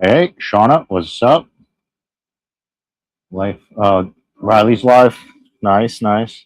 Hey, Shauna, what's up? Life, Riley's life. Nice, nice.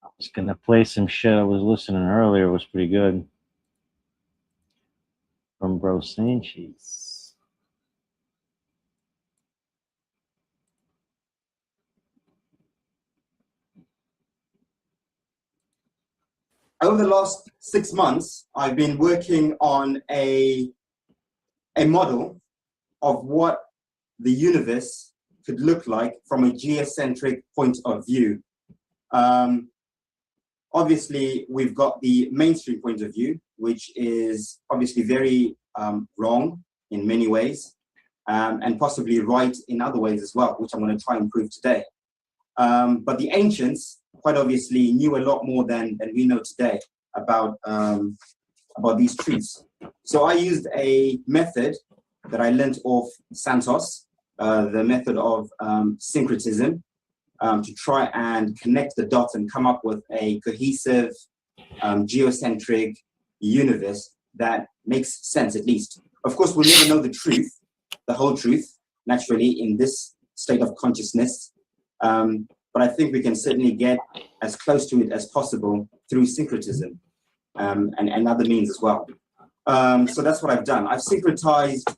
I was gonna play some shit I was listening earlier. It was pretty good from Bro Sanchez. Over the last 6 months, I've been working on a model of what the universe could look like from a geocentric point of view. Um, Obviously, we've got the mainstream point of view, which is obviously very wrong in many ways, and possibly right in other ways as well, which I'm going to try and prove today. But the ancients, quite obviously, knew a lot more than we know today about these truths. So I used a method that I learned off Santos, the method of syncretism, to try and connect the dots and come up with a cohesive, geocentric universe that makes sense, at least. Of course, we'll never know the truth, the whole truth, naturally, in this state of consciousness. But I think we can certainly get as close to it as possible through syncretism, and other means as well. So that's what I've done. I've syncretized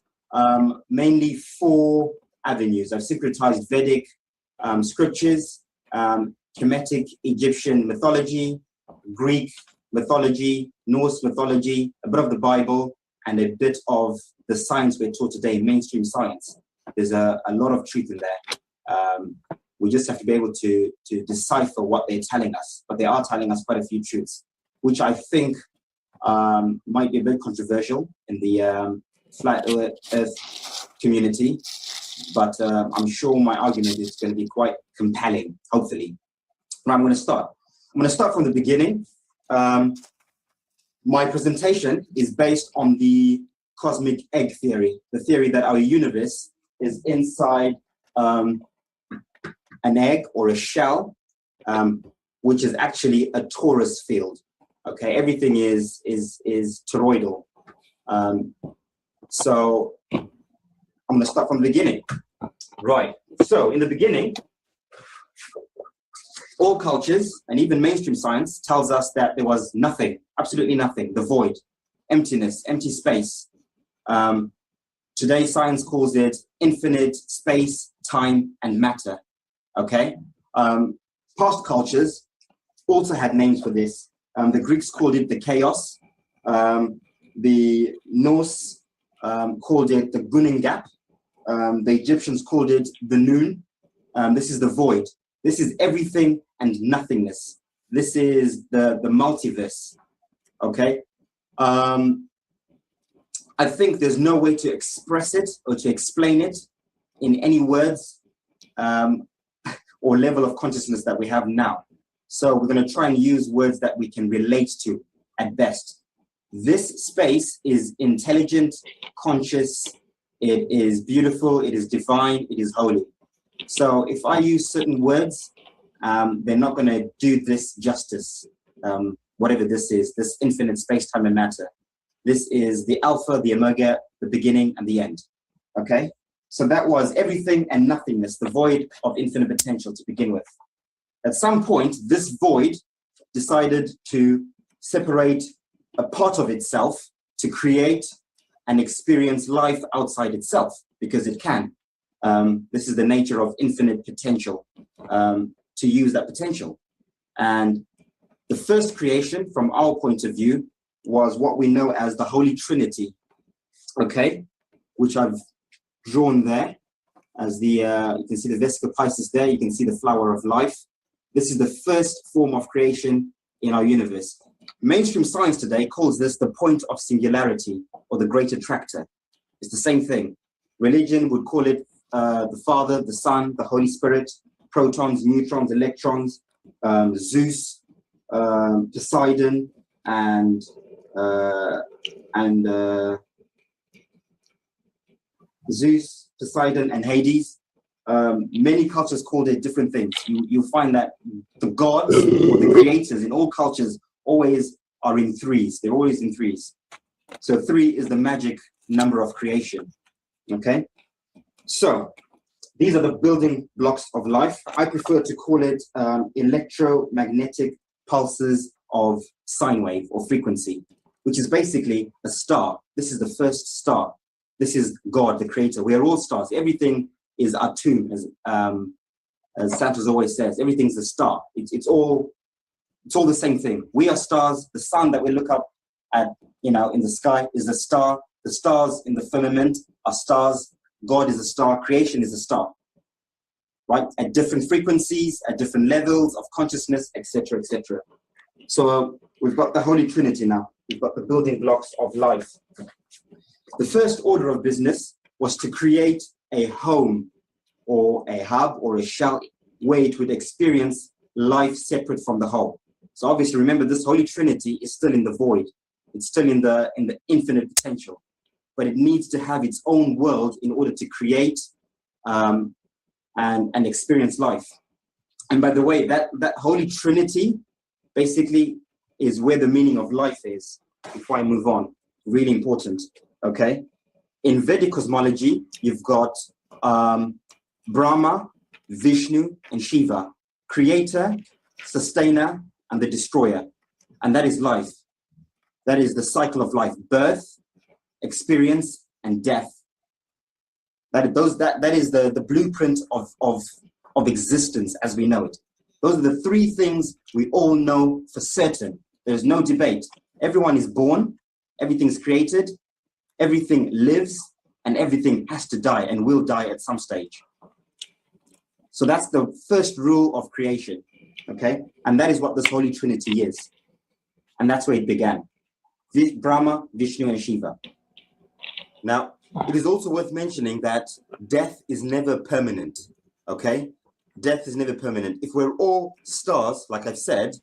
mainly 4 avenues. I've syncretized Vedic scriptures, Kemetic Egyptian mythology, Greek mythology, Norse mythology, a bit of the Bible, and a bit of the science we're taught today, mainstream science. There's a lot of truth in there. We just have to be able to decipher what they're telling us, but they are telling us quite a few truths, which I think might be a bit controversial in the flat earth community, but I'm sure my argument is going to be quite compelling, hopefully. Now I'm going to start. I'm going to start from the beginning. My presentation is based on the cosmic egg theory, the theory that our universe is inside an egg or a shell, which is actually a torus field. Okay, everything is toroidal. So I'm going to start from the beginning. Right. So in the beginning, All cultures, and even mainstream science, tells us that there was nothing, absolutely nothing, the void, emptiness, empty space. Today, science calls it infinite space, time, and matter. Okay? Past cultures also had names for this. The Greeks called it the chaos. The Norse called it the Gunning Gap. The Egyptians called it the noon. This is the void. This is everything and nothingness. This is the multiverse. Okay? I think there's no way to express it or to explain it in any words or level of consciousness that we have now. So we're going to try and use words that we can relate to at best. This space is intelligent, conscious, it is beautiful, it is divine, it is holy. So if I use certain words, they're not going to do this justice, whatever this is, this infinite space, time, and matter. This is the Alpha, the Omega, the beginning, and the end. Okay? So that was everything and nothingness, the void of infinite potential to begin with. At some point, this void decided to separate a part of itself to create and experience life outside itself, because it can. This is the nature of infinite potential, to use that potential. And the first creation, from our point of view, was what we know as the Holy Trinity, okay, which I've drawn there as the, you can see the Vesica Piscis there, you can see the flower of life. This is the first form of creation in our universe. Mainstream science today calls this the point of singularity or the great attractor. It's the same thing. Religion would call it the Father, the Son, the Holy Spirit, protons, neutrons, electrons, Zeus, Poseidon, and Zeus, Poseidon, and Hades. Many cultures called it different things. You'll find that the gods or the creators in all cultures always are in threes. They're always in threes. So 3 is the magic number of creation. Okay? So these are the building blocks of life. I prefer to call it electromagnetic pulses of sine wave or frequency, which is basically a star. This is the first star. This is God, the creator. We are all stars. Everything is Atum, as Santos always says. Everything's a star. It's all the same thing. We are stars. The sun that we look up at, in the sky is a star. The stars in the firmament are stars. God is a star. Creation is a star, right? At different frequencies, at different levels of consciousness, etc., etc. So we've got the Holy Trinity now. We've got the building blocks of life. The first order of business was to create a home or a hub or a shell where it would experience life separate from the whole. So obviously, remember, this Holy Trinity is still in the void. It's still in the infinite potential, but it needs to have its own world in order to create and experience life. And by the way, that Holy Trinity basically is where the meaning of life is. Before I move on, really important, okay? In Vedic cosmology, you've got Brahma, Vishnu, and Shiva, creator, sustainer, and the destroyer. And that is life. That is the cycle of life: birth, experience, and death. That is the blueprint of existence as we know it. Those are the 3 things we all know for certain. There's no debate. Everyone is born, everything's created, everything lives, and everything has to die and will die at some stage. So that's the first rule of creation, okay? And that is what this Holy Trinity is. And that's where it began. Brahma, Vishnu, and Shiva. Now, it is also worth mentioning that death is never permanent, okay? Death is never permanent. If we're all stars, like I've said,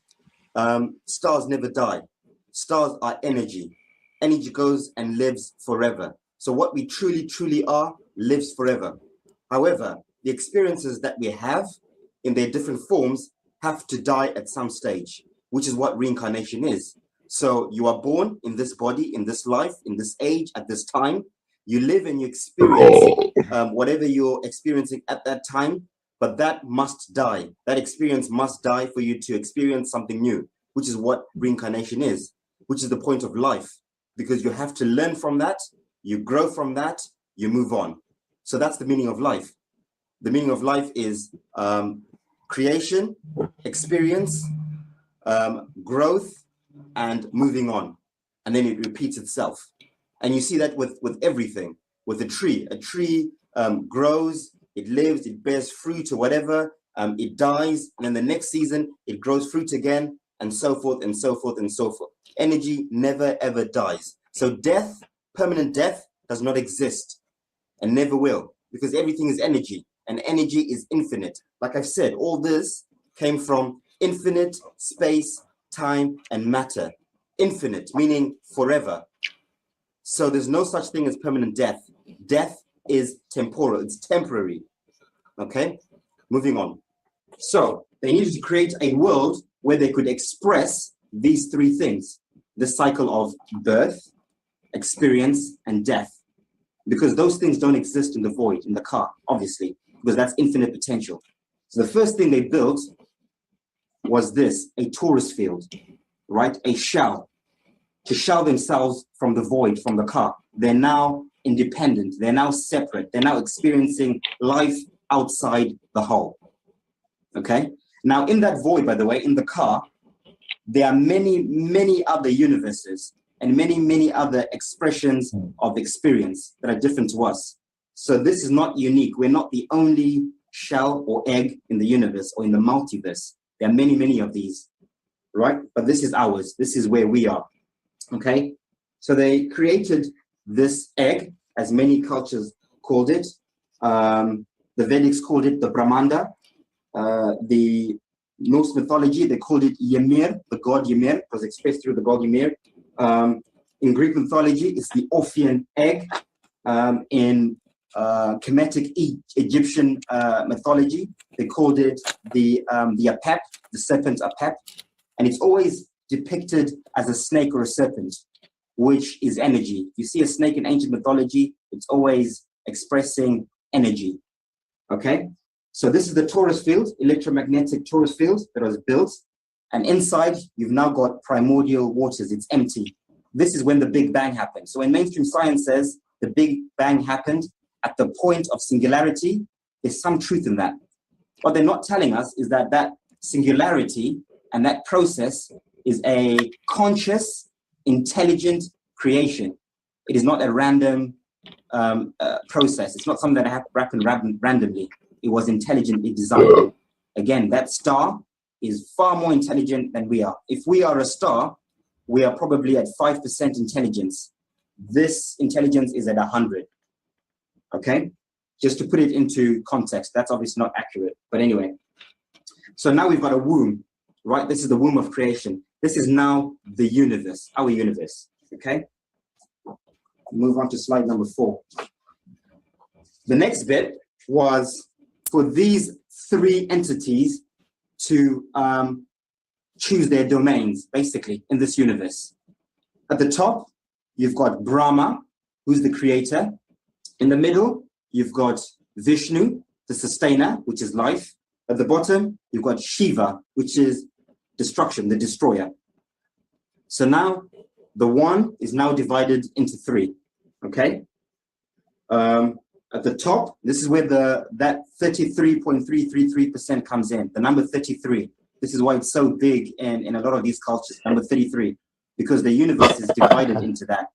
stars never die. Stars are energy. Energy goes and lives forever. So what we truly, truly are lives forever. However, the experiences that we have in their different forms have to die at some stage, which is what reincarnation is. So you are born in this body, in this life, in this age, at this time. You live and you experience whatever you're experiencing at that time. but that must die. That experience must die for you to experience something new, which is what reincarnation is, which is the point of life, because you have to learn from that, you grow from that, you move on. So that's the meaning of life. The meaning of life is creation, experience, growth, and moving on. And then it repeats itself. And you see that with everything. With a tree grows, it lives, it bears fruit or whatever, it dies, and then the next season it grows fruit again, and so forth and so forth and so forth. Energy never ever dies. So death, permanent death, does not exist and never will, because everything is energy, and energy is infinite. Like I've said, all this came from infinite space, time, and matter. Infinite, meaning forever. So there's no such thing as permanent death. Death is temporal, it's temporary. Okay, moving on. So they needed to create a world where they could express these three things: the cycle of birth, experience, and death. Because those things don't exist in the void, in the car, obviously, because that's infinite potential. So the first thing they built was this, a torus field, right? A shell, to shell themselves from the void, from the car. They're now independent, they're now separate, they're now experiencing life outside the whole. Okay? Now in that void, by the way, in the car, there are many, many other universes and many, many other expressions of experience that are different to us. So this is not unique. We're not the only shell or egg in the universe or in the multiverse. There are many, many of these, right? But this is ours. This is where we are. Okay, so they created this egg, as many cultures called it. The Vedics called it the Brahmanda. The Norse mythology, they called it Ymir, the god Ymir. It was expressed through the god Ymir. In Greek mythology, it's the Orphean egg. In Kemetic Egyptian mythology, they called it the Apep, the serpent Apep. And it's always depicted as a snake or a serpent, which is energy. You see a snake in ancient mythology, it's always expressing energy. Okay, so this is the torus field, electromagnetic torus field that was built, and inside you've now got primordial waters. It's empty. This is when the Big Bang happened. So when mainstream science says the Big Bang happened at the point of singularity, there's some truth in that. What they're not telling us is that that singularity and that process is a conscious, intelligent creation. It is not a random process. It's not something that happened randomly. It was intelligently designed. Again, that star is far more intelligent than we are. If we are a star, we are probably at 5% intelligence. This intelligence is at 100. Okay? Just to put it into context, that's obviously not accurate. But anyway, so now we've got a womb, right? This is the womb of creation. This is now the universe, our universe, okay? Move on to slide number 4. The next bit was for these three entities to choose their domains, basically, in this universe. At the top, you've got Brahma, who's the creator. In the middle, you've got Vishnu, the sustainer, which is life. At the bottom, you've got Shiva, which is destruction, the destroyer. So now the one is now divided into 3, okay? At the top, this is where that 33.333% comes in, the number 33. This is why it's so big in a lot of these cultures, number 33, because the universe is divided into that,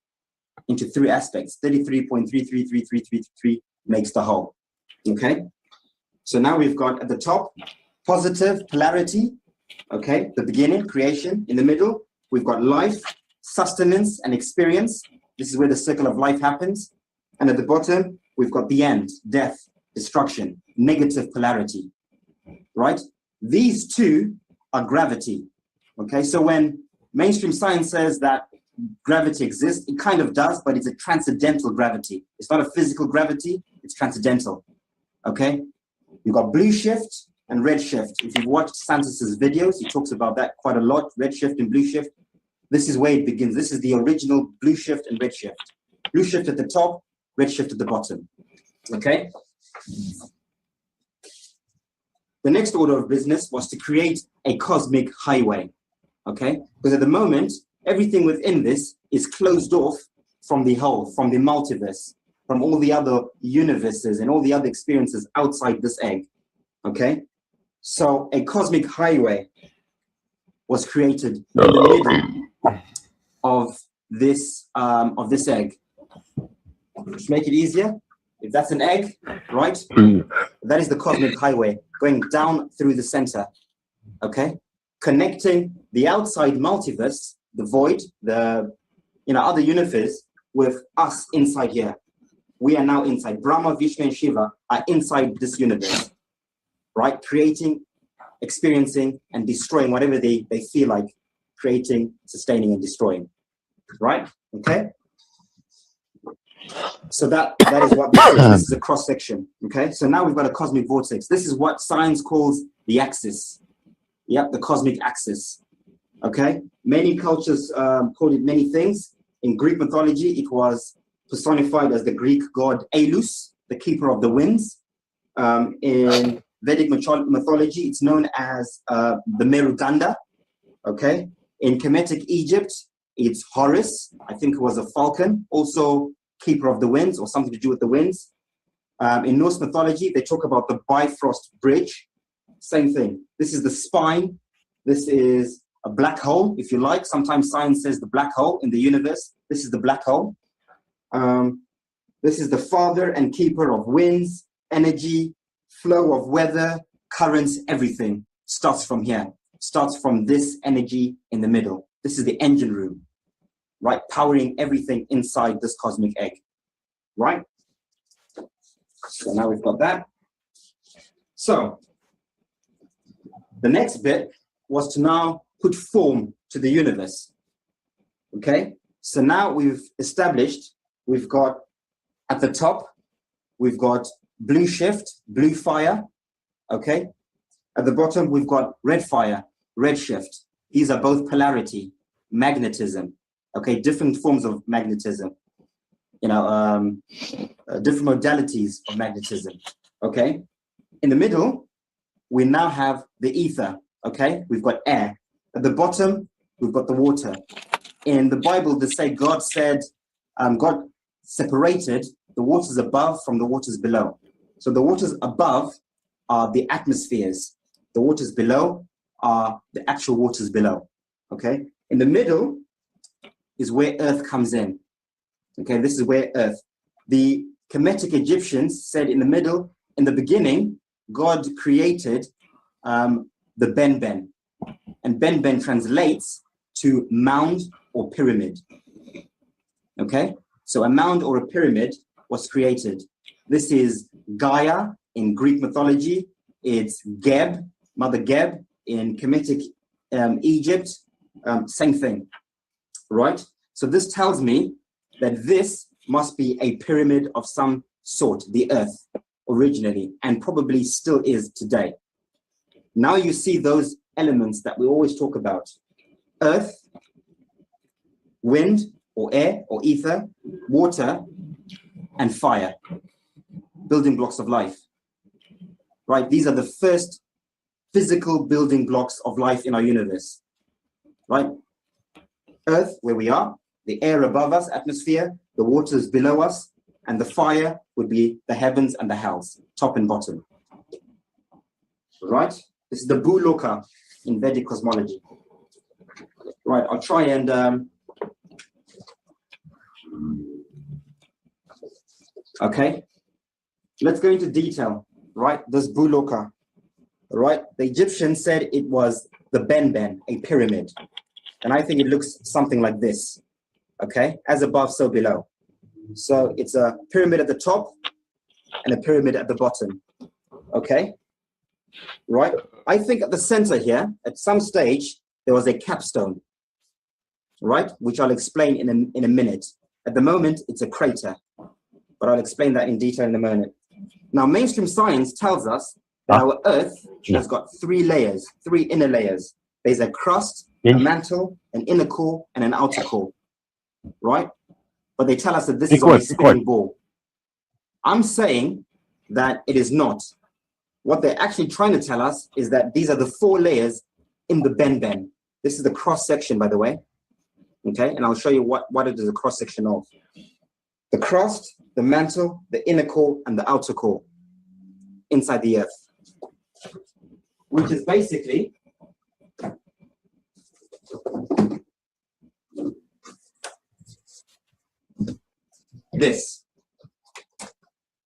into 3 aspects. 33.33333 makes the whole, okay? So now we've got at the top, positive polarity, okay, the beginning, creation. In the middle, we've got life, sustenance, and experience. This is where the circle of life happens. And at the bottom, we've got the end, death, destruction, negative polarity, right? These 2 are gravity, okay? So when mainstream science says that gravity exists, it kind of does, but it's a transcendental gravity. It's not a physical gravity, it's transcendental, okay? You've got blue shift and red shift. If you've watched Santos's videos, he talks about that quite a lot, red shift and blue shift. This is where it begins. This is the original blue shift and red shift. Blue shift at the top, red shift at the bottom, okay? the next order of business was to create a cosmic highway, okay? Because at the moment, everything within this is closed off from the whole, from the multiverse, from all the other universes and all the other experiences outside this egg, okay? So a cosmic highway was created in the middle of this egg. To make it easier, if that's an egg, right? That is the cosmic highway going down through the center, okay? Connecting the outside multiverse, the void, the other universe with us inside here. We are now inside. Brahma, Vishnu, and Shiva are inside this universe, right? Creating, experiencing, and destroying whatever they feel like creating, sustaining, and destroying, right? Okay? So that is what this is. This is a cross section. Okay, so now we've got a cosmic vortex. This is what science calls the axis. Yep, the cosmic axis. Okay, many cultures called it many things. In Greek mythology, it was personified as the Greek god Alus, the keeper of the winds. In Vedic mythology, it's known as the Merudanda. Okay, in Kemetic Egypt, it's Horus. I think it was a falcon, also keeper of the winds or something to do with the winds. In Norse mythology, they talk about the Bifrost Bridge. Same thing. This is the spine. This is a black hole, if you like. Sometimes science says the black hole in the universe. This is the black hole. This is the father and keeper of winds, energy, flow of weather, currents, everything starts from here. Starts from this energy in the middle. This is the engine room, right? Powering everything inside this cosmic egg, right? So now we've got that. So the next bit was to now put form to the universe, okay? So now we've established, we've got at the top, we've got blue shift, blue fire, okay? At the bottom, we've got red fire, red shift. These are both polarity, magnetism, okay? Different forms of magnetism, different modalities of magnetism, okay? In the middle, we now have the ether, okay? We've got air. At the bottom, we've got the water. In the Bible, they say God separated the waters above from the waters below. So the waters above are the atmospheres. The waters below are the actual waters below, okay? In the middle is where Earth comes in, okay? This is where Earth. The Kemetic Egyptians said in the middle, in the beginning, God created the Ben-Ben. And Ben-Ben translates to mound or pyramid, okay? So a mound or a pyramid was created. This is Gaia in Greek mythology. It's Geb, Mother Geb in Kemetic Egypt. Same thing, right? So this tells me that this must be a pyramid of some sort, the Earth originally, and probably still is today. Now you see those elements that we always talk about. Earth, wind or air or ether, water, and fire. Building blocks of life, right? These are the first physical building blocks of life in our universe, right? Earth, where we are, the air above us, atmosphere, the waters below us, and the fire would be the heavens and the hells, top and bottom, right? This is the Bhuloka in Vedic cosmology. Right, I'll try and, okay. Let's go into detail, right? This Bhuloka, right? The Egyptians said it was the Ben-Ben, a pyramid. And I think it looks something like this, okay? As above, so below. So it's a pyramid at the top and a pyramid at the bottom, okay? Right? I think at the center here, at some stage, there was a capstone, right? Which I'll explain in a minute. At the moment, it's a crater, but I'll explain that in detail in a moment. Now, mainstream science tells us that our Earth has got three layers, three inner layers. There's a crust, a mantle, an inner core, and an outer core, right? But they tell us that this is on a spinning ball. I'm saying that it is not, what they're actually trying to tell us is that these are the 4 layers in the Benben. This is the cross section, by the way. Okay, and I'll show you what it is a cross section of. The crust, the mantle, the inner core, and the outer core inside the earth, which is basically this.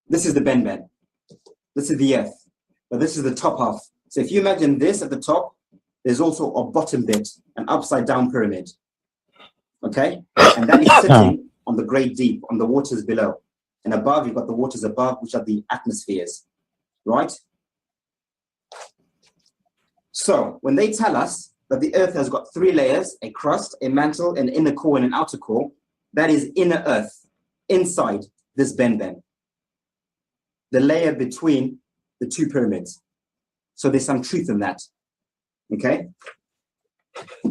This is the Benben. This is the earth, but this is the top half. So if you imagine this at the top, there's also a bottom bit, an upside down pyramid. Okay, and that is sitting on the great deep, on the waters below. And above, you've got the waters above, which are the atmospheres, right? So when they tell us that the earth has got 3 layers, a crust, a mantle, an inner core, and an outer core, that is inner earth, inside this Benben, the layer between the 2 pyramids. So there's some truth in that, okay?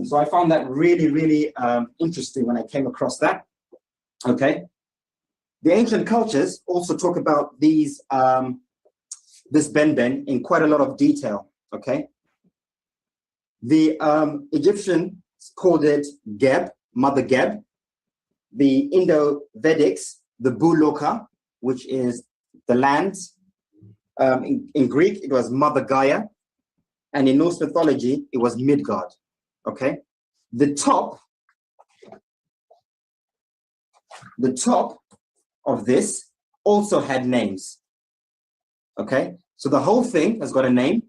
So I found that really, really interesting when I came across that, okay? The ancient cultures also talk about these, this Benben in quite a lot of detail, okay? The Egyptians called it Geb, Mother Geb. The Indo-Vedics, the Buloka, which is the land. In Greek, it was Mother Gaia. And in Norse mythology, it was Midgard, okay? The top of this also had names, okay? So the whole thing has got a name.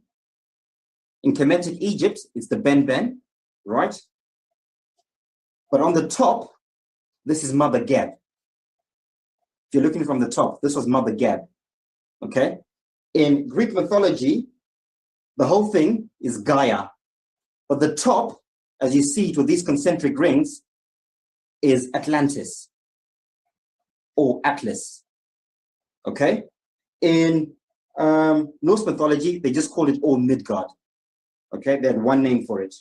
In Kemetic Egypt, it's the Benben, right? But on the top, this is Mother Geb. If you're looking from the top, this was Mother Geb, okay? In Greek mythology, the whole thing is Gaia. But the top, as you see it with these concentric rings, is Atlantis or Atlas, okay? In Norse mythology, they just call it all Midgard, okay? They had one name for it.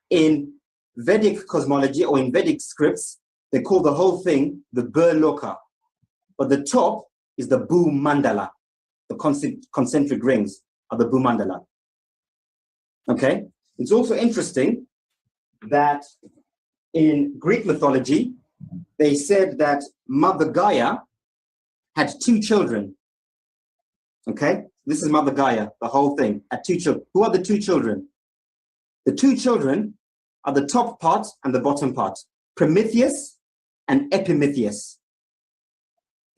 In Vedic cosmology or in Vedic scripts, they call the whole thing the Burloka, but the top is the Bhumandala. The concentric rings are the Bhumandala. Okay? It's also interesting that in Greek mythology, they said that Mother Gaia had 2 children. Okay? This is Mother Gaia, the whole thing, had 2 children. Who are the 2 children? The 2 children are the top part and the bottom part, Prometheus and Epimetheus.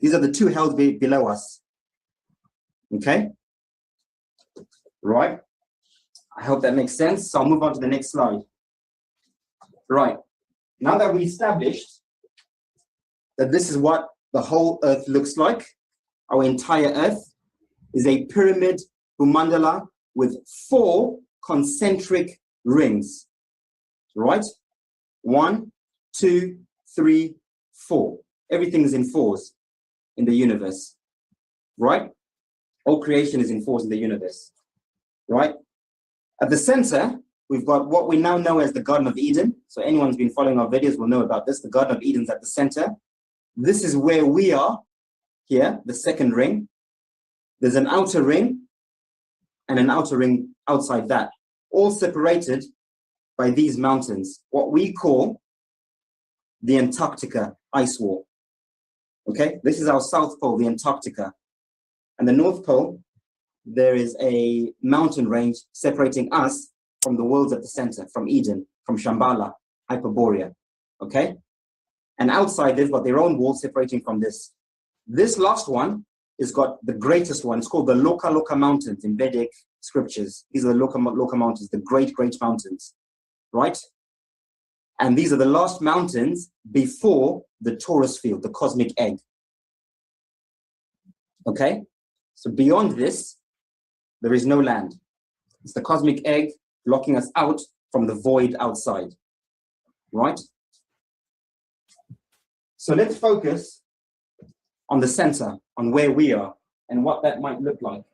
These are the 2 held below us. Okay? Right. I hope that makes sense. So I'll move on to the next slide. Right. Now that we established that this is what the whole Earth looks like, our entire Earth is a pyramid Bhumandala with 4 concentric rings. Right? 1, 2, 3, 4. Everything is in 4s in the universe. Right? All creation is in 4s in the universe. Right? At the center, we've got what we now know as the Garden of Eden. So anyone who's been following our videos will know about this. The Garden of Eden's at the center. This is where we are here, the second ring. There's an outer ring and an outer ring outside that, all separated by these mountains, what we call the Antarctica ice wall. Okay, this is our South Pole, the Antarctica. And the North Pole, there is a mountain range separating us from the worlds at the center, from Eden, from Shambhala, Hyperborea, okay? And outside, they've got their own wall separating from this. This last one has got the greatest one. It's called the Loka Loka Mountains in Vedic scriptures. These are the Loka Mountains, the great, great mountains, right? And these are the last mountains before the Taurus field, the cosmic egg, okay? So beyond this, there is no land. It's the cosmic egg blocking us out from the void outside, right? So let's focus on the center, on where we are and what that might look like,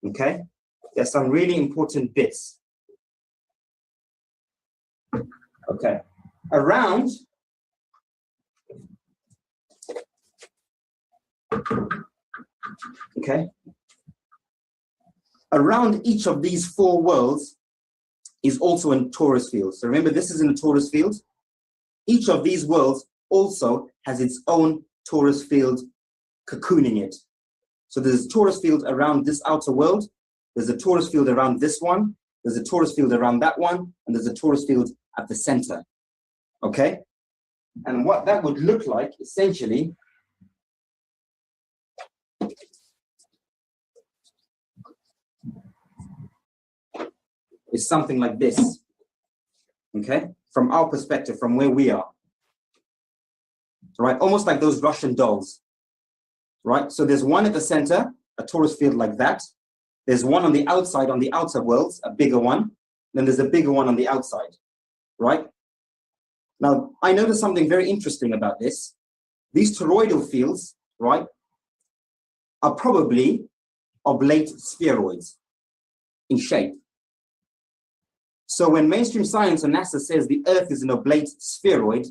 okay? There's some really important bits. Okay, around okay, around each of these four worlds is also in torus field. So remember, this is in the torus field. Each of these worlds also has its own torus field cocooning it. So there's a torus field around this outer world. There's a torus field around this one. There's a torus field around that one. And there's a torus field at the center. Okay? And what that would look like, essentially, is something like this. Okay? From our perspective, from where we are. Right? Almost like those Russian dolls. Right? So there's one at the center, a torus field like that. There's one on the outside, on the outer worlds, a bigger one. Then there's a bigger one on the outside. Right? Now, I noticed something very interesting about this. These toroidal fields, right, are probably oblate spheroids in shape. So when mainstream science and NASA says the Earth is an oblate spheroid,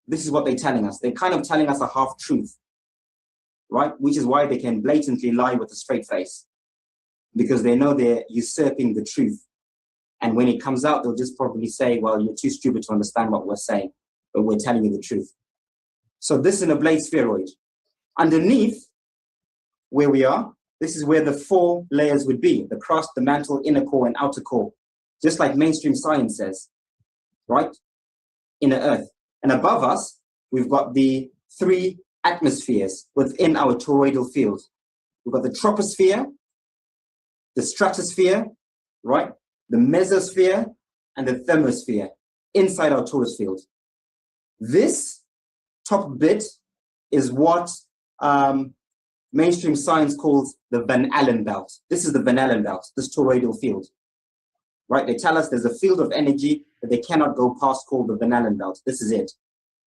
this is what they're telling us. They're kind of telling us a half-truth, right? Which is why they can blatantly lie with a straight face, because they know they're usurping the truth. And when it comes out, they'll just probably say, well, you're too stupid to understand what we're saying, but we're telling you the truth. So this is an oblate spheroid. Underneath where we are, this is where the four layers would be: the crust, the mantle, inner core, and outer core. Just like mainstream science says, right? Inner Earth. And above us, we've got the three atmospheres within our toroidal field. We've got the troposphere, the stratosphere, right? The mesosphere, and the thermosphere inside our torus field. This top bit is what mainstream science calls the Van Allen belt. This is the Van Allen belt, this toroidal field. Right? They tell us there's a field of energy that they cannot go past called the Van Allen belt. This is it.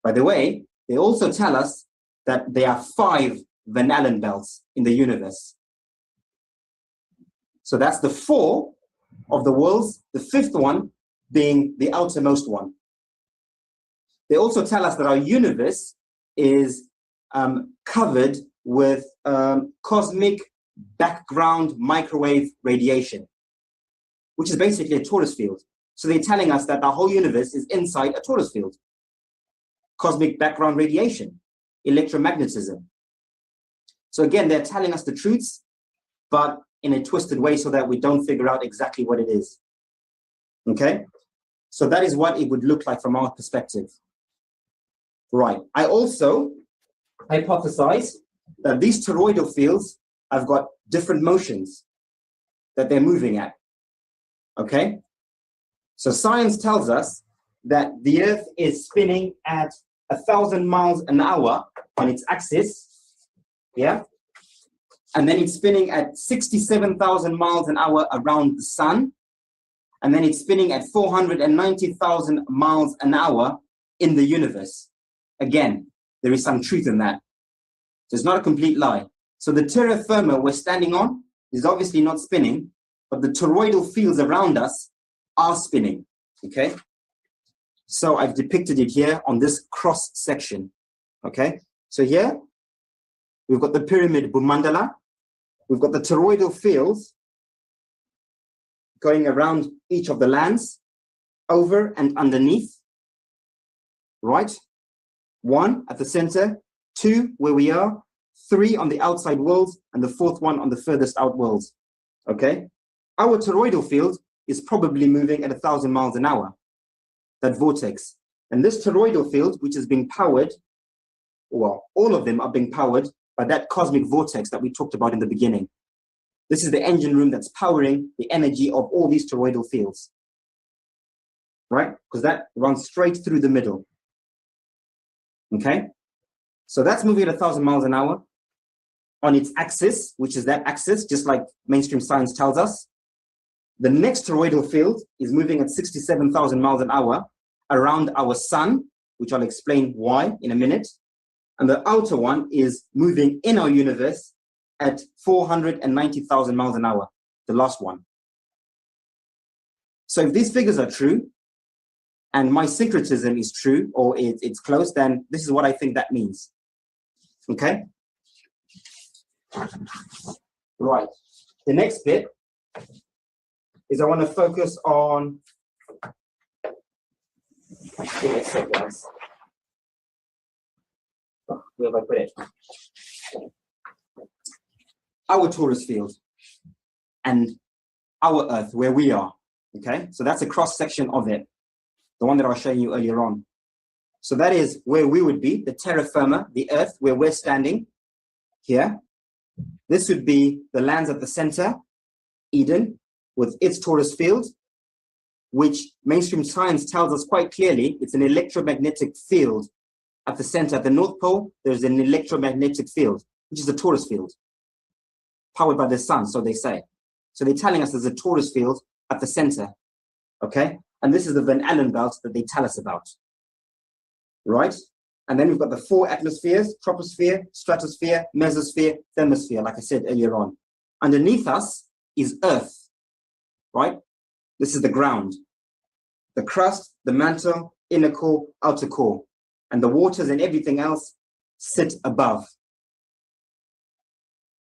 By the way, they also tell us that there are 5 Van Allen belts in the universe. So that's the 4 of the worlds, the 5th one being the outermost one. They also tell us that our universe is covered with cosmic background microwave radiation, which is basically a torus field. So they're telling us that the whole universe is inside a torus field. Cosmic background radiation, electromagnetism. So again, they're telling us the truths, but in a twisted way so that we don't figure out exactly what it is. Okay? So that is what it would look like from our perspective. Right. I also hypothesize that these toroidal fields have got different motions that they're moving at. Okay? So science tells us that the Earth is spinning at 1,000 miles an hour on its axis. Yeah? And then it's spinning at 67,000 miles an hour around the sun. And then it's spinning at 490,000 miles an hour in the universe. Again, there is some truth in that. So it's not a complete lie. So the terra firma we're standing on is obviously not spinning, but the toroidal fields around us are spinning, okay? So I've depicted it here on this cross section, okay? So here, we've got the pyramid Bhumandala. We've got the toroidal fields going around each of the lands, over and underneath, right? 1 at the center, 2 where we are, 3 on the outside worlds, and the 4th one on the furthest out worlds, okay? Our toroidal field is probably moving at 1,000 miles an hour, that vortex. And this toroidal field, which is being powered, well, all of them are being powered by that cosmic vortex that we talked about in the beginning. This is the engine room that's powering the energy of all these toroidal fields, right? Because that runs straight through the middle. Okay? So that's moving at 1,000 miles an hour on its axis, which is that axis, just like mainstream science tells us. The next toroidal field is moving at 67,000 miles an hour around our sun, which I'll explain why in a minute. And the outer one is moving in our universe at 490,000 miles an hour, the last one. So if these figures are true, and my syncretism is true, or it's close, then this is what I think that means. Okay? Right. The next bit is I want to focus on, give me a sec, guys. Where have I put it? Our torus field and our Earth, where we are. Okay, so that's a cross section of it, the one that I was showing you earlier on. So that is where we would be, the terra firma, the Earth, where we're standing here. This would be the lands at the center, Eden, with its torus field, which mainstream science tells us quite clearly it's an electromagnetic field. At the center, at the North Pole, there's an electromagnetic field, which is a torus field, powered by the sun, so they say. So they're telling us there's a torus field at the center, okay? And this is the Van Allen belt that they tell us about, right? And then we've got the 4 atmospheres: troposphere, stratosphere, mesosphere, thermosphere, like I said earlier on. Underneath us is Earth, right? This is the ground, the crust, the mantle, inner core, outer core. And the waters and everything else sit above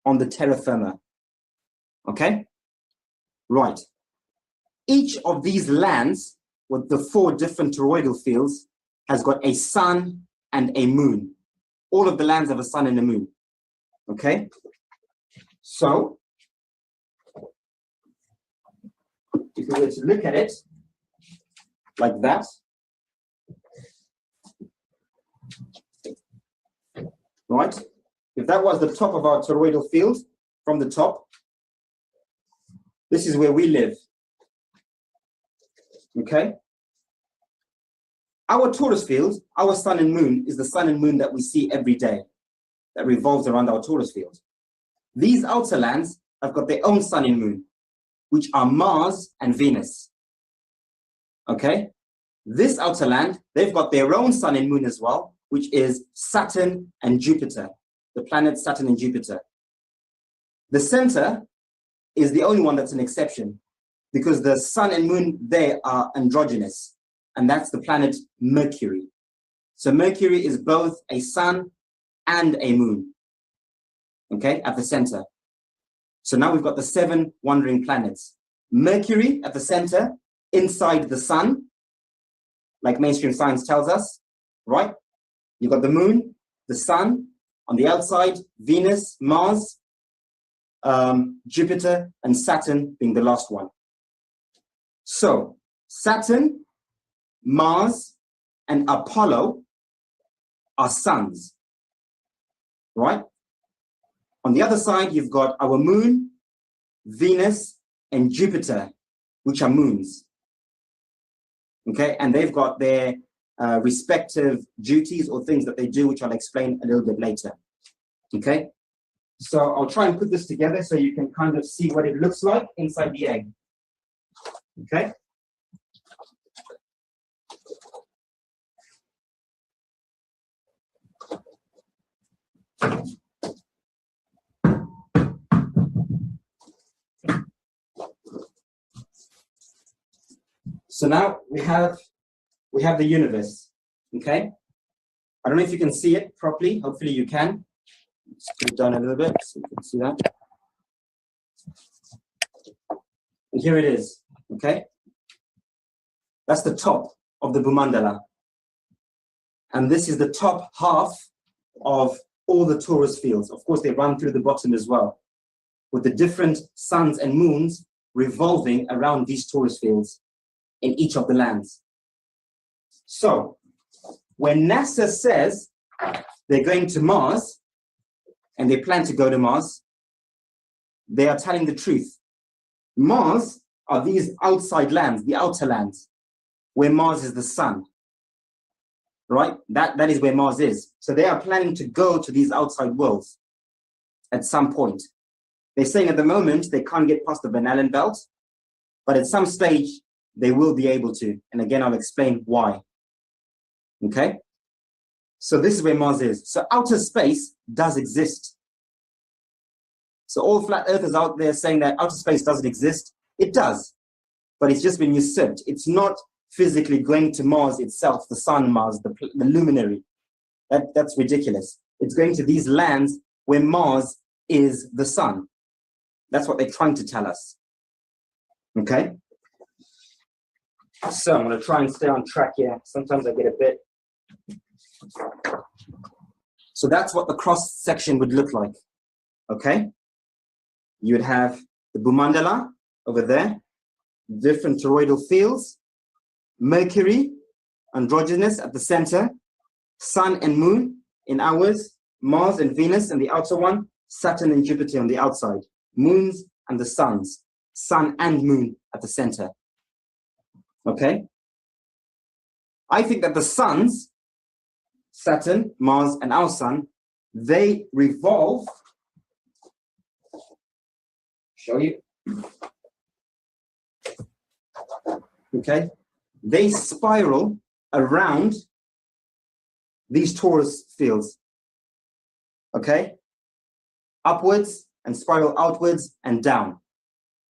on the terra firma. Okay? Right. Each of these lands with the 4 different toroidal fields has got a sun and a moon. All of the lands have a sun and a moon. Okay? So, if we were to look at it like that, right? If that was the top of our toroidal field, from the top, this is where we live. Okay? Our torus field, our sun and moon, is the sun and moon that we see every day, that revolves around our torus field. These outer lands have got their own sun and moon, which are Mars and Venus. Okay? This outer land, they've got their own sun and moon as well, which is Saturn and Jupiter, the planets Saturn and Jupiter. The center is the only one that's an exception, because the sun and moon, they are androgynous, and that's the planet Mercury. So Mercury is both a sun and a moon, okay, at the center. So now we've got the 7 wandering planets. Mercury at the center, inside the sun, like mainstream science tells us, right? You've got the moon, the sun, on the outside, Venus, Mars, Jupiter, and Saturn being the last one. So Saturn, Mars, and Apollo are suns, right? On the other side, you've got our moon, Venus, and Jupiter, which are moons. Okay, and they've got their respective duties or things that they do, which I'll explain a little bit later. Okay, so I'll try and put this together so you can kind of see what it looks like inside the egg. Okay. So now we have the universe, okay? I don't know if you can see it properly. Hopefully you can. Let's put it down a little bit so you can see that. And here it is, okay? That's the top of the Bhumandala. And this is the top half of all the torus fields. Of course, they run through the bottom as well, with the different suns and moons revolving around these torus fields in each of the lands. So, when NASA says they're going to Mars, and they plan to go to Mars, they are telling the truth. Mars are these outside lands, the outer lands, where Mars is the sun, right? That is where Mars is. So they are planning to go to these outside worlds at some point. They're saying at the moment they can't get past the Van Allen belt, but at some stage they will be able to. And again, I'll explain why. Okay? So this is where Mars is. So outer space does exist. So all flat earthers out there saying that outer space doesn't exist, it does, but it's just been usurped. It's not physically going to Mars itself, the sun, Mars, the luminary. That's ridiculous. It's going to these lands where Mars is the sun. That's what they're trying to tell us. Okay. So I'm going to try and stay on track here. Sometimes I get a bit. So that's what the cross section would look like. Okay. You would have the Bhumandala over there, different toroidal fields, Mercury, androgynous at the center, Sun and Moon in ours, Mars and Venus in the outer one, Saturn and Jupiter on the outside, moons and the suns, Sun and Moon at the center. Okay? I think that the suns, Saturn, Mars, and our sun, they revolve. Show you. Okay? They spiral around these torus fields. Okay? Upwards and spiral outwards and down.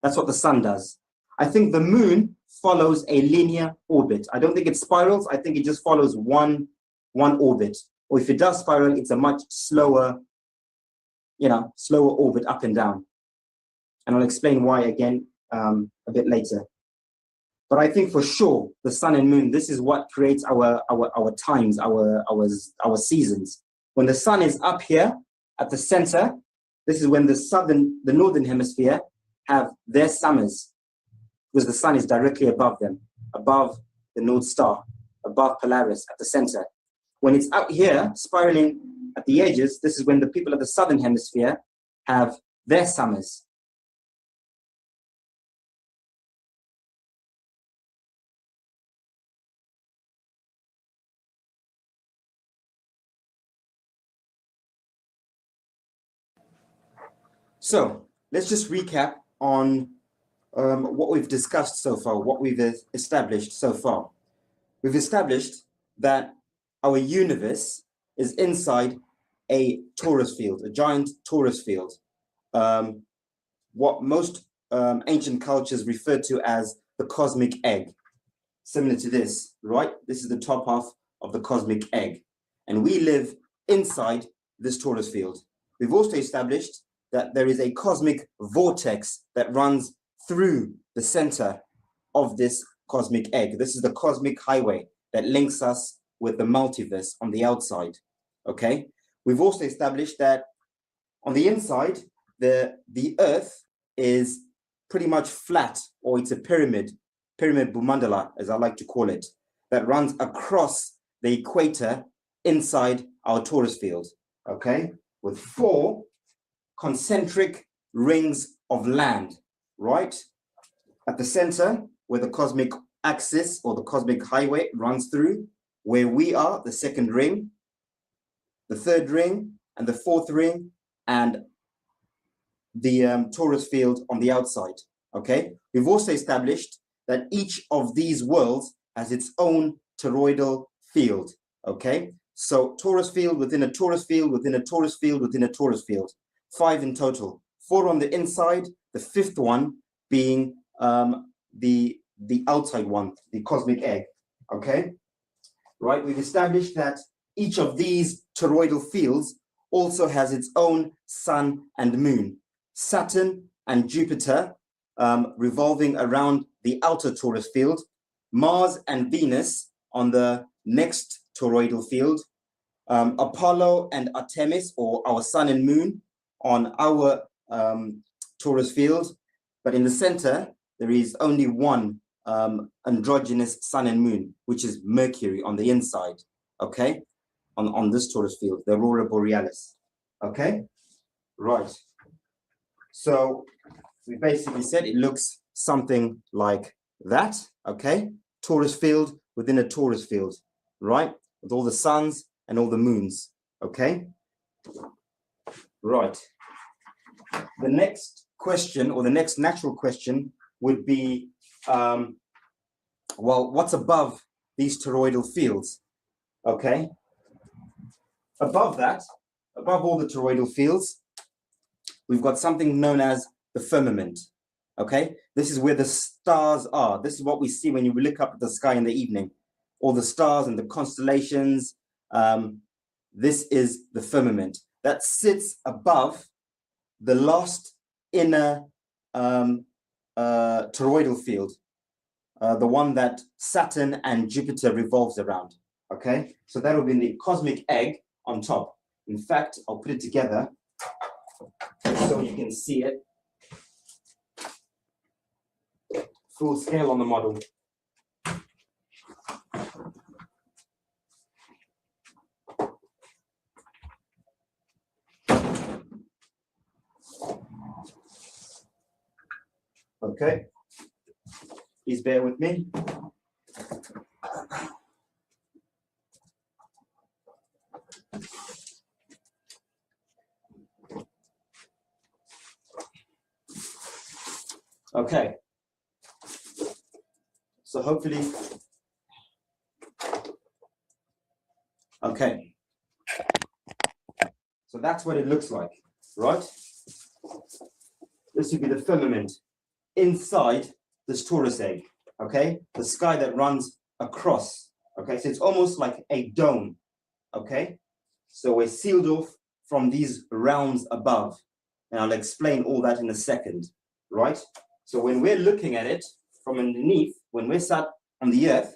That's what the sun does. I think the moon follows a linear orbit. I don't think it spirals. I think it just follows one orbit. Or if it does spiral, it's a much slower, slower orbit up and down. And I'll explain why again a bit later. But I think for sure the sun and moon, this is what creates our times, our seasons. When the sun is up here at the center, this is when the northern hemisphere have their summers, because the sun is directly above them, above the North Star, above Polaris at the center. When it's out here spiraling at the edges, this is when the people of the southern hemisphere have their summers. So let's just recap on what we've discussed so far, what we've established so far. We've established that our universe is inside a torus field, a giant torus field, what most ancient cultures refer to as the cosmic egg, similar to this, right? This is the top half of the cosmic egg, and we live inside this torus field. We've also established that there is a cosmic vortex that runs through the center of this cosmic egg. This is the cosmic highway that links us with the multiverse on the outside, okay? We've also established that on the inside, the Earth is pretty much flat, or it's a pyramid Bhumandala, as I like to call it, that runs across the equator inside our torus field, okay? With 4 concentric rings of land, right? At the center, where the cosmic axis or the cosmic highway runs through, where we are, the second ring, the third ring, and the fourth ring, and the torus field on the outside, okay? We've also established that each of these worlds has its own toroidal field, okay? So torus field within a torus field, within a torus field, within a torus field. 5 in total, 4 on the inside, the 5th one being the outside one, the cosmic egg, okay? Right, we've established that each of these toroidal fields also has its own sun and moon. Saturn and Jupiter revolving around the outer torus field, Mars and Venus on the next toroidal field, Apollo and Artemis, or our sun and moon, on our torus field, but in the center, there is only one androgynous sun and moon, which is Mercury on the inside, okay? On this torus field, the Aurora Borealis, okay? Right. So we basically said it looks something like that, okay? Torus field within a torus field, right? With all the suns and all the moons, okay? Right. The next question, or the next natural question, would be, well, what's above these toroidal fields? Okay. Above that, above all the toroidal fields, we've got something known as the firmament. Okay. This is where the stars are. This is what we see when you look up at the sky in the evening. All the stars and the constellations. This is the firmament that sits above the last inner toroidal field, the one that Saturn and Jupiter revolves around. Okay, so that will be the cosmic egg on top. In fact, I'll put it together so you can see it full scale on the model. Okay, please bear with me. Okay, so hopefully, okay, so that's what it looks like, right? This would be the firmament inside this torus egg, okay? The sky that runs across, okay? So it's almost like a dome, okay? So we're sealed off from these realms above, and I'll explain all that in a second, right? So when we're looking at it from underneath, when we're sat on the earth,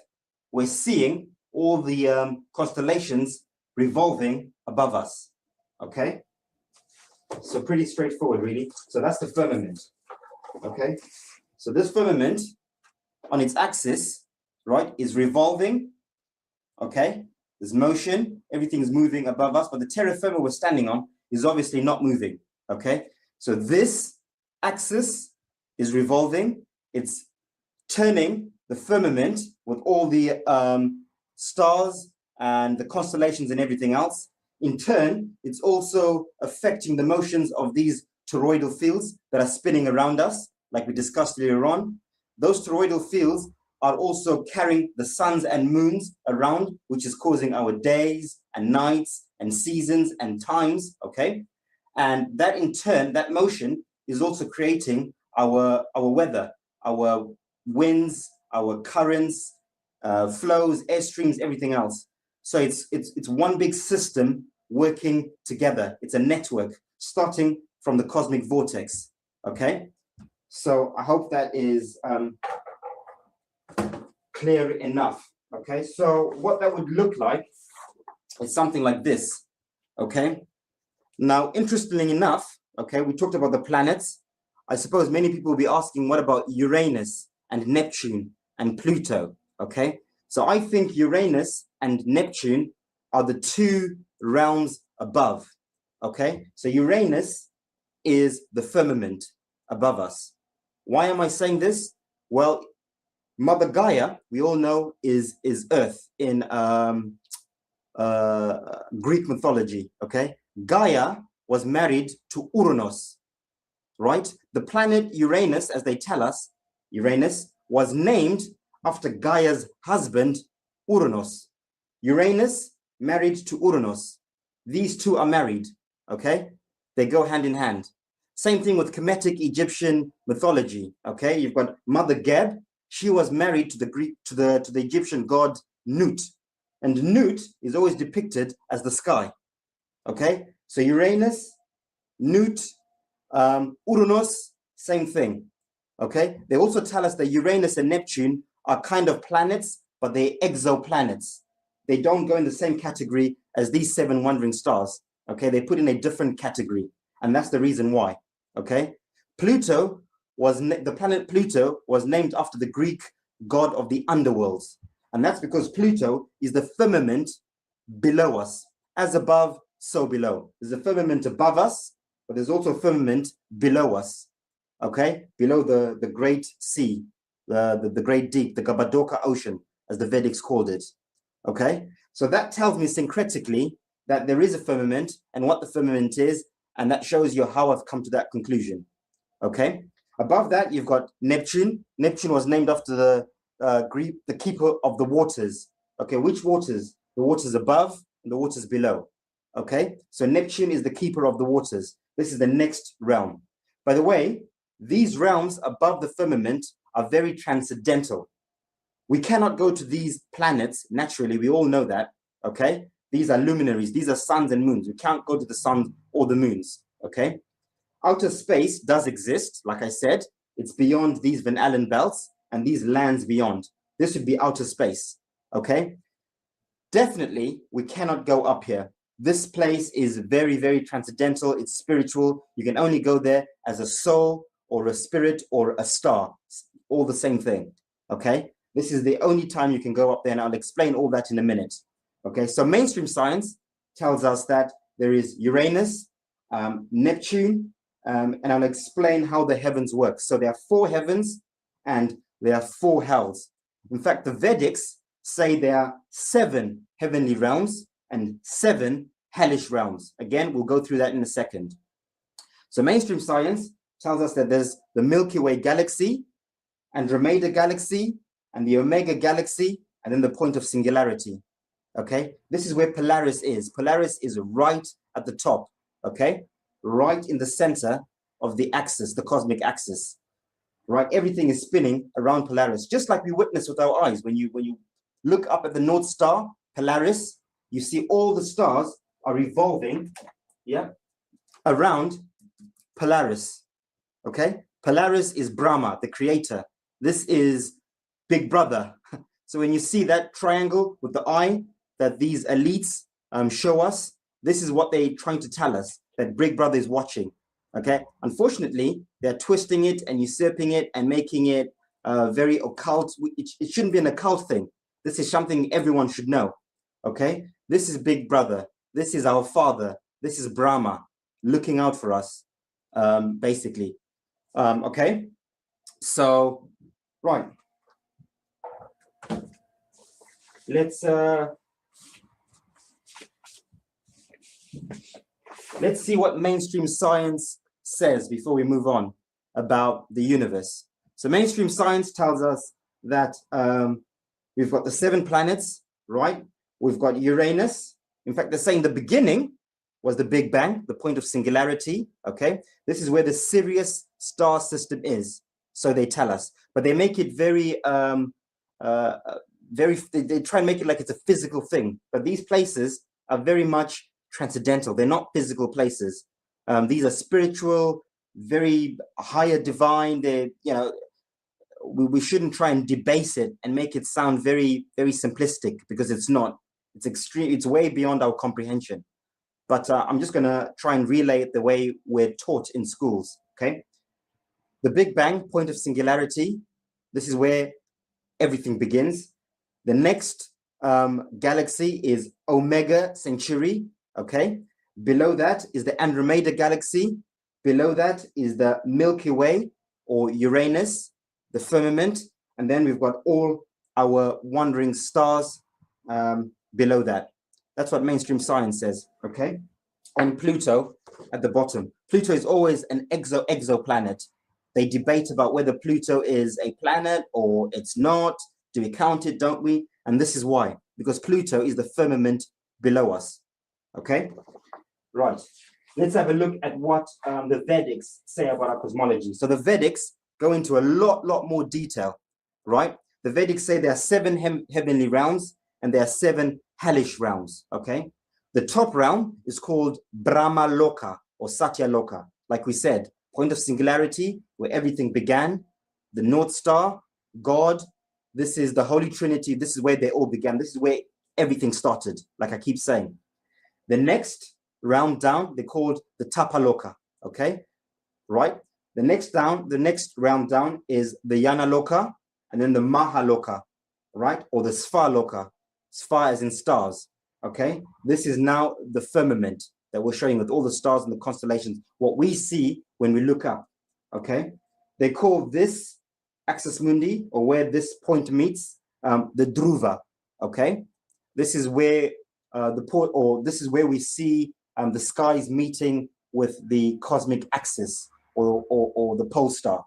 we're seeing all the constellations revolving above us, okay? So pretty straightforward, really. So that's the firmament, okay? So this firmament on its axis, right, is revolving, okay? There's motion, everything's moving above us, but the terra firma we're standing on is obviously not moving, okay? So this axis is revolving, it's turning the firmament with all the stars and the constellations and everything else. In turn, it's also affecting the motions of these toroidal fields that are spinning around us, like we discussed earlier on. Those toroidal fields are also carrying the suns and moons around, which is causing our days and nights and seasons and times, okay? And that in turn, that motion is also creating our weather, our winds, our currents, flows, airstreams, everything else. So it's one big system working together. It's a network starting from the cosmic vortex, okay? So I hope that is clear enough, okay? So what that would look like is something like this, okay? Now, interestingly enough, okay, we talked about the planets. I suppose many people will be asking, what about Uranus and Neptune and Pluto, okay? So I think Uranus and Neptune are the two realms above, okay? So Uranus is the firmament above us. Why am I saying this? Well, Mother Gaia, we all know, is Earth in Greek mythology, okay? Gaia was married to Uranus, right? The planet Uranus, as they tell us, Uranus was named after Gaia's husband, Uranus. Uranus married to Uranus. These two are married, okay? They go hand in hand. Same thing with Kemetic Egyptian mythology, okay? You've got Mother Geb. She was married to the Egyptian god Nut. And Nut is always depicted as the sky, okay? So Uranus, Nut, Uranus, same thing, okay? They also tell us that Uranus and Neptune are kind of planets, but they're exoplanets. They don't go in the same category as these 7 wandering stars, okay? They put in a different category, and that's the reason why, okay? Pluto the planet Pluto was named after the Greek god of the underworlds, and that's because Pluto is the firmament below us. As above, so below. There's a firmament above us, but there's also a firmament below us, okay? Below the great sea, the great deep, the Gabadoka Ocean, as the Vedics called it, okay? So that tells me syncretically that there is a firmament and what the firmament is, and that shows you how I've come to that conclusion, okay? Above that, you've got Neptune. Neptune was named after the Greek, the keeper of the waters, okay? Which waters? The waters above and the waters below, okay? So Neptune is the keeper of the waters. This is the next realm. By the way, these realms above the firmament are very transcendental. We cannot go to these planets naturally. We all know that, okay? These are luminaries. These are suns and moons. We can't go to the sun or the moons, okay? Outer space does exist, like I said, It's beyond these Van Allen belts and these lands beyond. This would be outer space, okay? Definitely, we cannot go up here. This place is very, very transcendental. It's spiritual. You can only go there as a soul or a spirit or a star, all the same thing, okay? This is the only time you can go up there, and I'll explain all that in a minute, okay? So mainstream science tells us that there is Uranus, Neptune, and I'll explain how the heavens work. So there are 4 heavens and there are 4 hells. In fact, the Vedics say there are 7 heavenly realms and 7 hellish realms. Again, we'll go through that in a second. So mainstream science tells us that there's the Milky Way galaxy, Andromeda galaxy, and the Omega galaxy, and then the point of singularity. Okay, this is where Polaris is. Polaris is right at the top, okay? Right in the center of the axis, the cosmic axis, right? Everything is spinning around Polaris, just like we witness with our eyes. When you look up at the North Star, Polaris, you see all the stars are revolving, yeah, around Polaris, okay? Polaris is Brahma, the creator. This is Big Brother. So when you see that triangle with the eye that these elites show us, this is what they're trying to tell us, that Big Brother is watching, okay? Unfortunately, they're twisting it and usurping it and making it very occult. It shouldn't be an occult thing. This is something everyone should know, okay? This is Big Brother. This is our father. This is Brahma looking out for us, basically, okay? So, right. Let's see what mainstream science says before we move on about the universe. So mainstream science tells us that we've got the 7 planets, right? We've got Uranus. In fact, they're saying the beginning was the Big Bang, the point of singularity, okay? This is where the Sirius star system is, so they tell us. But they make it very, they try and make it like it's a physical thing. But these places are very much transcendental. They're not physical places. These are spiritual, very higher divine. They, you know, we shouldn't try and debase it and make it sound very, very simplistic, because it's not. It's extreme. It's way beyond our comprehension. But I'm just going to try and relay it the way we're taught in schools. Okay. The Big Bang, point of singularity. This is where everything begins. The next galaxy is Omega Centauri. Okay. Below that is the Andromeda galaxy. Below that is the Milky Way, or Uranus, the firmament. And then we've got all our wandering stars below that. That's what mainstream science says, okay? And Pluto at the bottom. Pluto is always an exoplanet. They debate about whether Pluto is a planet or it's not. Do we count it, don't we? And this is why, because Pluto is the firmament below us, okay? Right, let's have a look at what the Vedics say about our cosmology. So the Vedics go into a lot more detail, right? The Vedics say there are 7 heavenly realms and there are 7 hellish realms, okay? The top realm is called Brahma Loka or Satya Loka. Like we said, point of singularity, where everything began, the North Star, God, this is the Holy Trinity, this is where they all began, this is where everything started, like I keep saying. The next round down, they're called the Tapaloka, okay? Right? The next round down is the Yana Loka, and then the Mahaloka, right? Or the Sphaloka. Spha as in stars, okay? This is now the firmament that we're showing with all the stars and the constellations, what we see when we look up, okay? They call this axis mundi, or where this point meets, the Dhruva, okay? This is where this is where we see the skies meeting with the cosmic axis, or the pole star,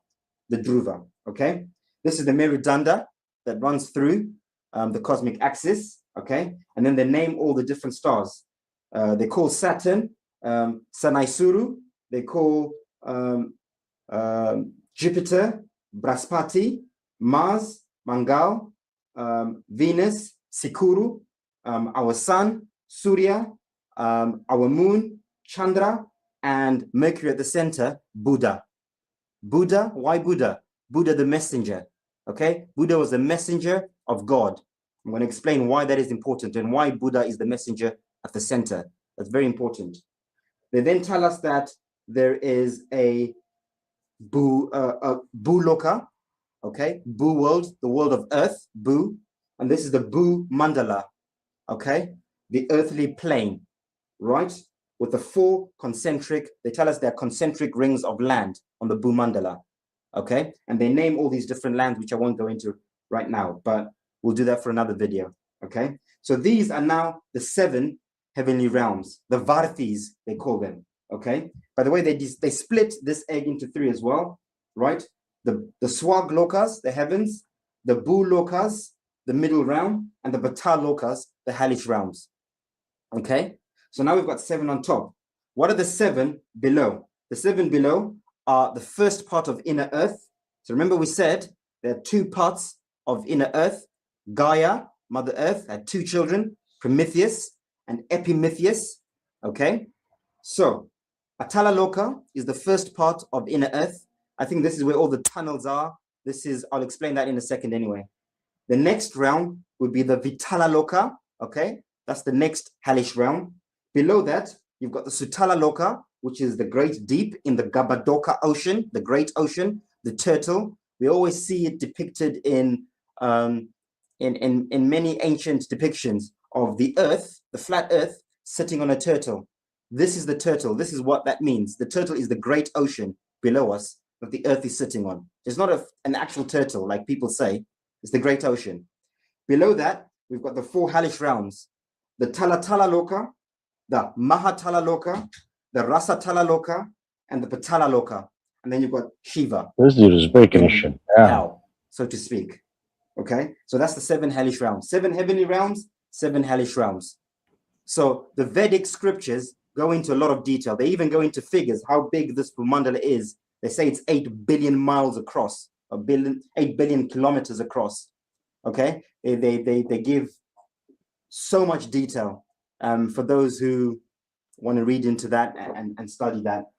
the Dhruva, okay? This is the Meridanda that runs through the cosmic axis, okay? And then they name all the different stars. They call Saturn Sanaisuru. They call Jupiter Brahaspati, Mars Mangal, Venus Sikuru, our sun Surya, our moon Chandra, and Mercury at the center, Buddha. Buddha, why Buddha? Buddha the messenger, okay? Buddha was the messenger of God. I'm going to explain why that is important and why Buddha is the messenger at the center. That's very important. They then tell us that there is a Bhuloka, okay? Bhu world, the world of earth, Bhu, and this is the Bhu Mandala, okay? The earthly plane, right? With the 4 concentric, they tell us they're concentric rings of land on the Bhu Mandala, okay? And they name all these different lands, which I won't go into right now, but we'll do that for another video, okay? So these are now the 7 heavenly realms, the Varthis, they call them, okay? By the way, they split this egg into 3 as well, right? The Swag Lokas, the heavens, the Bhu Lokas, the middle realm, and the Bata Lokas, the hellish realms, okay? So now we've got 7 on top. What are the 7 below? The 7 below are the first part of inner earth. So remember we said there are 2 parts of inner earth. Gaia, Mother Earth, had 2 children, Prometheus and Epimetheus, okay? So Atala Loka is the first part of inner earth. I think this is where all the tunnels are. I'll explain that in a second anyway. The next realm would be the Vitala Loka, okay? That's the next hellish realm. Below that, you've got the Sutala Loka, which is the great deep in the Gabadoka Ocean, the great ocean, the turtle. We always see it depicted in many ancient depictions of the earth, the flat earth, sitting on a turtle. This is the turtle. This is what that means. The turtle is the great ocean below us that the earth is sitting on. It's not an actual turtle like people say. It's the great ocean. Below that, we've got the 4 hellish realms. The Talatala Loka, the Mahatala Loka, the Rasatala Loka, and the Patala Loka. And then you've got Shiva. This dude is breaking his shit down. Hell, so to speak. Okay, so that's the 7 hellish realms. 7 heavenly realms, 7 hellish realms. So the Vedic scriptures go into a lot of detail. They even go into figures, how big this mandala is. They say it's 8 billion miles across, 8 billion kilometers across. Okay, they give so much detail for those who want to read into that and study that.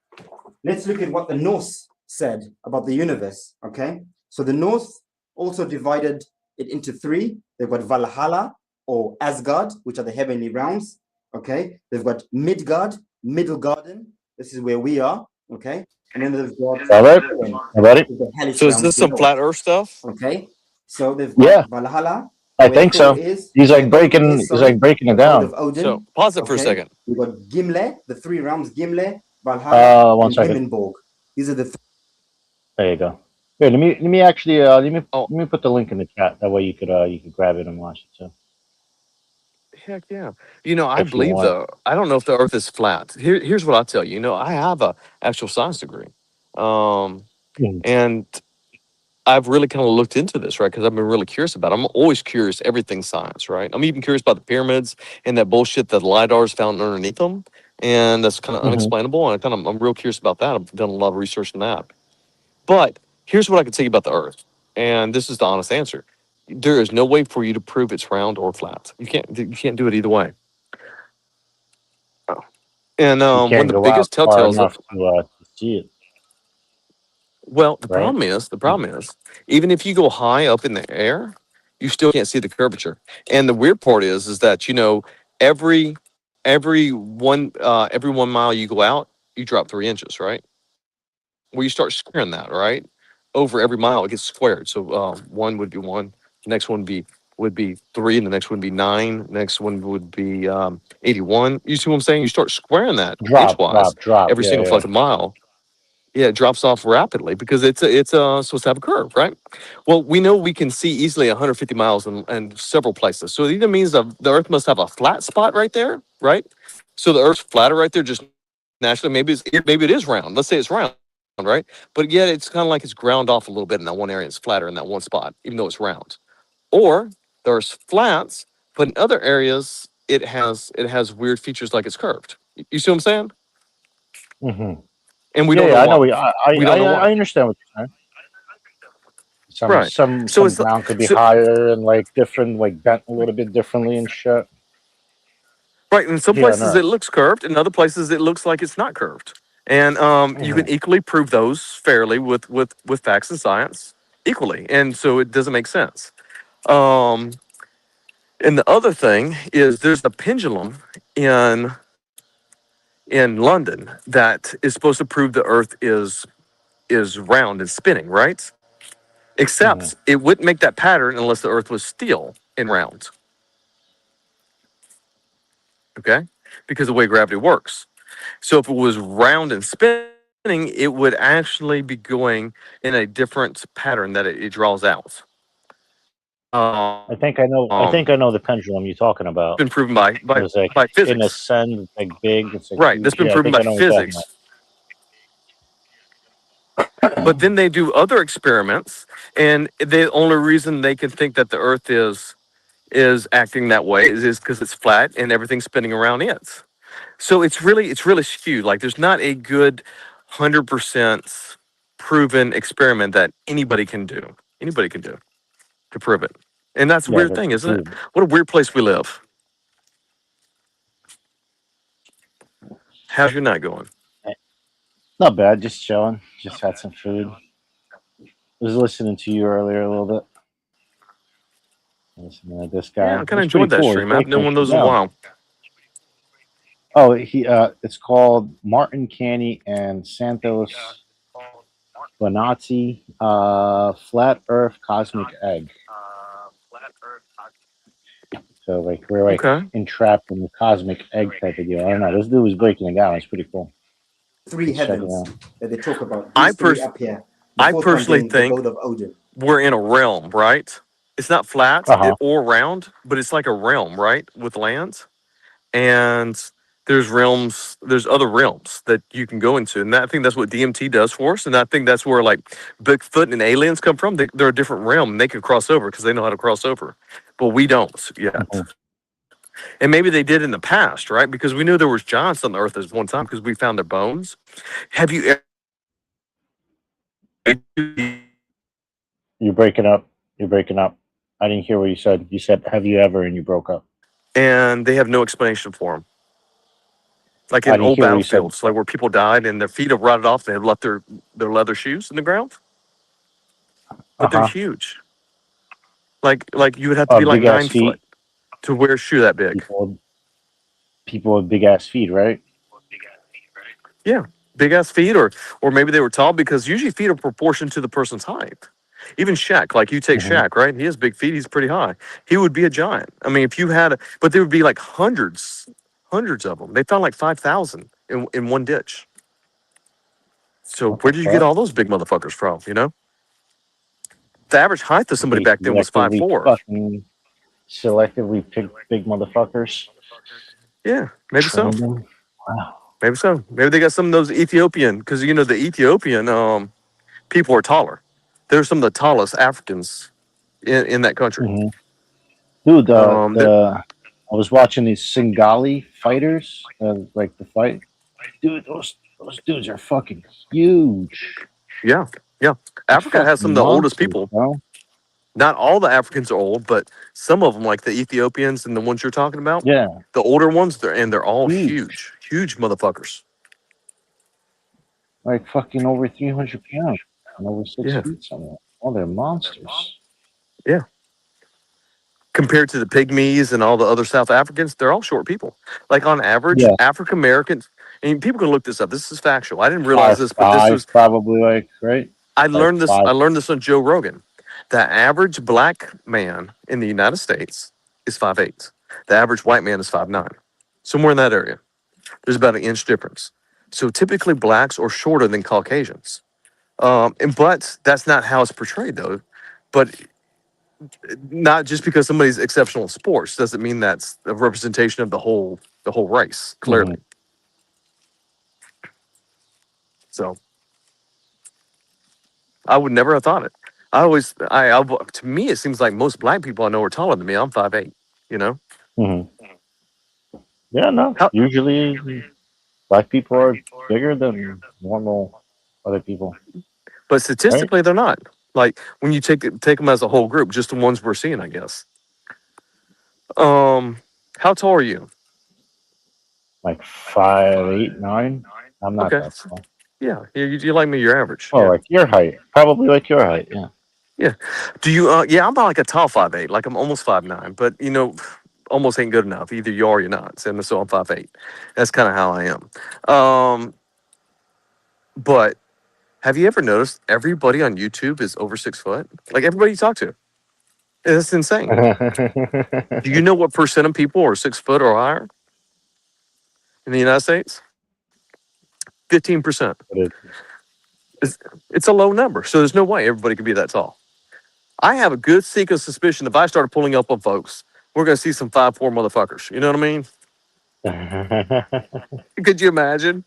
Let's look at what the Norse said about the universe. Okay, so the Norse also divided it into 3. They've got Valhalla or Asgard, which are the heavenly realms. Okay, they've got Midgard, Middle Garden. This is where we are. Okay, and then they've got So is this some flat Earth stuff? Okay, so they've got Valhalla. I think so. He's like breaking it down. So pause it for a second. We've got Gimle, the 3 realms: Gimle, Valhalla, and Himmelborg. These are the. There you go. Here, let me actually let me put the link in the chat. That way you could grab it and watch it too. Heck yeah. I believe I don't know if the Earth is flat. Here's what I'll tell you. I have a actual science degree. And I've really kind of looked into this, right? Because I've been really curious about it. I'm always curious, everything science, right? I'm even curious about the pyramids and that bullshit that LiDAR's found underneath them. And that's kind of unexplainable. And I'm real curious about that. I've done a lot of research on that. But here's what I can tell you about the Earth. And this is the honest answer. There is no way for you to prove it's round or flat. You can't do it either way. And one of the biggest telltales of to see it. Well, the problem is, even if you go high up in the air, you still can't see the curvature. And the weird part is that every 1 mile you go out, you drop 3 inches, right? Well, you start squaring that, right? Over every mile, it gets squared. So 1 would be 1, the next one would be 3, and the next one would be 9, the next one would be 81. You see what I'm saying? You start squaring that inchwise every single fucking mile. Yeah, it drops off rapidly because it's supposed to have a curve, right? Well, we know we can see easily 150 miles in several places. So it either means the Earth must have a flat spot right there, right? So the Earth's flatter right there, just naturally. Maybe it is round. Let's say it's round, right? But yet it's kind of like it's ground off a little bit in that one area. It's flatter in that one spot, even though it's round. Or there's flats, but in other areas it has weird features like it's curved. You see what I'm saying? Mm-hmm. And we don't know. I know. I understand what you're saying. Some ground could be higher and like different, like bent a little bit differently and shit. Right. In some places it looks curved. In other places it looks like it's not curved. And you can equally prove those fairly with facts and science equally, and so it doesn't make sense. Um, and the other thing is there's a pendulum in London that is supposed to prove the Earth is round and spinning, right? Except it wouldn't make that pattern unless the Earth was still and round. Okay, because of the way gravity works. So if it was round and spinning, it would actually be going in a different pattern that it draws out. I think I know. I think I know the pendulum you're talking about. Been proven by It was like by in physics, ascend, it's like big. It's like right? huge. That's been Yeah, I proven think by I know what you're talking physics. But then they do other experiments, and the only reason they can think that the Earth is acting that way is because it's flat and everything's spinning around it. So it's really skewed. Like there's not a good 100% proven experiment that anybody can do. Anybody can do to prove it. And that's a about. Yeah, weird that's thing, isn't it? true. What a weird place we live. How's your night going? Not bad. Just chilling. Just had some food. Was listening to you earlier a little bit. Listening to this guy. Yeah, I kind of It's pretty enjoyed that cool. He's stream. I haven't breaking done one of shit those in a down. while. Oh, it's called Martin Canny and Santos Bonazzi, Flat Earth Cosmic Egg. So like we're like Okay. entrapped in the cosmic egg type of deal. I don't know. This dude was breaking it down. It's pretty cool. Three Let's check it heavens out. that they talk about. I These three pers- up here. The I fourth one personally being the think abode of Odin. we're in a realm, right? It's not flat Uh-huh. or round, but it's like a realm, right? With lands. And there's other realms that you can go into. And I think that's what DMT does for us. And I think that's where like Bigfoot and aliens come from. They're a different realm and they can cross over because they know how to cross over. But we don't yet. Mhm. And maybe they did in the past, right? Because we knew there was giants on the earth at one time because we found their bones. Have you ever You're breaking up. You're breaking up. I didn't hear what you said. You said, "Have you ever?" and you broke up. and they have no explanation for them. Like I in didn't old hear what you said. battlefields, like where people died and their feet have rotted off, they have left their leather shoes in the ground, but they're Uh-huh. huge. Like you would have to be like Big ass 9 feet. foot to wear a shoe that big. People with big ass feet, right? Yeah, big ass feet, or maybe they were tall because usually feet are proportioned to the person's height. Even Shaq, like you take Mm-hmm. Shaq, right? He has big feet. He's pretty high. He would be a giant. I mean, if you had, but there would be like hundreds of them. They found like 5,000 in one ditch. So What where the did you get fuck? all those big motherfuckers from? You know, the average height of somebody They back then was selectively 5'4". fucking selectively pick big motherfuckers. Yeah, maybe so. Trained them. Wow. Maybe so. Maybe they got some of those Ethiopian, because you know the Ethiopian people are taller. They're some of the tallest Africans in that country. Mm-hmm. Dude, They're- I was watching these Singali fighters, like the fight. Dude, those dudes are fucking huge. yeah. They're Africa has some of the fucking oldest monsters, people. bro. Not all the Africans are old, but some of them, like the Ethiopians and the ones you're talking about, Yeah, the older ones, they're all huge. huge motherfuckers. Like fucking over 300 pounds and over 6 Yeah. feet somewhere. Oh, they're monsters. Compared to the pygmies and all the other South Africans, they're all short people. Like on average, Yeah. African Americans, and people can look this up. This is factual. I didn't realize this, but this 5'5", was probably, like, right? I learned this. 5'5". I learned this on Joe Rogan. The average black man in the United States is 5'8". The average white man is 5'9". Somewhere in that area. There's about an inch difference. So typically blacks are shorter than Caucasians. But that's not how it's portrayed though. But not just because somebody's exceptional in sports doesn't mean that's a representation of the whole race, clearly. So I would never have thought it. To me, it seems like most black people I know are taller than me. I'm 5'8", you know? Mm-hmm. Yeah, no. How- Usually, black people are bigger than normal other people. But statistically, they're not. Like when you take them as a whole group, just the ones we're seeing, I guess. How tall are you? Like 5'8", 9". I'm not Okay. that tall. Yeah, you like me? You're average. Oh, Yeah. like your height. Probably like your height. Yeah. Do you? Yeah, I'm about like a tall 5'8". Like I'm almost 5'9". But almost ain't good enough. Either you are or you're not. And so I'm 5'8". That's kind of how I am. But have you ever noticed everybody on YouTube is over 6 foot? Like everybody you talk to. It's insane. Do you know what percent of people are 6 foot or higher in the United States? 15%. It's a low number. So there's no way everybody could be that tall. I have a good sneaking suspicion if I started pulling up on folks, we're going to see some 5'4" motherfuckers. You know what I mean? Could you imagine?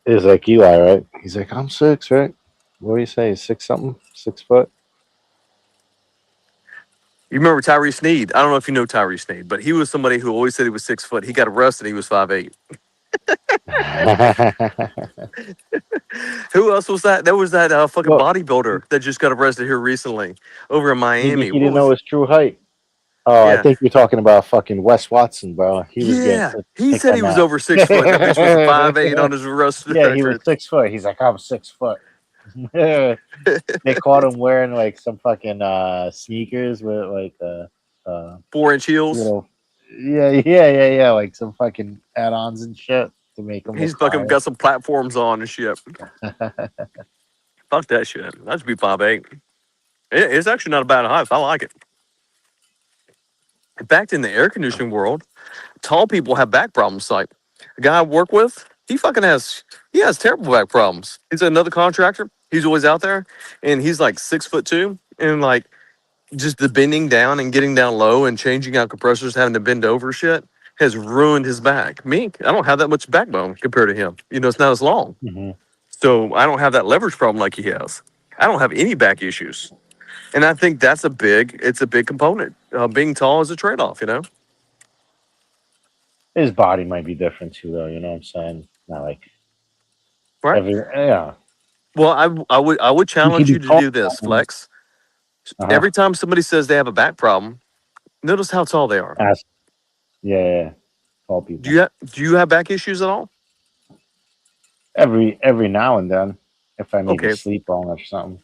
It's like Eli, right? He's like, I'm 6, right? What do you say? 6 something? 6 foot? You remember Tyree Sneed? I don't know if you know Tyree Sneed, but he was somebody who always said he was 6 foot. He got arrested. He was 5'8". Who else was that? There was that fucking Well, bodybuilder that just got arrested here recently over in maybe Miami. he What didn't was? know his true height. Oh, I Yeah, think you're talking about fucking Wes Watson, bro. He was getting yeah. He picked said on he was that. over 6 foot. That bitch was a 5'8" on his arrest Yeah, he was record. 6 foot. He's like, I'm 6 foot. They caught him wearing like some fucking sneakers with like 4-inch heels. little yeah, like some fucking add-ons and shit to make him He's look fucking higher. got some platforms on and shit. Fuck that shit. That should be 5'8". It's actually not a bad height. I like it. In fact, in the air conditioning world, tall people have back problems. Like a guy I work with, he has terrible back problems. He's another contractor. He's always out there, and he's like 6'2", and like just the bending down and getting down low and changing out compressors, having to bend over shit has ruined his back. Me, I don't have that much backbone compared to him. It's not as long, Mhm. so I don't have that leverage problem like he has. I don't have any back issues, and I think it's a big component. Being tall is a trade off. His body might be different too, though. You know what I'm saying? Not like Right? yeah. Well, I would He could challenge be you to tall. do this, Flex. Uh-huh. Every time somebody says they have a back problem, notice how tall they are. Ask, yeah, tall Do people. you have back issues at all? Every now and then, if I need to Okay. sleep on or something.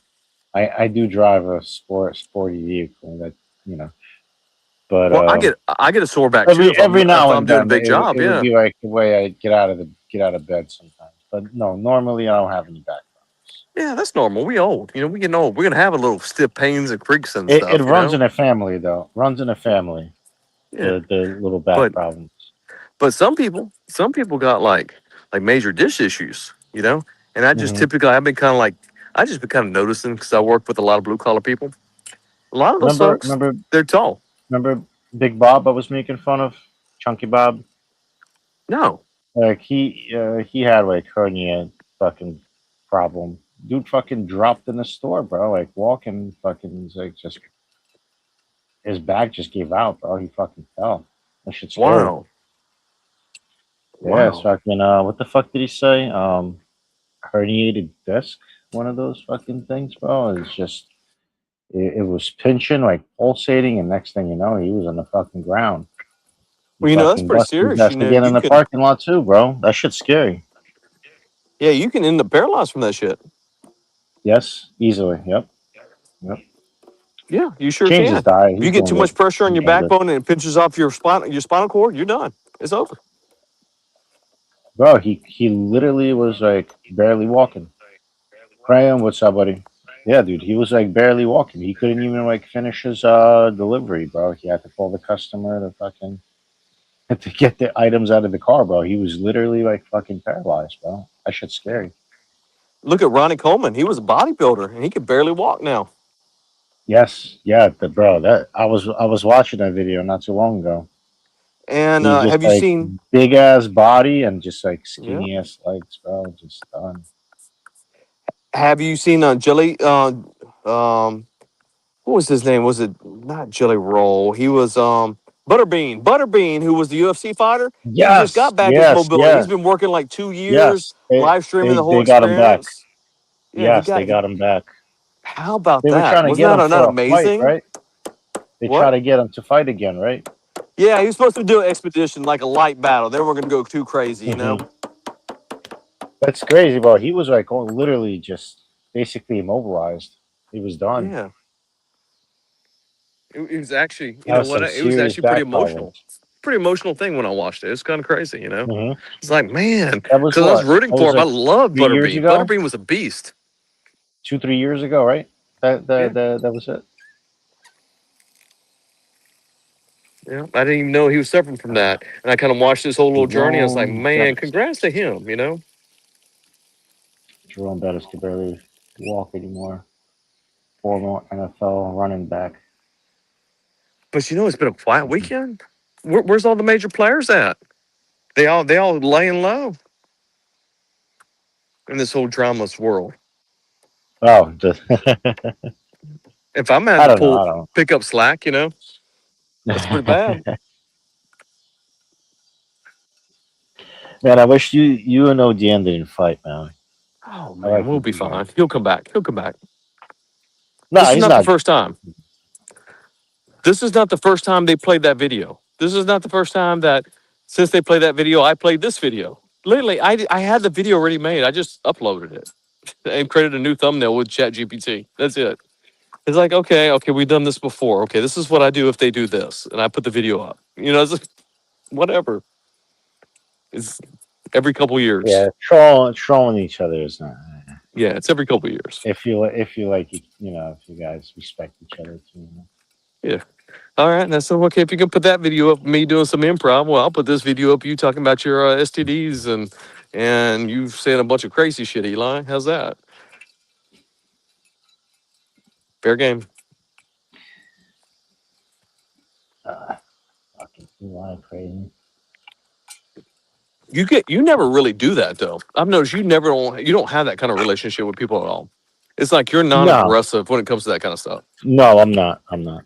I do drive a sporty vehicle that you know, but Well, I get a sore back too every if now I'm and doing a then big job. it would Yeah. be like the way I get out of bed sometimes. But no, normally I don't have any back problems. Yeah, that's normal. We old. We getting old. We're gonna have a little stiff pains and creaks and It stuff. runs in a family though. Runs in a family. Yeah. The little back But problems. some people got like major dish issues. And I've been kind of like I just been kind of noticing because I work with a lot of blue collar people. A lot of those folks, they're tall. Remember Big Bob I was making fun of? Chunky Bob? No. Like he had like hernia fucking problem. Dude fucking dropped in the store, bro. Like walking fucking like just his back just gave out, bro. He fucking fell. That shit's scary. Wow. Yeah, it's Wow. fucking what the fuck did he say? Herniated disc, one of those fucking things, bro. It's just it was pinching, like pulsating, and next thing you know, he was on the fucking ground. He Well, that's fucking pretty busted his serious. ass again in You the can, parking lot too, bro. That shit's scary. yeah, you can end up paralyzed from that shit. Yes, easily. Yep. Yeah, you sure Change can. his diet. If He's you get doing too much good. pressure on He's your doing good. backbone and it pinches off your spinal cord, you're done. It's over. Bro, he literally was like barely walking. Graham, what's up, buddy? Yeah, dude, he was like barely walking. He couldn't even like finish his delivery, bro. He had to call the customer to fucking to get the items out of the car, bro. He was literally like fucking paralyzed, bro. That shit's scary. Look at Ronnie Coleman. He was a bodybuilder and he could barely walk now. Yes, yeah, bro. That I was watching that video not too long ago. And He's just have you like seen? big ass body and just like Yeah. skinny ass legs, bro. Just done. Have you seen Jelly? What was his name? Was it not Jelly Roll? He was Butterbean. Butterbean, who was the UFC fighter. He just got back his mobility. He's been working like 2 years, live streaming the whole They got him back. experience. Yeah, Yes, they got him back. How about They were that? trying to Wasn't get him that not for a fight, amazing? right? They What? try to get him to fight again, right? Yeah, he was supposed to do an expedition, like a light battle. They weren't going to go too crazy, you know? Mhm. That's crazy, bro. He was like literally just basically immobilized. He was done. Yeah. It was actually, you That know was what? some It was serious actually pretty back emotional. problems. Pretty emotional thing when I watched it. It's kind of crazy, you know? Hmm. It's like, man, That was because I was what? rooting That for was him. I like love 3 years Butterbean. ago, Butterbean was a beast. 2, 3 years ago, right? Yeah. That was it. Yeah. I didn't even know he was suffering from that. And I kind of watched his whole little journey. I was like, Jerome man, Bettis. congrats to him, you know? Jerome Bettis could barely walk anymore. Former NFL running back. But you know, it's been a quiet weekend. Where's all the major players at? They all laying low in this whole dramaless world. Oh, If I'm I having to don't know. I don't pick up slack, you know, that's pretty bad. know. Man, I wish you and ODN didn't fight, man. Oh I man, like we'll you be two fine. guys. He'll come back. He'll come back. No, This is he's not the not. first time. This is not the first time they played that video. This is not the first time that since they played that video, I played this video. Literally, I had the video already made. I just uploaded it and created a new thumbnail with ChatGPT. That's it. It's like, okay, we've done this before. Okay, this is what I do if they do this, and I put the video up. You know, it's like, whatever. It's every couple years. Yeah, trolling each other is not. Yeah, it's every couple years. If you like, if you guys respect each other too. Yeah. All right. Now, so okay, if you can put that video up, me doing some improv, well, I'll put this video up, you talking about your STDs and you saying a bunch of crazy shit, Eli. How's that? Fair game. Fucking Eli crazy. You never really do that though. I've noticed you don't have that kind of relationship with people at all. It's like you're No, non-aggressive when it comes to that kind of stuff. no, I'm not. I'm not.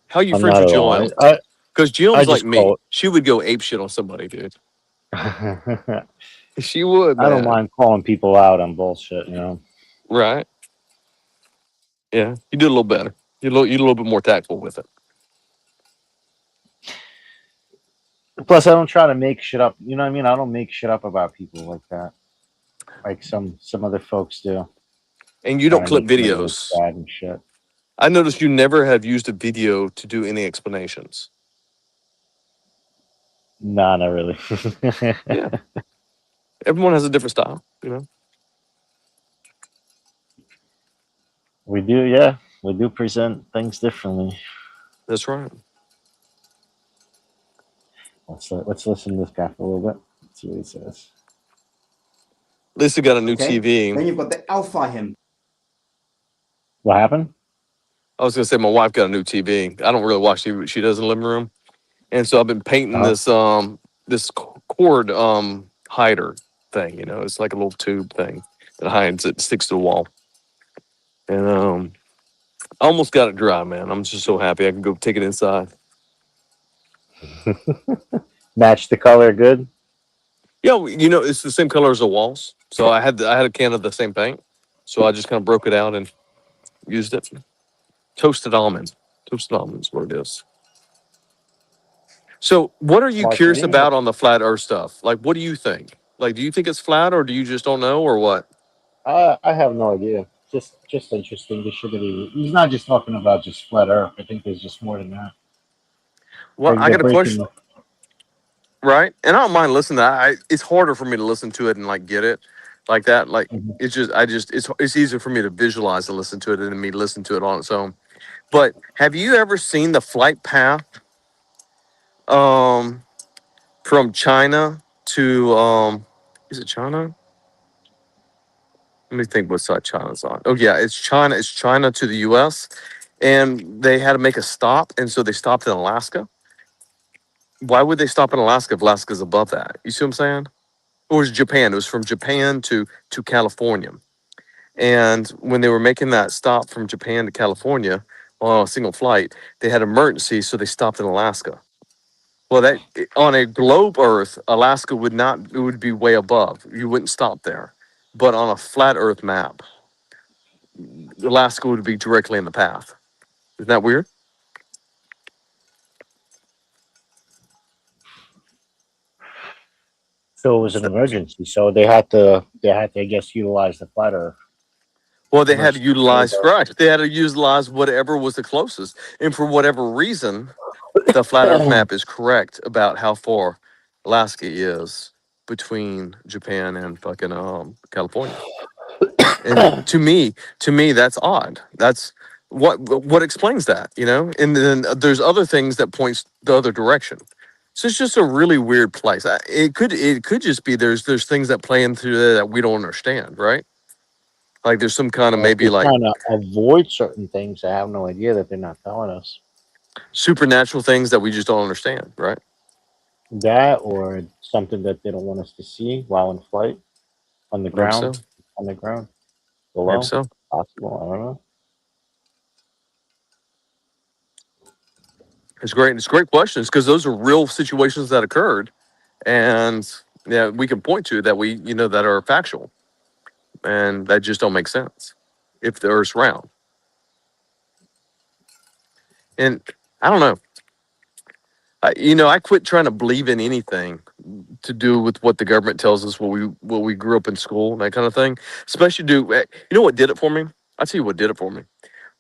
How you I'm friends not with at all. Jillian? I Because I Jillian's like just me. call She would go ape shit on somebody, dude. it. She would, I don't man. mind calling people out on bullshit. Right? Yeah. You did a little better. You're a little bit more tactful with it. Plus, I don't try to make shit up. You know what I mean? I don't make shit up about people like that, like some other folks do. And you don't Trying to clip make me look videos. bad and shit. I noticed you never have used a video to do any explanations. Nah, not really. Yeah. Everyone has a different style, you know? We do, yeah. We do present things differently. That's right. Let's listen to this guy for a little bit. Let's see what he says. Lisa got a new Okay. TV. Then you've got the alpha him. What happened? I was gonna say my wife got a new TV. I don't really watch TV, but she does in the living room. And so I've been painting Uh-huh. this cord hider thing, you know, it's like a little tube thing that hides it, sticks to the wall. And I almost got it dry, man. I'm just so happy I can go take it inside. Match the color good. Yeah, you know, it's the same color as the walls. So I had a can of the same paint. So I just kind of broke it out and used it. Toasted almonds. Toasted almonds, what it is. So, what are you curious Marketing. about on the flat Earth stuff? Like, what do you think? Like, do you think it's flat, or do you just don't know, or what? I have no idea. Just interesting. The shit that he's not just talking about just flat Earth. I think there's just more than that. Well, I They're got a question, breaking. right? And I don't mind listening to that. It's harder for me to listen to it and like get it like that. Like, Mhm. it's easier for me to visualize and listen to it than me listen to it on its own. But have you ever seen the flight path um, from China to is it China? Let me think what side China's on. Oh yeah, it's China. It's China to the U.S. And they had to make a stop, and so they stopped in Alaska. Why would they stop in Alaska if Alaska's above that? You see what I'm saying? Or was Japan? It was from Japan to California. And when they were making that stop from Japan to California on a single flight, they had emergency, so they stopped in Alaska. Well, that on a globe Earth, Alaska would not. It would be way above. You wouldn't stop there. But on a flat Earth map, Alaska would be directly in the path. Isn't that weird? So it was an emergency. So they had to, I guess, utilize the flat Earth. Well, they had to Emergency utilize corridor. right. They had to utilize whatever was the closest, and for whatever reason, the flat Earth map is correct about how far Alaska is between Japan and fucking California. And to me, that's odd. That's what explains that, you know. And then there's other things that points the other direction. So it's just a really weird place. It could just be there's things that play into there that we don't understand, right? Like there's some kind of Well, if maybe they're like trying to avoid certain things, I have no idea that they're not telling us supernatural things that we just don't understand, right? that, or something that they don't want us to see while in flight on the Maybe so. ground, on the ground Maybe below. so. Possible. I don't know. It's great. It's great questions because those are real situations that occurred, and yeah, we can point to that we that are factual, and that just don't make sense if the Earth's round. And I don't know. I quit trying to believe in anything to do with what the government tells us, what we grew up in school, that kind of thing. Especially what did it for me? I'll tell you what did it for me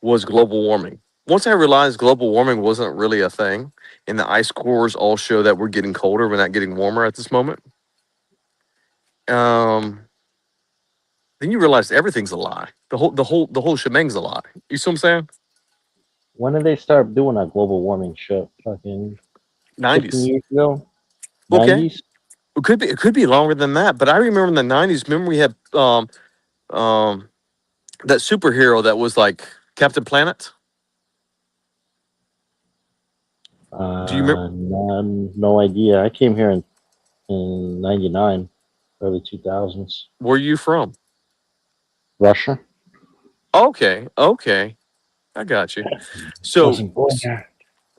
was global warming. Once I realized global warming wasn't really a thing, and the ice cores all show that we're getting colder, we're not getting warmer at this moment. Um, then you realize everything's a lie. The whole shebang's a lie. You see what I'm saying? When did they start doing that global warming shit? Fucking 15 90s. years ago? Okay. 90s? It could be longer than that, but I remember in the 90s. Remember we had um that superhero that was like Captain Planet. Do you remember? No idea. I came here in 99, early 2000s. Where are you from? Russia? Okay, I got you. So Wasn't born here.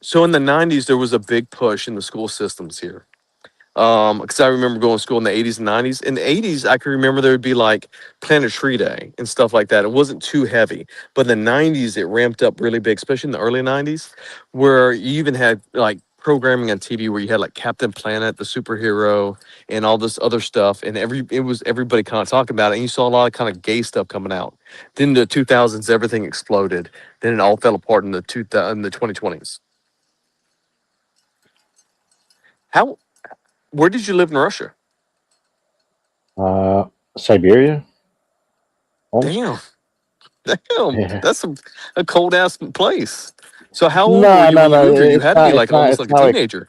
so in the 90s there was a big push in the school systems here. Because I remember going to school in the 80s and 90s. In the 80s, I can remember there would be like Planet Tree Day and stuff like that. It wasn't too heavy. But in the 90s, it ramped up really big, especially in the early 90s, where you even had like programming on TV where you had like Captain Planet, the superhero, and all this other stuff. And it was everybody kind of talking about it. And you saw a lot of kind of gay stuff coming out. Then in the 2000s, everything exploded. Then it all fell apart in the 2020s. How Where did you live in Russia? Siberia? Omsk? Damn. Damn, Yeah. that's a cold ass place. So how old were No, you no, when you no. moved here? You It's had to be not. like almost like a teenager.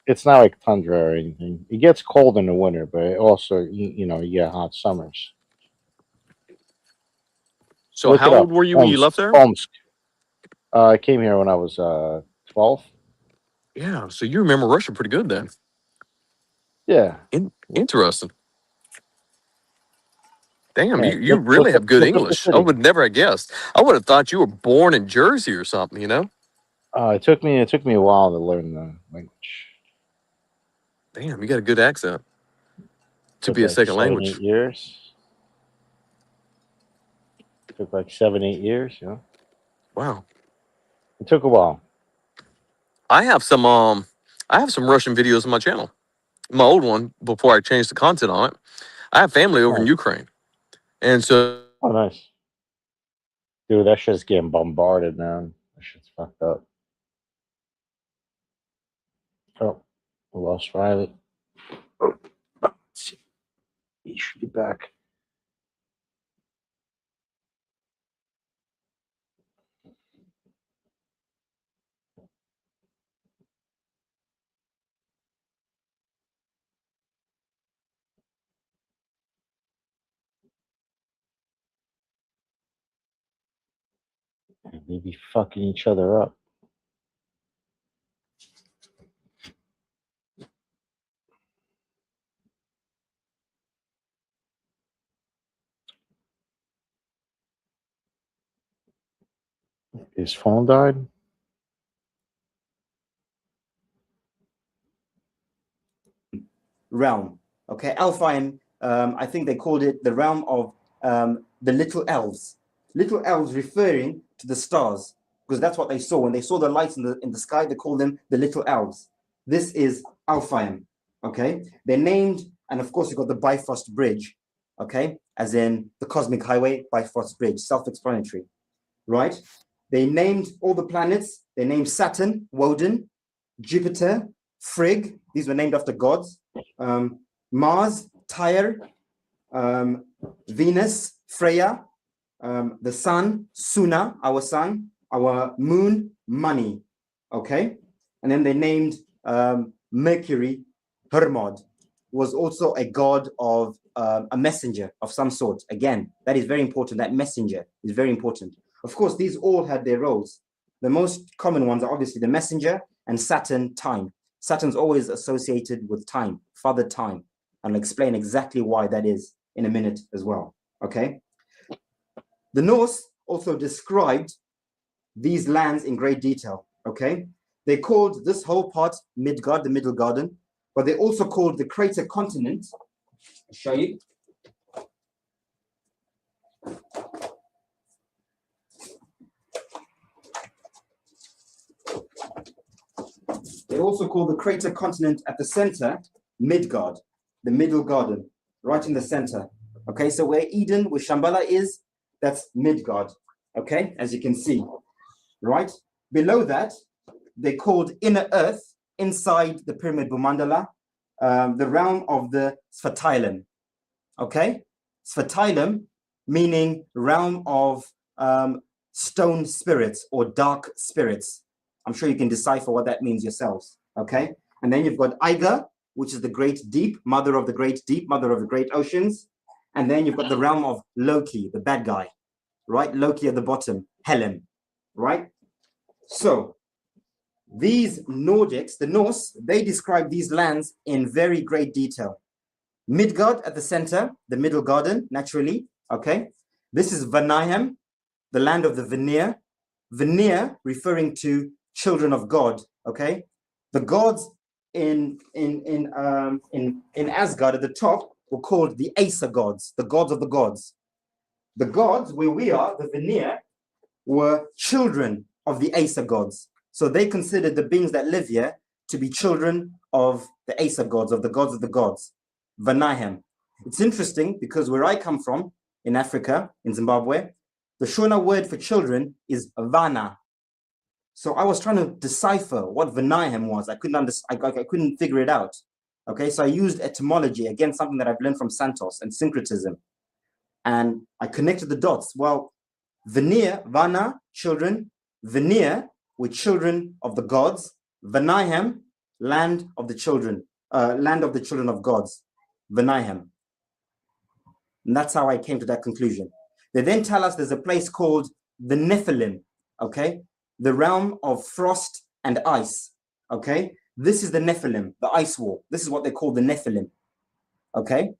It's not like tundra or anything. It gets cold in the winter, but it also, you get hot summers. So Look how it old up. were you when you Omsk. left there? Omsk. I came here when I was 12. Yeah, so you remember Russia pretty good then. Yeah. Interesting. Damn, Yeah. you really have good Look up the English. I city. would never have guessed. I would have thought you were born in Jersey or something, you know? It took me a while to learn the language. Damn, you got a good accent to Took be a like second 7, 8 language. years. Took like 7, 8 years. Wow. It took a while. I have some Russian videos on my channel. My old one before I changed the content on it. I have family over in Oh, Ukraine. And so oh, nice. Dude, that shit's getting bombarded, man. That shit's fucked up. Oh, we lost Riley. Oh, let's see. He should be back. They be fucking each other up. His phone died. Realm. Okay, Alfheim. I think they called it the realm of the little elves. Little elves referring to the stars because that's what they saw when they saw the lights in the sky. They called them the little elves. This is Alfheim. Okay, they're named And of course, you've got the Bifrost Bridge, okay? As in the Cosmic Highway, Bifrost Bridge, self-explanatory, right? They named all the planets. They named Saturn, Woden, Jupiter, Frigg. These were named after gods. Mars, Tyre, Venus, Freya, the sun, Suna, our moon, Mani, okay? And then they named Mercury, Hermod, was also a god of a messenger of some sort. Again, that is very important. That messenger is very important. Of course, these all had their roles. The most common ones are obviously the messenger and Saturn, time. Saturn's always associated with time, Father Time. And I'll explain exactly why that is in a minute as well, okay? The Norse also described these lands in great detail, okay? They called this whole part Midgard, the Middle Garden, but they also called the crater continent, I'll show you. They also call the crater continent at the center Midgard, the Middle Garden, right in the center. Okay, so where Eden, where Shambhala is, that's Midgard. Okay, as you can see, right? Below that, they called Inner Earth, inside the pyramid Bumandala, the realm of the Svatailam. Okay, Svatailam meaning realm of stone spirits or dark spirits. I'm sure you can decipher what that means yourselves, okay? And then you've got Aiga, which is the great deep, mother of the great deep, mother of the great oceans. And then you've got the realm of Loki, the bad guy, right? Loki at the bottom, Helen, right? So these Nordics, the Norse, they describe these lands in very great detail. Midgard at the center, the Middle Garden, naturally, okay? This is Vanaheim, the land of the Vanir. Vanir referring to children of God, okay? The gods in Asgard at the top were called the Aesir gods, the gods of the gods. The gods where we are, the Vanir, were children of the Aesir gods. So they considered the beings that live here to be children of the Aesir gods, of the gods of the gods, Vanaheim. It's interesting because where I come from, in Africa, in Zimbabwe, the Shona word for children is Vana. So I was trying to decipher what Vanaheim was. I couldn't figure it out. Okay, so I used etymology, again, something that I've learned from Santos and syncretism. And I connected the dots. Well, Vanir, Vana, children, Vanir, were children of the gods, Vanaheim, land of the children of gods, Vanaheim. And that's how I came to that conclusion. They then tell us there's a place called the Nephilim, okay? The realm of frost and ice, okay? This is the Nephilim, the ice wall. This is what they call the Nephilim, okay?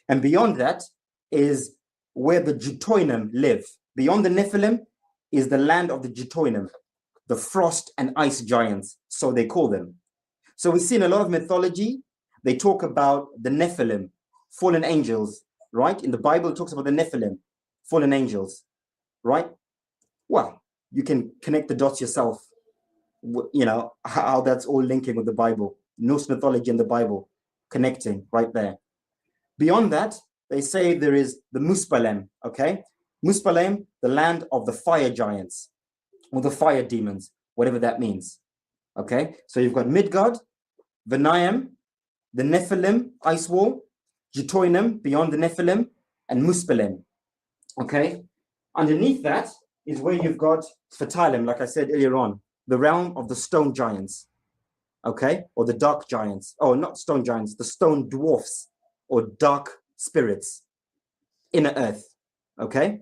And beyond that is where the Jutoinim live. Beyond the Nephilim is the land of the Jutoinim, the frost and ice giants, so they call them. So we see in a lot of mythology, they talk about the Nephilim, fallen angels, right? In the Bible, it talks about the Nephilim, fallen angels, right? Well, you can connect the dots yourself, you know, how that's all linking with the Bible. Norse mythology and the Bible connecting right there. Beyond that, they say there is the Muspelheim, okay? Muspelheim, the land of the fire giants, or the fire demons, whatever that means, okay? So you've got Midgard, Vanaheim, the Nephilim, ice wall, Jutoinim, beyond the Nephilim, and Muspelheim, okay? Underneath that is where you've got Svatailam, like I said earlier on, the realm of the stone giants, okay? Or the dark giants, oh, not stone giants, the stone dwarfs, or dark spirits, inner earth, okay?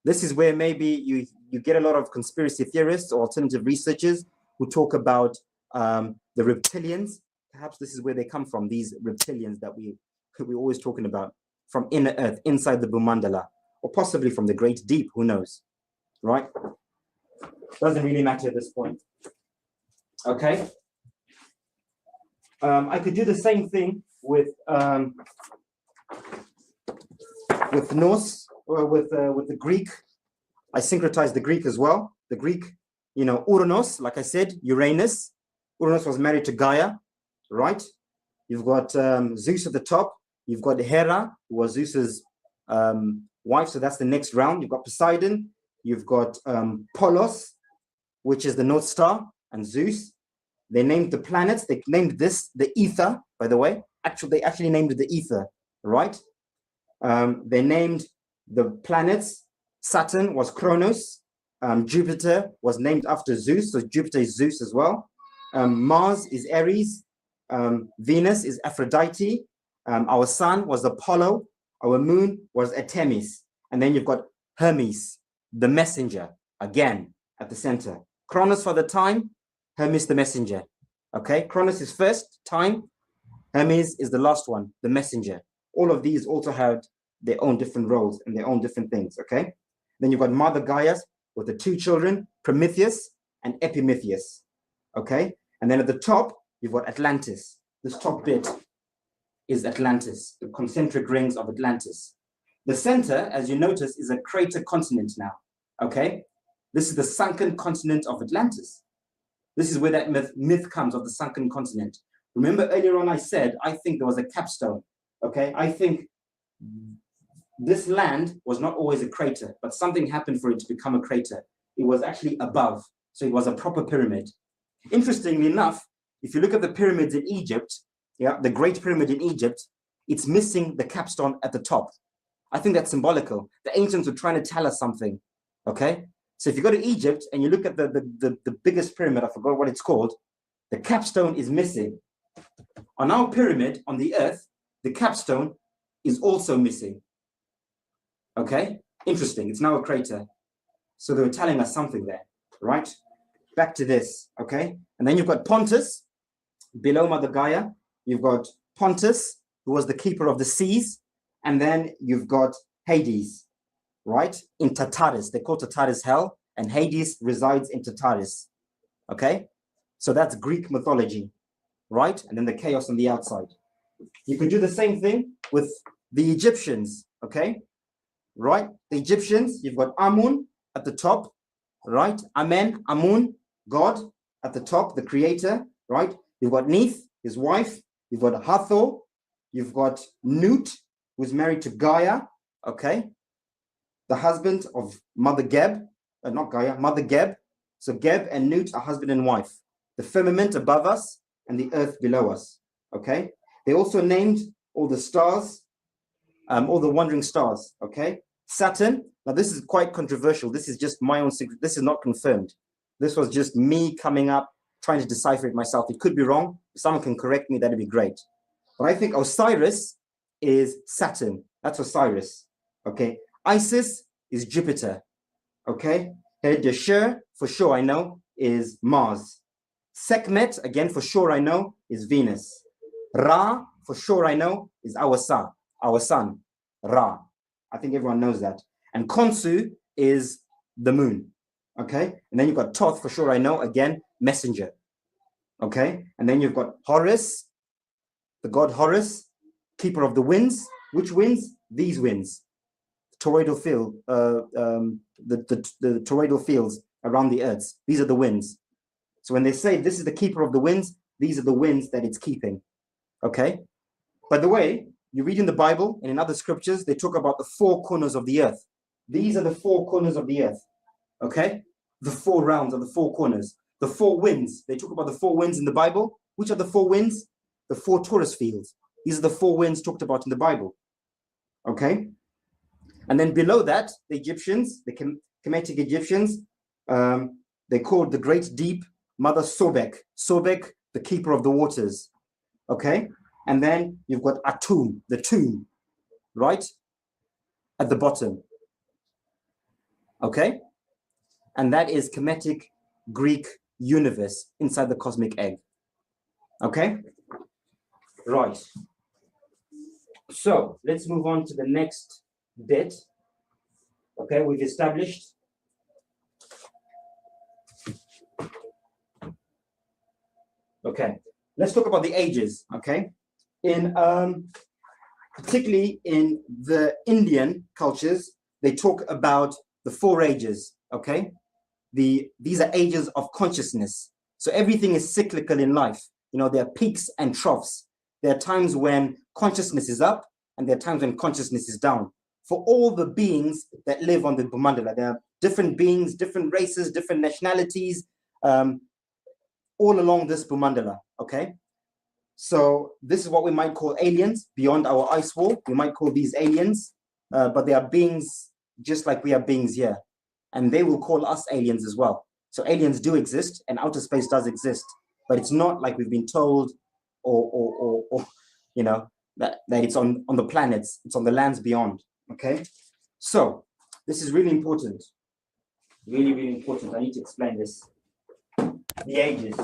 This is where maybe you get a lot of conspiracy theorists or alternative researchers who talk about the reptilians. Perhaps this is where they come from, these reptilians that we're always talking about, from inner earth, inside the Bumandala, or possibly from the great deep, who knows, right? Doesn't really matter at this point, okay? I could do the same thing with Norse, or with the Greek. I syncretized the Greek as well. The Greek, you know, Uranus, like I said, Uranus. Uranus was married to Gaia, right? You've got Zeus at the top, You've got Hera, who was Zeus's wife, so that's the next round. You've got Poseidon, you've got Polos, which is the North Star, and Zeus. They named the planets. They named this the ether, by the way. They actually named it the ether, right? They named the planets. Saturn was Kronos. Jupiter was named after Zeus, so Jupiter is Zeus as well. Mars is Ares. Venus is Aphrodite. Our sun was Apollo. Our moon was Artemis. And then you've got Hermes, the messenger, again at the center. Kronos for the time, Hermes the messenger. Okay, Kronos is first, time. Hermes is the last one, the messenger. All of these also had their own different roles and their own different things, okay? Then you've got Mother Gaia with the two children, Prometheus and Epimetheus, okay? And then at the top, you've got Atlantis. This top bit is Atlantis, the concentric rings of Atlantis. The center, as you notice, is a crater continent now, okay? This is the sunken continent of Atlantis. This is where that myth comes of the sunken continent. Remember earlier on I said, I think there was a capstone, okay? I think this land was not always a crater, but something happened for it to become a crater. It was actually above, so it was a proper pyramid. Interestingly enough, if you look at the pyramids in Egypt, yeah, the Great Pyramid in Egypt, it's missing the capstone at the top. I think that's symbolical. The ancients were trying to tell us something, okay? So if you go to Egypt and you look at the biggest pyramid, I forgot what it's called, the capstone is missing. On our pyramid on the earth, the capstone is also missing. Okay, interesting, it's now a crater. So they were telling us something there, right? Back to this, okay? And then you've got Pontus, below Mother Gaia. You've got Pontus, who was the keeper of the seas. And then you've got Hades, right? In Tartarus, they call Tartarus hell, and Hades resides in Tartarus, okay? So that's Greek mythology, right? And then the chaos on the outside. You can do the same thing with the Egyptians, okay? Right? The Egyptians, you've got Amun at the top, right? Amen, Amun, God at the top, the creator, right? You've got Neith, his wife. You've got Hathor. You've got Nut, who's married to Gaia, okay? The husband of Mother Geb, not Gaia, Mother Geb. So Geb and Nut are husband and wife. The firmament above us and the earth below us, okay? They also named all the stars, all the wandering stars, okay? Saturn, now this is quite controversial. This is just my own secret. This is not confirmed. This was just me coming up, trying to decipher it myself. It could be wrong. If someone can correct me, that'd be great. But I think Osiris is Saturn. That's Osiris, okay? Isis is Jupiter, okay? Deshur, for sure I know, is Mars. Sekhmet, again, for sure I know, is Venus. Ra, for sure I know, is our sun, Ra. I think everyone knows that. And Khonsu is the moon, okay? And then you've got Thoth, for sure I know, again, messenger, okay? And then you've got Horus, the god Horus, keeper of the winds. Which winds? These winds. Toroidal field, the toroidal fields around the earth. These are the winds. So when they say this is the keeper of the winds, these are the winds that it's keeping, okay? By the way, you read in the Bible and in other scriptures, they talk about the four corners of the earth. These are the four corners of the earth, okay? The four rounds of the four corners. The four winds, they talk about the four winds in the Bible. Which are the four winds? The four Taurus fields. These are the four winds talked about in the Bible, okay? And then below that, the Egyptians, the Kemetic Egyptians, they called the great deep Mother Sobek. Sobek, the keeper of the waters, okay? And then you've got Atum, the tomb, right? At the bottom, okay? And that is Kemetic Greek universe inside the cosmic egg, okay? Right. So let's move on to the next bit. Okay, we've established okay, let's talk about the ages, okay? In particularly in the Indian cultures, they talk about the four ages, okay? These are ages of consciousness. So everything is cyclical in life. You know, there are peaks and troughs. There are times when consciousness is up and there are times when consciousness is down. For all the beings that live on the Bhumandala, there are different beings, different races, different nationalities, all along this Bhumandala, okay? So this is what we might call aliens beyond our ice wall. We might call these aliens, but they are beings just like we are beings here. And they will call us aliens as well. So aliens do exist and outer space does exist, but it's not like we've been told or you know, that it's on the planets, it's on the lands beyond, okay? So this is really important. Really, really important. I need to explain this. The ages.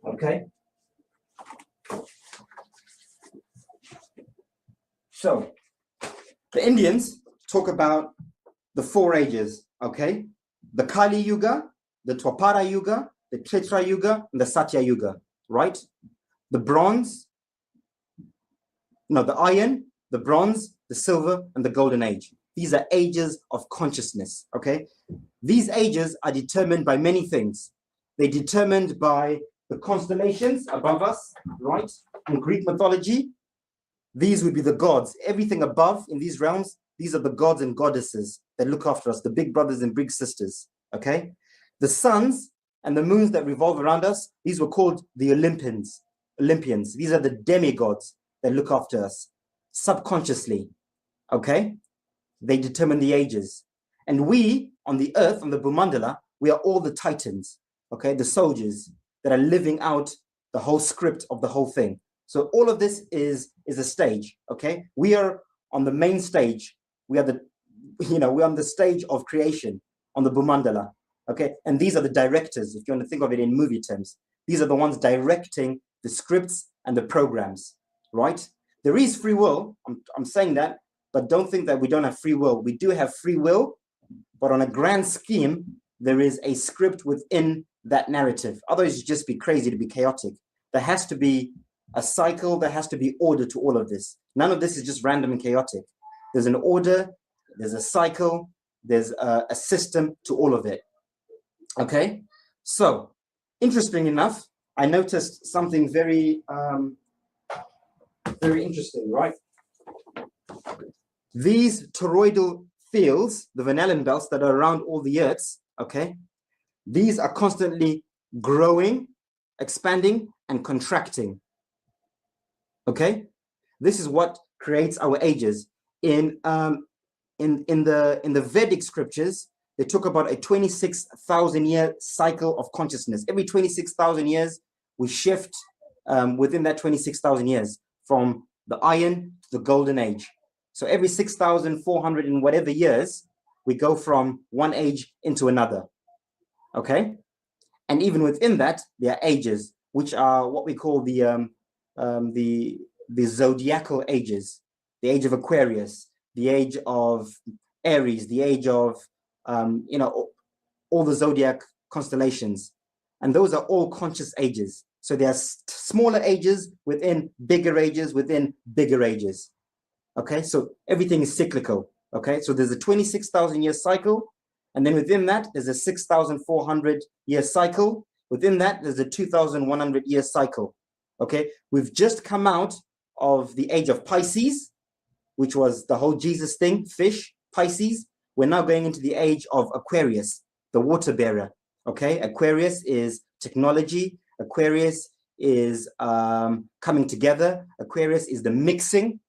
Okay. So the Indians talk about the 4 ages, okay? The Kali Yuga, the Dwapara Yuga, the Treta Yuga, and the Satya Yuga, right? The bronze, no, the iron, the bronze, the silver, and the golden age. These are ages of consciousness, okay? These ages are determined by many things. They're determined by the constellations above us, right? In Greek mythology, these would be the gods. Everything above in these realms, these are the gods and goddesses that look after us, the big brothers and big sisters, okay? The suns and the moons that revolve around us, these were called the Olympians. These are the demigods that look after us subconsciously, okay? They determine the ages. And we, on the earth, on the Bhumandala, we are all the titans, okay? The soldiers that are living out the whole script of the whole thing. So all of this is a stage, okay? We are on the main stage. We are we're on the stage of creation on the Bhumandala, okay? And these are the directors, if you want to think of it in movie terms. These are the ones directing the scripts and the programs, right? There is free will, I'm saying that, but don't think that we don't have free will. We do have free will, but on a grand scheme, there is a script within that narrative. Otherwise, it'd just be crazy to be chaotic. There has to be a cycle, there has to be order to all of this. None of this is just random and chaotic. There's an order, there's a cycle, there's a system to all of it, okay? So, interesting enough, I noticed something very, very interesting, right? These toroidal fields, the Van Allen belts that are around all the Earths, okay? These are constantly growing, expanding, and contracting, okay? This is what creates our ages. In the Vedic scriptures, they talk about a 26,000 year cycle of consciousness. Every 26,000 years, we shift within that 26,000 years from the iron to the golden age. So every 6,400 and whatever years, we go from one age into another, okay? And even within that, there are ages, which are what we call the zodiacal ages, the age of Aquarius, the age of Aries, the age of, all the zodiac constellations. And those are all conscious ages. So there are smaller ages within bigger ages, within bigger ages. Okay, so everything is cyclical. Okay, so there's a 26,000 year cycle. And then within that, there's a 6,400 year cycle. Within that, there's a 2,100 year cycle. Okay, we've just come out of the age of Pisces, which was the whole Jesus thing, fish, Pisces. We're now going into the age of Aquarius, the water bearer. Okay, Aquarius is technology. Aquarius is coming together. Aquarius is the mixing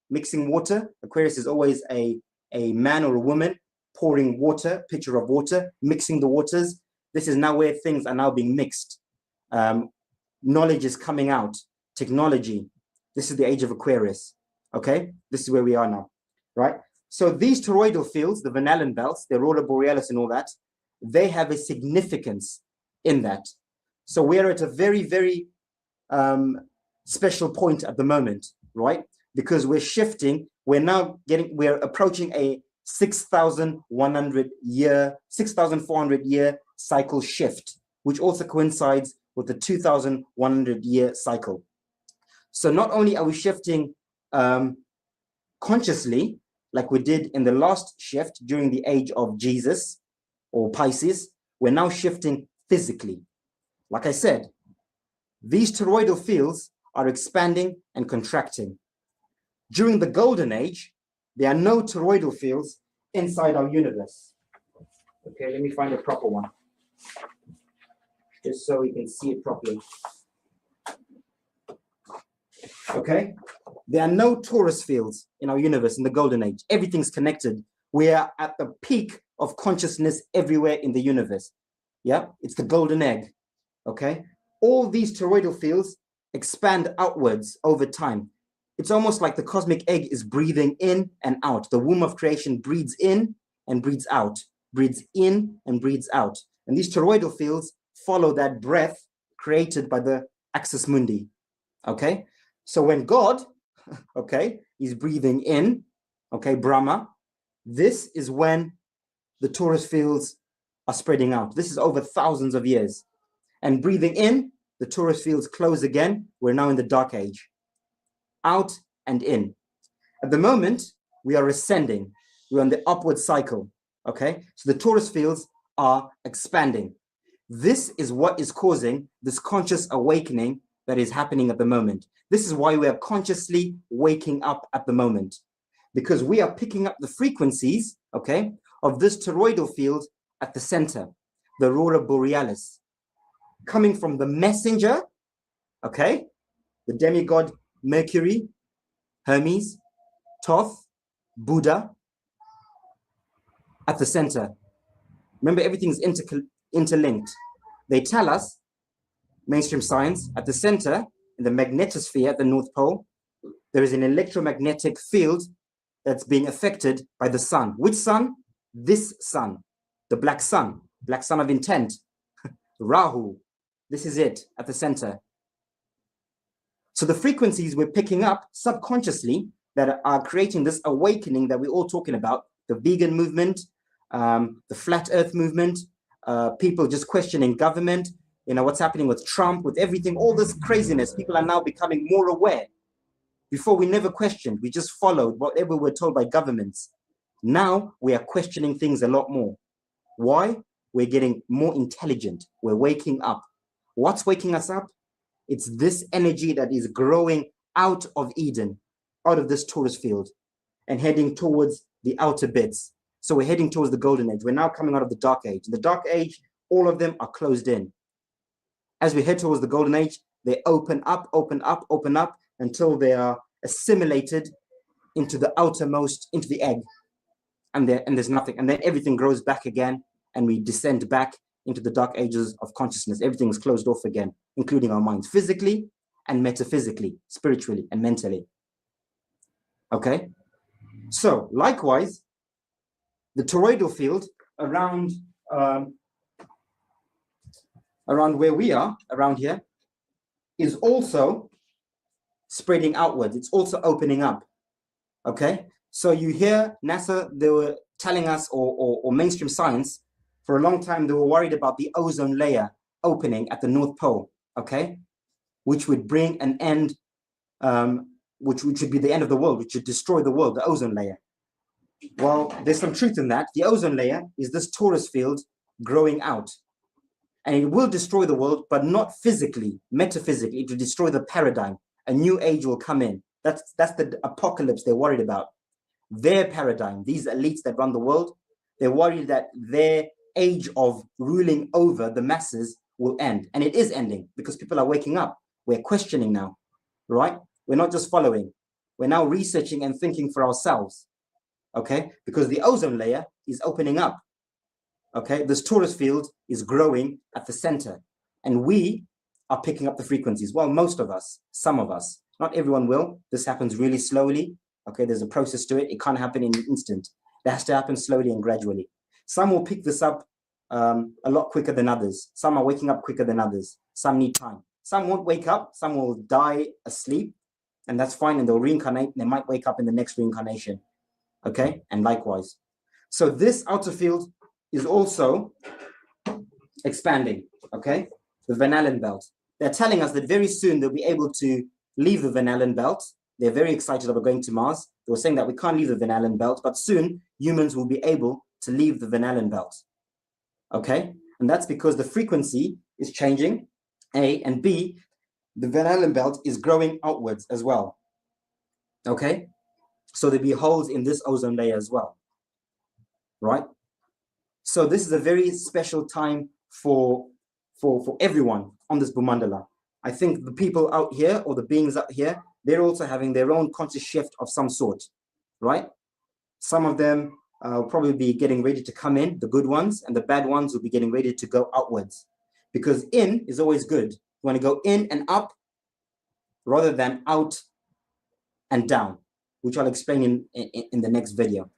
water. Aquarius is always a man or a woman pouring water, pitcher of water, mixing the waters. This is now where things are now being mixed. Knowledge is coming out, technology. This is the age of Aquarius, okay? This is where we are now, right? So these toroidal fields, the Van Allen belts, the Aurora Borealis and all that, they have a significance in that. So we're at a very, very special point at the moment, right? Because we're shifting, we're approaching a 6,400 year cycle shift, which also coincides with the 2,100 year cycle. So not only are we shifting consciously, like we did in the last shift during the age of Jesus or Pisces, we're now shifting physically. Like I said, these toroidal fields are expanding and contracting. During the golden age, there are no toroidal fields inside our universe. Okay, let me find a proper one, just so we can see it properly. Okay, there are no torus fields in our universe in the golden age. Everything's connected. We are at the peak of consciousness everywhere in the universe. Yeah, it's the golden egg. Okay, all these toroidal fields expand outwards over time. It's almost like the cosmic egg is breathing in and out. The womb of creation breathes in and breathes out, breathes in and breathes out. And these toroidal fields follow that breath created by the axis mundi. Okay, so when God, okay, is breathing in, okay, Brahma, this is when the torus fields are spreading out. This is over thousands of years. And breathing in, the torus fields close again. We're now in the dark age. Out and in. At the moment, we are ascending. We're on the upward cycle, okay? So the torus fields are expanding. This is what is causing this conscious awakening that is happening at the moment. This is why we are consciously waking up at the moment, because we are picking up the frequencies, okay, of this toroidal field at the center, the aurora borealis, coming from the messenger, okay, the demigod Mercury, Hermes, Thoth, Buddha, at the center. Remember, everything's interlinked. They tell us, mainstream science, at the center, in the magnetosphere at the North Pole, there is an electromagnetic field that's being affected by the sun. Which sun? This sun, the black sun of intent, Rahu. This is it at the center. So the frequencies we're picking up subconsciously that are creating this awakening that we're all talking about, the vegan movement, the flat earth movement, people just questioning government, you know, what's happening with Trump, with everything, all this craziness. People are now becoming more aware. Before, we never questioned. We just followed whatever we're told by governments. Now we are questioning things a lot more. Why? We're getting more intelligent. We're waking up. What's waking us up? It's this energy that is growing out of Eden, out of this torus field, and heading towards the outer bits. So we're heading towards the golden age. We're now coming out of the dark age. In the dark age, all of them are closed in. As we head towards the golden age, they open up until they are assimilated into the outermost, into the egg. And there's nothing. And then everything grows back again, and we descend back into the dark ages of consciousness. Everything is closed off again, including our minds, physically and metaphysically, spiritually and mentally. Okay? So, likewise, the toroidal field around where we are, around here, is also spreading outwards. It's also opening up. Okay? So you hear NASA, they were telling us, or mainstream science, for a long time, they were worried about the ozone layer opening at the North Pole, okay? Which would bring an end, which would be the end of the world, which would destroy the world, the ozone layer. Well, there's some truth in that. The ozone layer is this torus field growing out. And it will destroy the world, but not physically, metaphysically. It will destroy the paradigm. A new age will come in. That's the apocalypse they're worried about. Their paradigm, these elites that run the world, they're worried that their age of ruling over the masses will end. And it is ending because people are waking up. We're questioning now, right? We're not just following. We're now researching and thinking for ourselves, okay? Because the ozone layer is opening up, okay? This torus field is growing at the center, and we are picking up the frequencies. Well, most of us, some of us, not everyone will. This happens really slowly, okay? There's a process to it. It can't happen in an instant. It has to happen slowly and gradually. Some will pick this up a lot quicker than others. Some are waking up quicker than others. Some need time. Some won't wake up. Some will die asleep, and that's fine, and they'll reincarnate. They might wake up in the next reincarnation, okay? And likewise. So this outer field is also expanding, okay? The Van Allen belt. They're telling us that very soon they'll be able to leave the Van Allen belt. They're very excited about going to Mars. They were saying that we can't leave the Van Allen belt, but soon humans will be able to leave the Van Allen belt, okay? And that's because the frequency is changing, A, and B, the Van Allen belt is growing outwards as well, okay? So there'll be holes in this ozone layer as well, right? So this is a very special time for everyone on this Bhumandala. I think the people out here, or the beings out here, they're also having their own conscious shift of some sort, right? Some of them will probably be getting ready to come in, the good ones, and the bad ones will be getting ready to go outwards. Because in is always good. You want to go in and up rather than out and down, which I'll explain in the next video.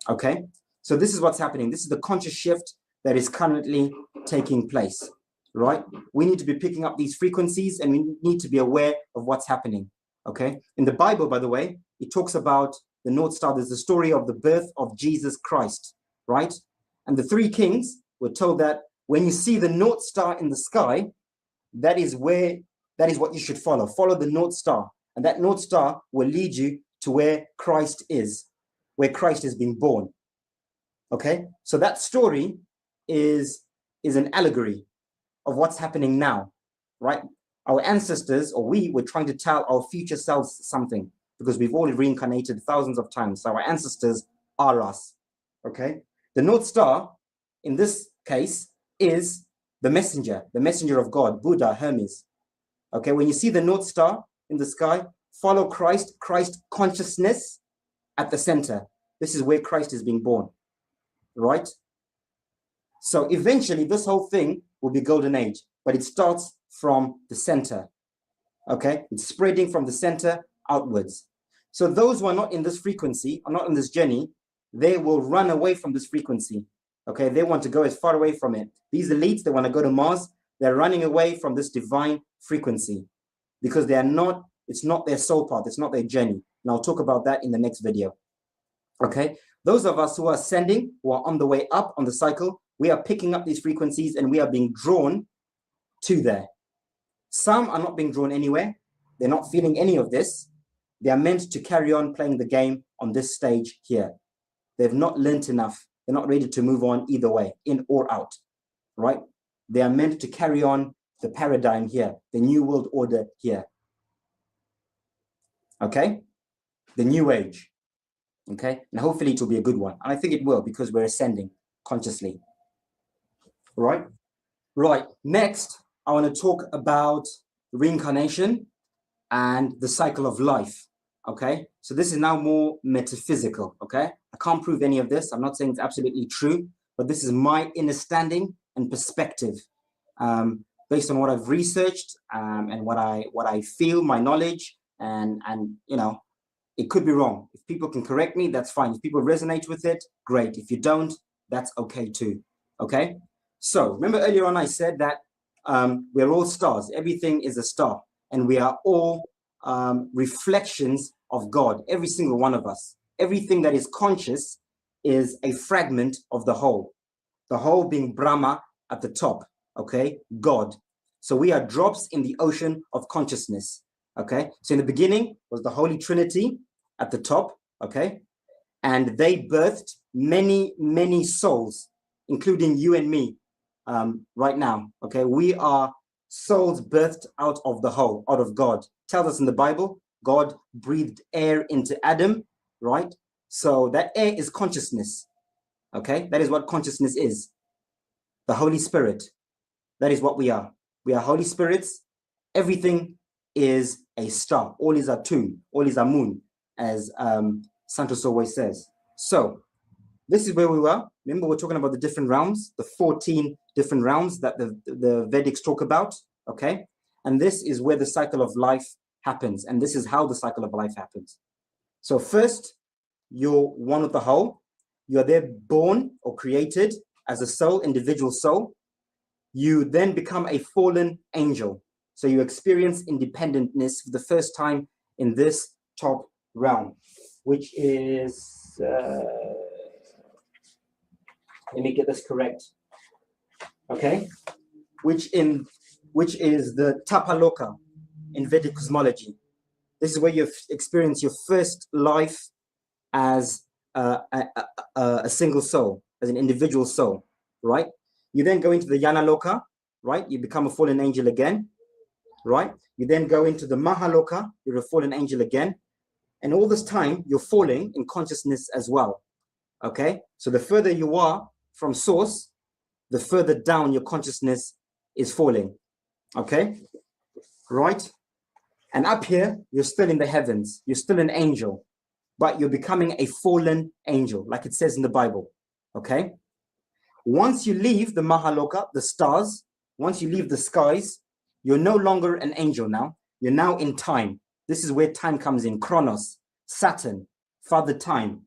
Okay, so this is what's happening. This is the conscious shift that is currently taking place, right? We need to be picking up these frequencies, and we need to be aware of what's happening. Okay, in the Bible, by the way, it talks about the North Star. There's the story of the birth of Jesus Christ, right? And the three kings were told that when you see the North Star in the sky, that is what you should follow. Follow the North Star, and that North Star will lead you to where Christ is, where Christ is being born. Okay, so that story is an allegory of what's happening now, right? Our ancestors, or we, were trying to tell our future selves something, because we've all reincarnated thousands of times. So our ancestors are us. Okay, the North Star in this case is the messenger of God, Buddha, Hermes. Okay, when you see the North Star in the sky, follow Christ consciousness at the center. This is where Christ is being born, right? So eventually this whole thing will be golden age, but it starts from the center. Okay, it's spreading from the center outwards. So those who are not in this frequency, are not in this journey, they will run away from this frequency. Okay, they want to go as far away from it. These elites, they want to go to Mars. They're running away from this divine frequency because they are not, it's not their soul path, it's not their journey. And I'll talk about that in the next video. Okay, those of us who are ascending, who are on the way up on the cycle, we are picking up these frequencies and we are being drawn to there. Some are not being drawn anywhere. They're not feeling any of this. They are meant to carry on playing the game on this stage here. They've not learnt enough. They're not ready to move on either way, in or out, right? They are meant to carry on the paradigm here, the new world order here. Okay, the new age. Okay, and hopefully it will be a good one. And I think it will, because we're ascending consciously. Right? Right. Next, I want to talk about reincarnation and the cycle of life. Okay, so this is now more metaphysical. Okay, I can't prove any of this. I'm not saying it's absolutely true, but this is my understanding and perspective based on what I've researched and what I feel, my knowledge, and you know, it could be wrong. If people can correct me, that's fine. If people resonate with it, great. If you don't, that's okay too. Okay, so remember earlier on I said that we're all stars. Everything is a star, and we are all reflections of God, every single one of us. Everything that is conscious is a fragment of the whole being Brahma at the top, okay, God. So we are drops in the ocean of consciousness, okay? So in the beginning was the Holy Trinity at the top, okay? And they birthed many, many souls, including you and me right now, okay? We are souls birthed out of the whole, out of God. It tells us in the Bible, God breathed air into Adam, right? So that air is consciousness, okay? That is what consciousness is. The Holy Spirit, that is what we are. We are Holy Spirits. Everything is a star. All is a tune, all is a moon, as Santos always says. So this is where we were. Remember, we're talking about the different realms, the 14 different realms that the Vedics talk about, okay? And this is where the cycle of life happens. And this is how the cycle of life happens. So first, you're one with the whole. You're there born or created as a soul, individual soul. You then become a fallen angel. So you experience independentness for the first time in this top realm, which is, let me get this correct. Okay, which is the Tapaloka in Vedic cosmology. This is where you experience your first life as a single soul, as an individual soul, right? You then go into the Yanaloka, right? You become a fallen angel again, right? You then go into the Mahaloka, you're a fallen angel again. And all this time, you're falling in consciousness as well. Okay? So the further you are from source, the further down your consciousness is falling. Okay? Right? And up here, you're still in the heavens. You're still an angel, but you're becoming a fallen angel, like it says in the Bible. Okay? Once you leave the Mahaloka, the stars, once you leave the skies, you're no longer an angel now. You're now in time. This is where time comes in. Chronos, Saturn, Father Time,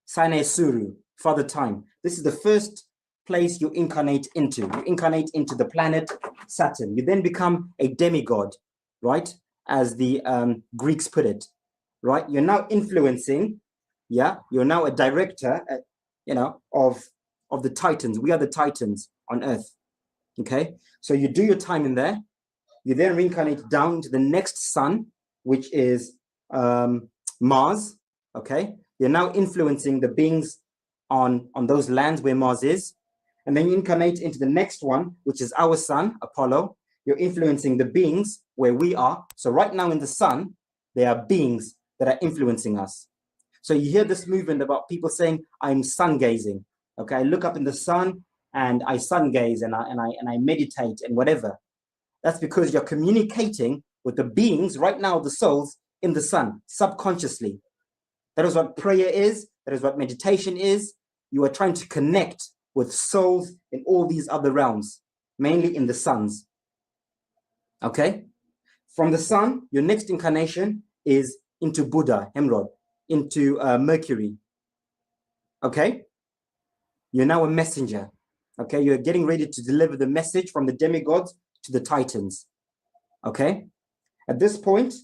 Sine Suru, Father Time. This is the first place you incarnate into. You incarnate into the planet Saturn. You then become a demigod, right? As the Greeks put it, right? You're now influencing, yeah? You're now a director, of the Titans. We are the Titans on Earth, okay? So you do your time in there. You then reincarnate down to the next sun, which is Mars, okay? You're now influencing the beings on those lands where Mars is. And then you incarnate into the next one, which is our sun, Apollo. You're influencing the beings where we are. So right now in the sun, there are beings that are influencing us. So you hear this movement about people saying, I'm sun gazing. Okay, I look up in the sun and I sun gaze and I meditate and whatever. That's because you're communicating with the beings right now, the souls in the sun, subconsciously. That is what prayer is. That is what meditation is. You are trying to connect with souls in all these other realms, mainly in the suns. Okay? From the sun, your next incarnation is into Buddha, Hemrod, into Mercury. Okay? You're now a messenger. Okay? You're getting ready to deliver the message from the demigods to the Titans. Okay? At this point,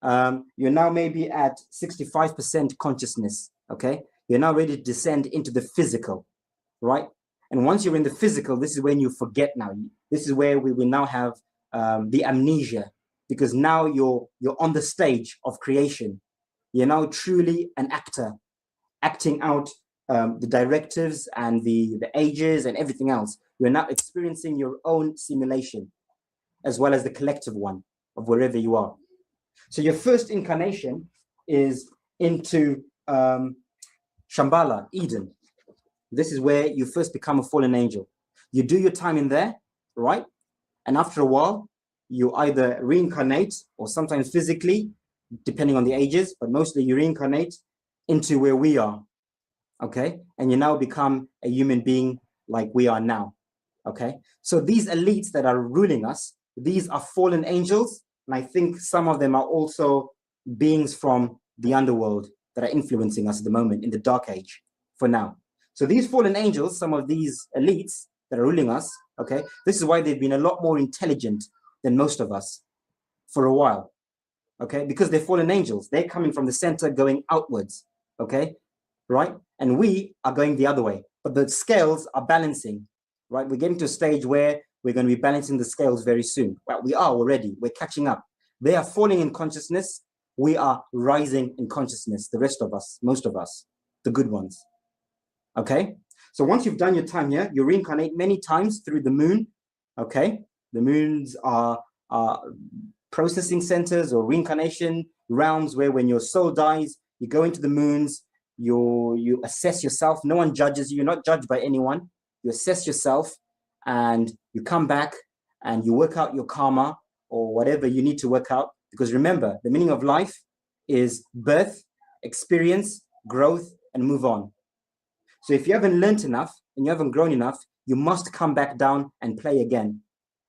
you're now maybe at 65% consciousness. Okay? You're now ready to descend into the physical, right? And once you're in the physical, this is when you forget now. This is where we will now have the amnesia, because now you're on the stage of creation. You're now truly an actor, acting out the directives and the ages and everything else. You're now experiencing your own simulation, as well as the collective one of wherever you are. So your first incarnation is into Shambhala, Eden. This is where you first become a fallen angel. You do your time in there, right? And after a while, you either reincarnate or sometimes physically, depending on the ages, but mostly you reincarnate into where we are, okay? And you now become a human being like we are now, okay? So these elites that are ruling us, these are fallen angels, and I think some of them are also beings from the underworld that are influencing us at the moment in the dark age for now. So these fallen angels, some of these elites that are ruling us, okay, this is why they've been a lot more intelligent than most of us for a while, okay, because they're fallen angels. They're coming from the center going outwards, okay, right? And we are going the other way, but the scales are balancing, right? We're getting to a stage where we're going to be balancing the scales very soon. Well, we are already, we're catching up. They are falling in consciousness. We are rising in consciousness, the rest of us, most of us, the good ones. Okay, so once you've done your time here, you reincarnate many times through the moon. Okay, the moons are processing centers or reincarnation realms where when your soul dies, you go into the moons, you assess yourself. No one judges you. You're not judged by anyone. You assess yourself and you come back and you work out your karma or whatever you need to work out. Because remember, the meaning of life is birth, experience, growth, and move on. So if you haven't learned enough and you haven't grown enough, you must come back down and play again.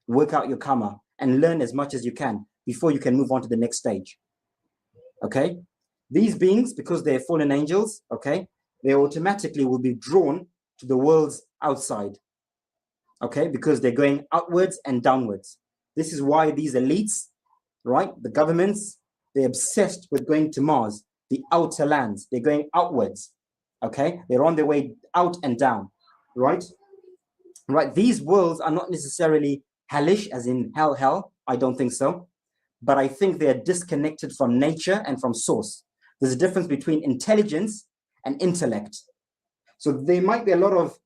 Work out your karma and learn as much as you can before you can move on to the next stage. Okay? These beings, because they're fallen angels, okay, they automatically will be drawn to the worlds outside. Okay? Because they're going outwards and downwards. This is why these elites, right, the governments, they're obsessed with going to Mars, the outer lands. They're going outwards. Okay, they're on their way out and down, right? Right, these worlds are not necessarily hellish, as in hell. I don't think so. But I think they're disconnected from nature and from source. There's a difference between intelligence and intellect. So there might be a lot of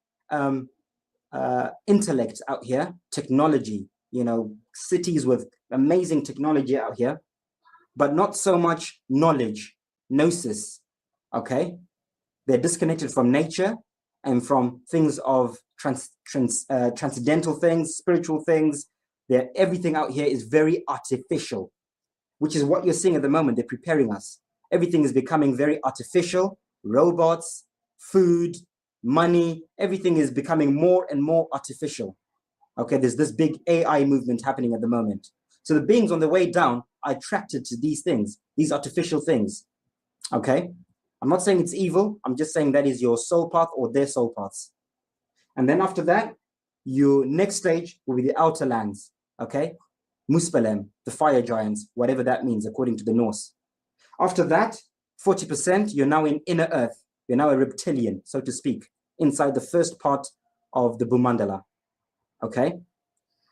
intellect out here, technology, you know, cities with amazing technology out here, but not so much knowledge, gnosis. Okay, they're disconnected from nature and from things of transcendental things, spiritual things. Everything out here is very artificial, which is what you're seeing at the moment. They're preparing us. Everything is becoming very artificial. Robots, food, money, everything is becoming more and more artificial. Okay, there's this big AI movement happening at the moment. So the beings on the way down are attracted to these things, these artificial things. Okay, I'm not saying it's evil. I'm just saying that is your soul path or their soul paths. And then after that, your next stage will be the outer lands. Okay, Muspelem, the fire giants, whatever that means according to the Norse. After that, 40%, you're now in inner earth. You're now a reptilian, so to speak, inside the first part of the Bhumandala. Okay,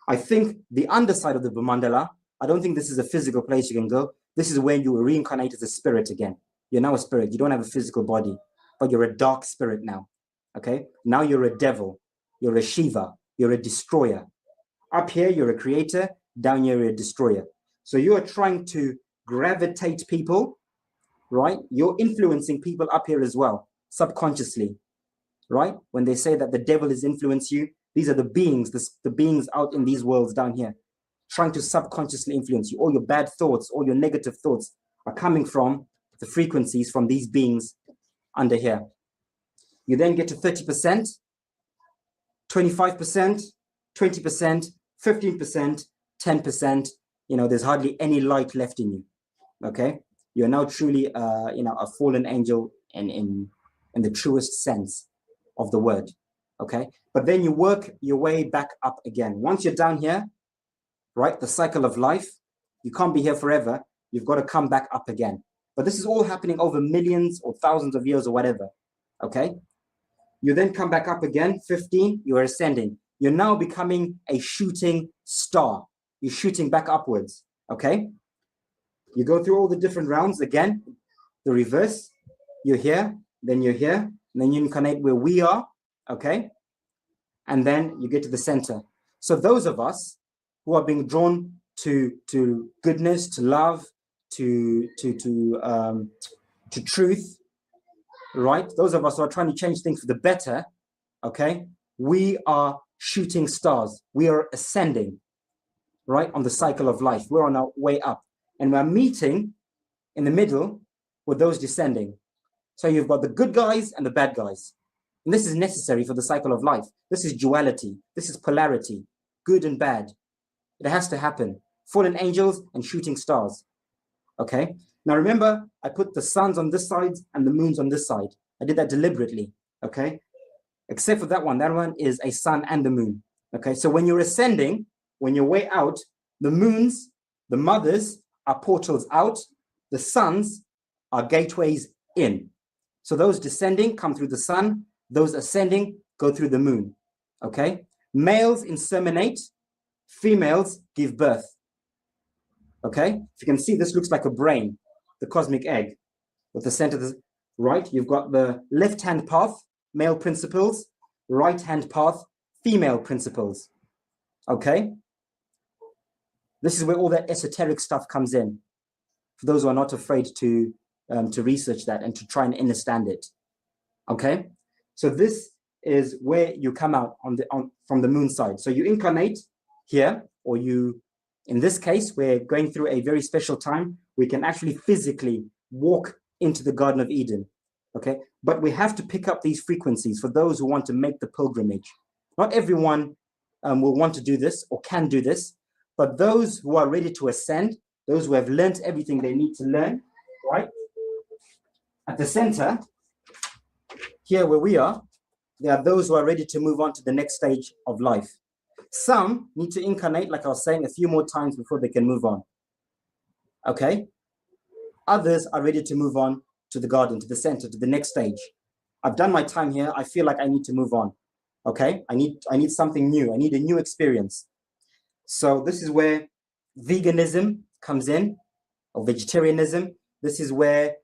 I think the underside of the Bhumandala, I don't think this is a physical place you can go. This is where you will reincarnate as a spirit again. You're now a spirit. You don't have a physical body, but you're a dark spirit now. Okay, now you're a devil. You're a Shiva. You're a destroyer. Up here, you're a creator. Down here, you're a destroyer. So you are trying to gravitate people, right? You're influencing people up here as well, subconsciously, right? When they say that the devil has influenced you, these are the beings, the beings out in these worlds down here, trying to subconsciously influence you. All your bad thoughts, all your negative thoughts are coming from the frequencies from these beings under here. You then get to 30%, 25%, 20%, 15%, 10%. You know, there's hardly any light left in you. Okay, you're now truly, a fallen angel in the truest sense of the word. Okay, but then you work your way back up again. Once you're down here, right, the cycle of life, you can't be here forever. You've got to come back up again. But this is all happening over millions or thousands of years or whatever. Okay, you then come back up again. 15, you are ascending. You're now becoming a shooting star. You're shooting back upwards. Okay, you go through all the different rounds again. The reverse, you're here, then you're here, and then you incarnate where we are. Okay, and then you get to the center. So those of us who are being drawn to goodness, to love, to truth, right? Those of us who are trying to change things for the better, okay, we are shooting stars. We are ascending, right, on the cycle of life. We're on our way up, and we're meeting in the middle with those descending. So you've got the good guys and the bad guys. And this is necessary for the cycle of life. This is duality. This is polarity, good and bad. It has to happen. Fallen angels and shooting stars. Okay. Now remember, I put the suns on this side and the moons on this side. I did that deliberately. Okay. Except for that one is a sun and the moon. Okay. So when you're ascending, when you're way out, the moons, the mothers are portals out. The suns are gateways in. So those descending come through the sun. Those ascending go through the moon. Okay. Males inseminate. Females give birth. Okay. If you can see, this looks like a brain, the cosmic egg with the center, right? You've got the left-hand path, male principles, right-hand path, female principles. Okay. This is where all that esoteric stuff comes in. For those who are not afraid to research that and to try and understand it. Okay. So this is where you come out from the moon side. So you incarnate here, or in this case, we're going through a very special time. We can actually physically walk into the Garden of Eden. Okay. But we have to pick up these frequencies for those who want to make the pilgrimage. Not everyone will want to do this or can do this, but those who are ready to ascend, those who have learned everything they need to learn, right? At the center, here where we are, there are those who are ready to move on to the next stage of life. Some need to incarnate, like I was saying, a few more times before they can move on. Okay? Others are ready to move on to the garden, to the center, to the next stage. I've done my time here. I feel like I need to move on. Okay? I need something new. I need a new experience. So this is where veganism comes in, or vegetarianism. This is where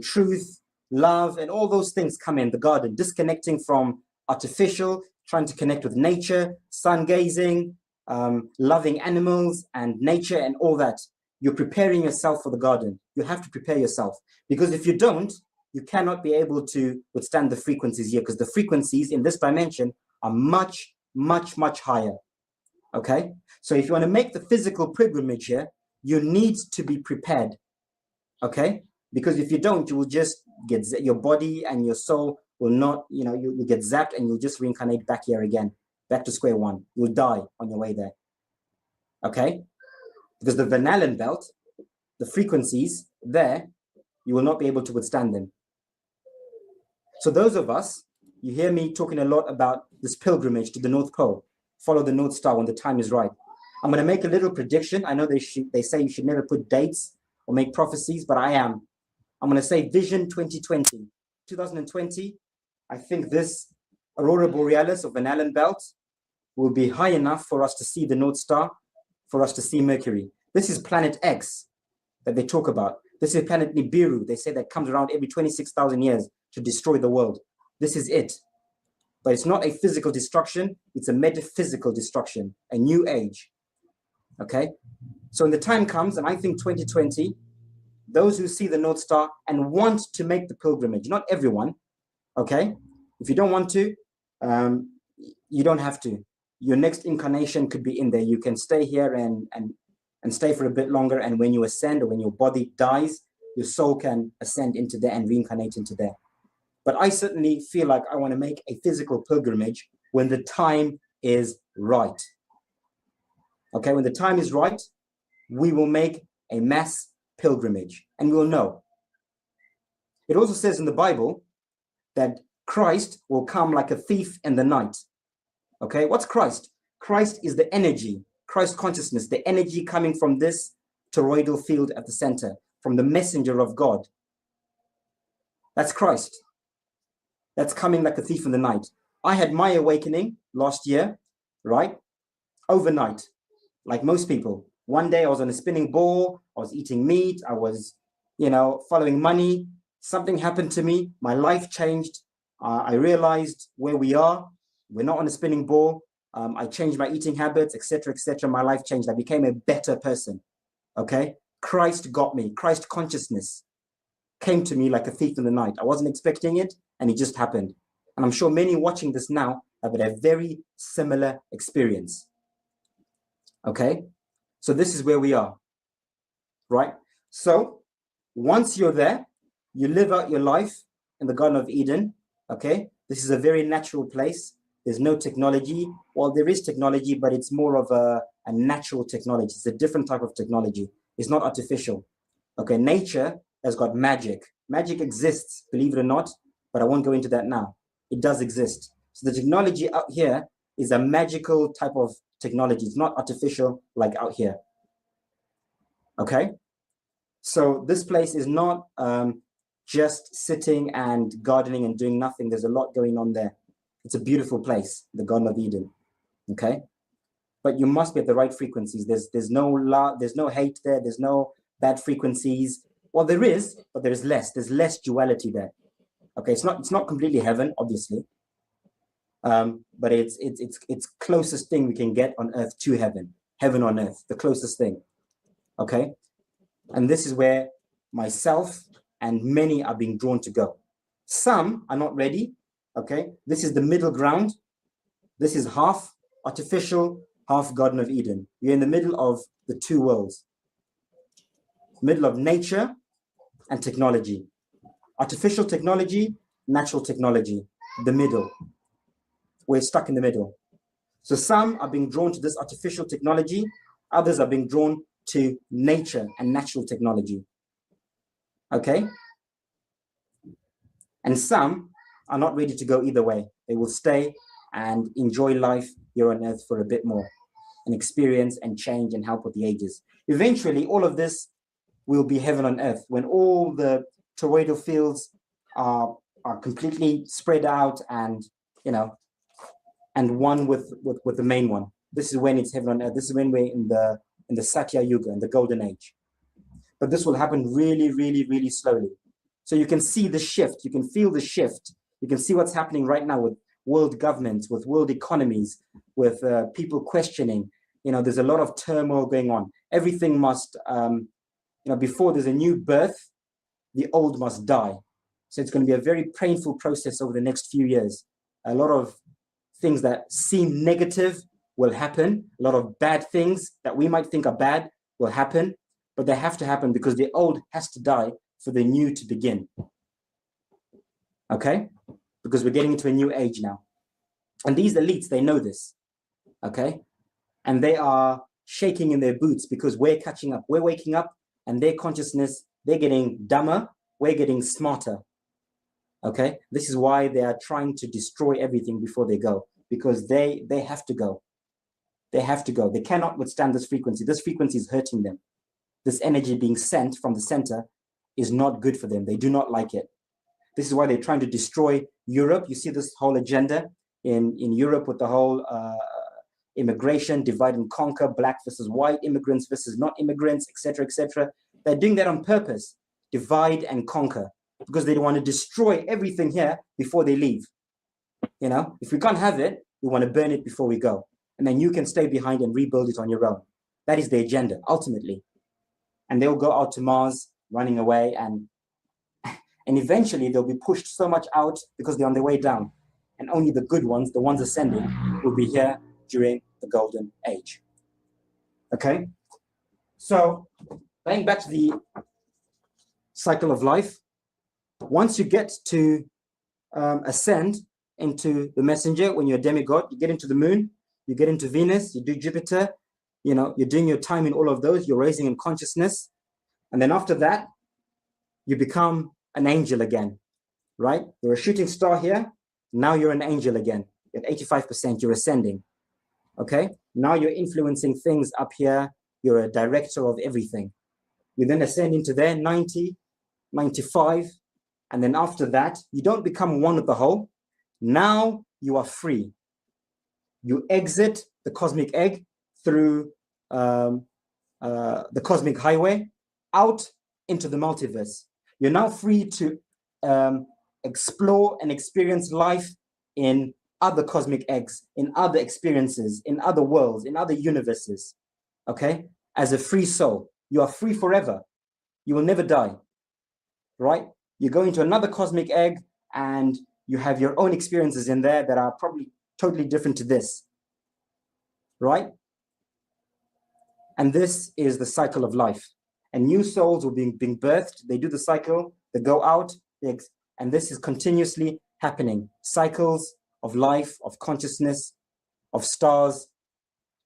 truth, love, and all those things come in, the garden, disconnecting from artificial, trying to connect with nature, sun gazing, loving animals and nature and all that. you're preparing yourself for the garden. You have to prepare yourself, because if you don't, you cannot be able to withstand the frequencies here, because the frequencies in this dimension are much, much, much higher. Okay? So if you want to make the physical pilgrimage here, you need to be prepared. Okay? Because if you don't, you will just get, your body and your soul will not, you get zapped and you'll just reincarnate back here again, back to square one. You'll die on your way there. Okay? Because the Van Allen belt, the frequencies there, you will not be able to withstand them. So those of us, you hear me talking a lot about this pilgrimage to the North Pole. Follow the North Star when the time is right. I'm going to make a little prediction. I know they say you should never put dates or make prophecies, but I am. I'm going to say Vision 2020. 2020, I think this Aurora Borealis of Van Allen belt will be high enough for us to see the North Star, for us to see Mercury. This is planet X that they talk about. This is planet Nibiru. They say that comes around every 26,000 years to destroy the world. This is it. But it's not a physical destruction. It's a metaphysical destruction, a new age. Okay? So when the time comes, and I think 2020, those who see the North Star and want to make the pilgrimage, not everyone, okay? If you don't want to, you don't have to. Your next incarnation could be in there. You can stay here and stay for a bit longer, and when you ascend, or when your body dies, your soul can ascend into there and reincarnate into there. But I certainly feel like I want to make a physical pilgrimage when the time is right. Okay, when the time is right, we will make a mass pilgrimage, and we'll know. It also says in the Bible that Christ will come like a thief in the night. Okay, what's Christ? Christ is the energy, Christ consciousness, the energy coming from this toroidal field at the center, from the messenger of God. That's Christ. That's coming like a thief in the night. I had my awakening last year, right? Overnight, like most people. One day I was on a spinning ball, I was eating meat, I was, following money. Something happened to me, my life changed. I realized where we are. We're not on a spinning ball. I changed my eating habits, etc., etc. My life changed. I became a better person. Okay? Christ got me. Christ consciousness came to me like a thief in the night. I wasn't expecting it, and it just happened. And I'm sure many watching this now have had a very similar experience. Okay? So this is where we are, right? So once you're there, you live out your life in the Garden of Eden, okay? This is a very natural place. There's no technology. Well, there is technology, but it's more of a natural technology. It's a different type of technology. It's not artificial, okay? Nature has got magic. Magic exists, believe it or not, but I won't go into that now. It does exist. So the technology out here is a magical type of technology. It's not artificial like out here. Okay? So this place is not just sitting and gardening and doing nothing. There's a lot going on there. It's a beautiful place, the Garden of Eden. Okay? But you must be at the right frequencies. There's no love, there's no hate there, there's no bad frequencies. Well, there is, but there is less. There's less duality there. Okay, it's not completely heaven, obviously. But it's closest thing we can get on earth to heaven on earth, the closest thing. Okay, and this is where myself and many are being drawn to go. Some are not ready. Okay, this is the middle ground. This is half artificial, half Garden of Eden. You're in the middle of the two worlds, middle of nature and technology. Artificial technology, natural technology, the middle. We're stuck in the middle. So some are being drawn to this artificial technology, others are being drawn to nature and natural technology. Okay? And some are not ready to go either way. They will stay and enjoy life here on earth for a bit more and experience and change and help with the ages. Eventually, all of this will be heaven on earth when all the toroidal fields are completely spread out and, and one with the main one. This is when it's heaven on earth. This is when we're in the Satya Yuga, in the golden age. But this will happen really, really, really slowly. So you can see the shift. You can feel the shift. You can see what's happening right now with world governments, with world economies, with people questioning, there's a lot of turmoil going on. Everything must, before there's a new birth, the old must die. So it's going to be a very painful process over the next few years. A lot of things that seem negative will happen. A lot of bad things that we might think are bad will happen, but they have to happen because the old has to die for the new to begin. Okay? Because we're getting into a new age now. And these elites, they know this. Okay? And they are shaking in their boots because we're catching up. We're waking up and their consciousness, they're getting dumber. We're getting smarter. Okay? This is why they are trying to destroy everything before they go, because they have to go. They have to go. They cannot withstand this frequency. This frequency is hurting them. This energy being sent from the center is not good for them. They do not like it. This is why they're trying to destroy Europe. You see this whole agenda in Europe with the whole immigration, divide and conquer, black versus white, immigrants versus not immigrants, etc., etc. They're doing that on purpose, divide and conquer, because they want to destroy everything here before they leave. If we can't have it, we want to burn it before we go. And then you can stay behind and rebuild it on your own. That is the agenda, ultimately. And they'll go out to Mars, running away, and eventually they'll be pushed so much out because they're on their way down. And only the good ones, the ones ascending, will be here during the golden age. Okay? So, going back to the cycle of life, once you get to ascend into the messenger, when you're a demigod, you get into the moon, you get into Venus, you do Jupiter, you're doing your time in all of those, you're raising in consciousness. And then after that, you become an angel again, right? You're a shooting star here. Now you're an angel again. At 85%, you're ascending. Okay? Now you're influencing things up here. You're a director of everything. You then ascend into there, 90, 95. And then after that, you don't become one with the whole. Now you are free. You exit the cosmic egg through the cosmic highway out into the multiverse. You're now free to explore and experience life in other cosmic eggs, in other experiences, in other worlds, in other universes. Okay? As a free soul, you are free forever. You will never die. Right? You go into another cosmic egg and you have your own experiences in there that are probably totally different to this. Right? And this is the cycle of life. And new souls will be being birthed. They do the cycle, they go out, and this is continuously happening. Cycles of life, of consciousness, of stars.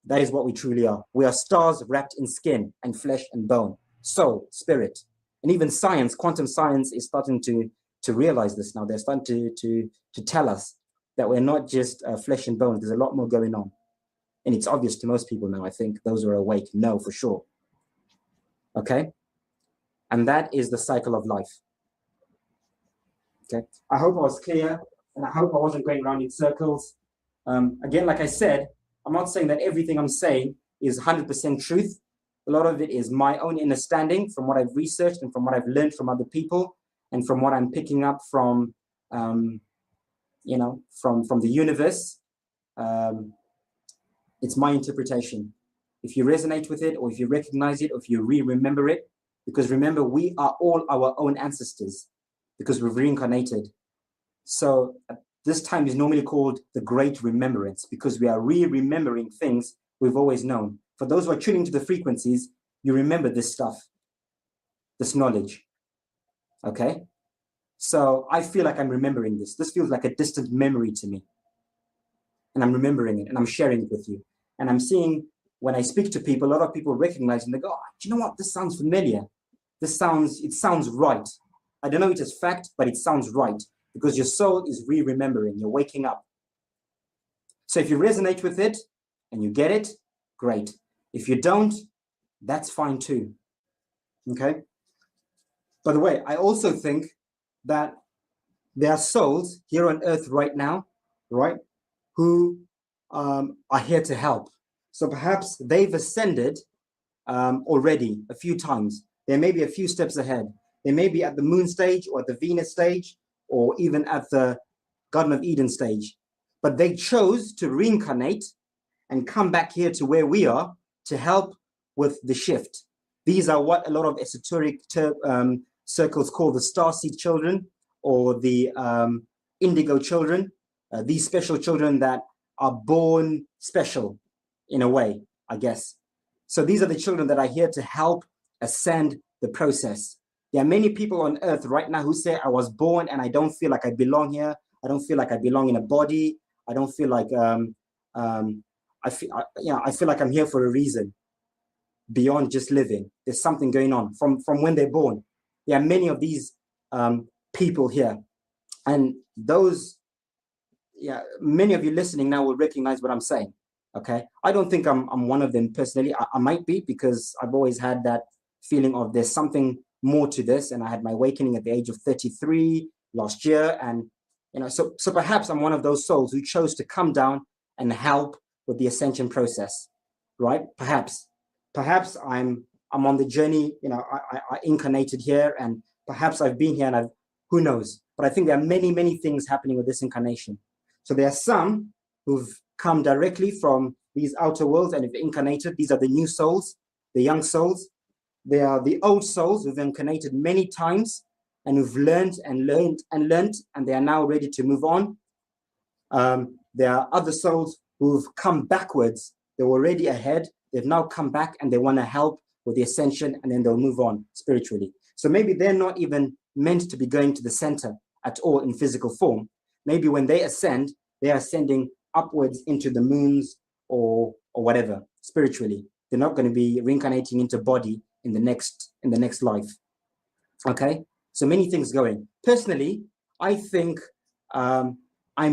That is what we truly are. We are stars wrapped in skin and flesh and bone, soul, spirit. And even science, quantum science, is starting to realize this now. They're starting to tell us that we're not just flesh and bones. There's a lot more going on. And it's obvious to most people now. I think those who are awake know for sure. Okay? And that is the cycle of life. Okay? I hope I was clear, and I hope I wasn't going around in circles. Again, like I said, I'm not saying that everything I'm saying is 100% truth. A lot of it is my own understanding from what I've researched and from what I've learned from other people and from what I'm picking up from, from the universe. It's my interpretation. If you resonate with it, or if you recognize it, or if you remember it, because remember, we are all our own ancestors because we've reincarnated. So this time is normally called the Great Remembrance because we are remembering things we've always known. For those who are tuning to the frequencies, you remember this stuff, this knowledge. Okay? So I feel like I'm remembering this. This feels like a distant memory to me. And I'm remembering it and I'm sharing it with you. And I'm seeing when I speak to people, a lot of people recognize and they go, oh, do you know what? This sounds familiar. It sounds right. I don't know if it's fact, but it sounds right because your soul is remembering. You're waking up. So if you resonate with it and you get it, great. If you don't, that's fine too. Okay? By the way, I also think that there are souls here on earth right now, right, who are here to help. So perhaps they've ascended already a few times. They may be a few steps ahead. They may be at the moon stage or at the Venus stage or even at the Garden of Eden stage. But they chose to reincarnate and come back here to where we are to help with the shift. These are what a lot of esoteric circles call the starseed children, or the indigo children, these special children that are born special in a way, I guess. So these are the children that are here to help ascend the process. There are many people on earth right now who say, I was born and I don't feel like I belong here. I don't feel like I belong in a body. I don't feel like, I feel like I'm here for a reason beyond just living. There's something going on from when they're born. There are many of these people here. And those, many of you listening now will recognize what I'm saying. Okay, I don't think I'm one of them personally. I might be, because I've always had that feeling of there's something more to this, and I had my awakening at the age of 33 last year, and so perhaps I'm one of those souls who chose to come down and help with the ascension process, right? Perhaps I'm on the journey. I incarnated here, and perhaps I've been here, and who knows? But I think there are many things happening with this incarnation. So there are some who've come directly from these outer worlds and have incarnated. These are the new souls, the young souls. They are the old souls who've incarnated many times and who've learned, and they are now ready to move on. There are other souls who've come backwards. They were already ahead. They've now come back and they want to help with the ascension, and then they'll move on spiritually. So maybe they're not even meant to be going to the center at all in physical form. Maybe when they ascend, they are ascending upwards into the moons or whatever spiritually. They're not going to be reincarnating into body in the next life. Okay, so many things going. Personally, I think I'm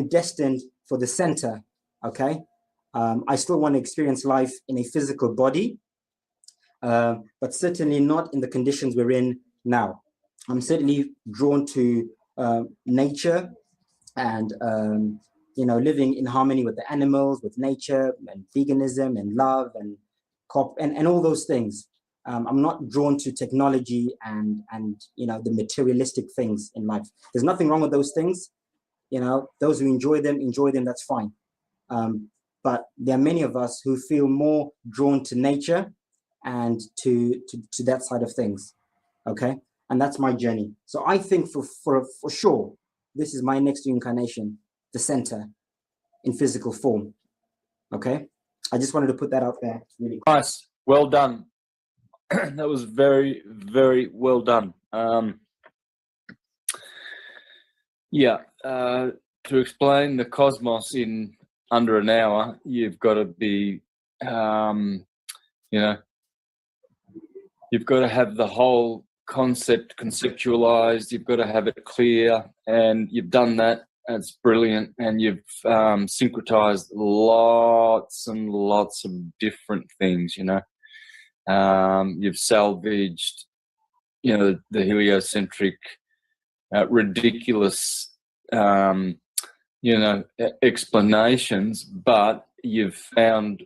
destined for the center. Okay, I still want to experience life in a physical body, but certainly not in the conditions we're in now. I'm certainly drawn to nature and living in harmony with the animals, with nature, and veganism, and love, and all those things. I'm not drawn to technology and the materialistic things in life. There's nothing wrong with those things. Those who enjoy them, that's fine. But there are many of us who feel more drawn to nature and to that side of things. Okay, and that's my journey. So I think for sure, this is my next incarnation, the center in physical form. Okay, I just wanted to put that out there. Really nice, well done. That was very, very well done. To explain the cosmos in under an hour, you've got to be, you've got to have the whole concept conceptualized. You've got to have it clear, and you've done that. That's brilliant, and you've syncretized lots and lots of different things. You've salvaged, the heliocentric, ridiculous, explanations, but you've found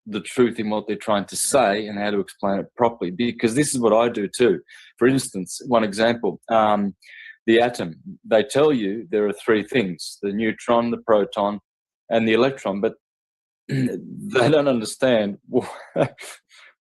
the truth in what they're trying to say and how to explain it properly. Because this is what I do too. For instance, one example, the atom. They tell you there are three things: the neutron, the proton, and the electron, but they don't understand.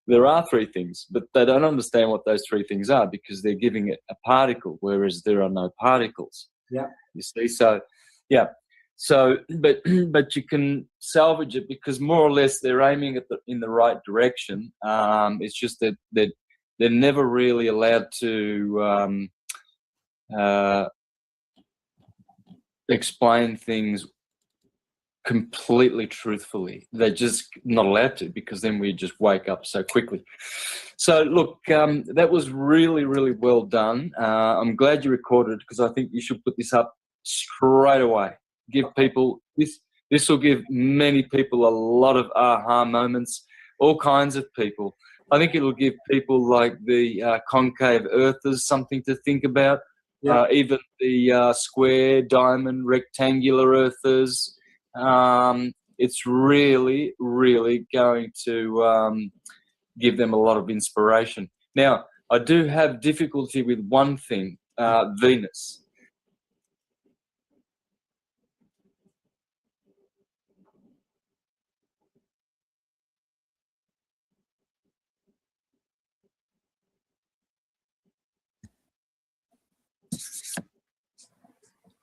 There are three things, but they don't understand what those three things are, because they're giving it a particle, whereas there are no particles. Yeah. You see, so yeah. So, but you can salvage it, because more or less they're aiming at in the right direction. It's just that they're never really allowed to explain things completely truthfully. They're just not allowed to, because then we just wake up so quickly. So look, that was really, really well done. I'm glad you recorded it, because I think you should put this up straight away. Give people this will give many people a lot of aha moments, all kinds of people. I think it'll give people like the concave earthers something to think about. Yeah. Even the square, diamond, rectangular earthers. It's really, really going to give them a lot of inspiration. Now, I do have difficulty with one thing, Venus.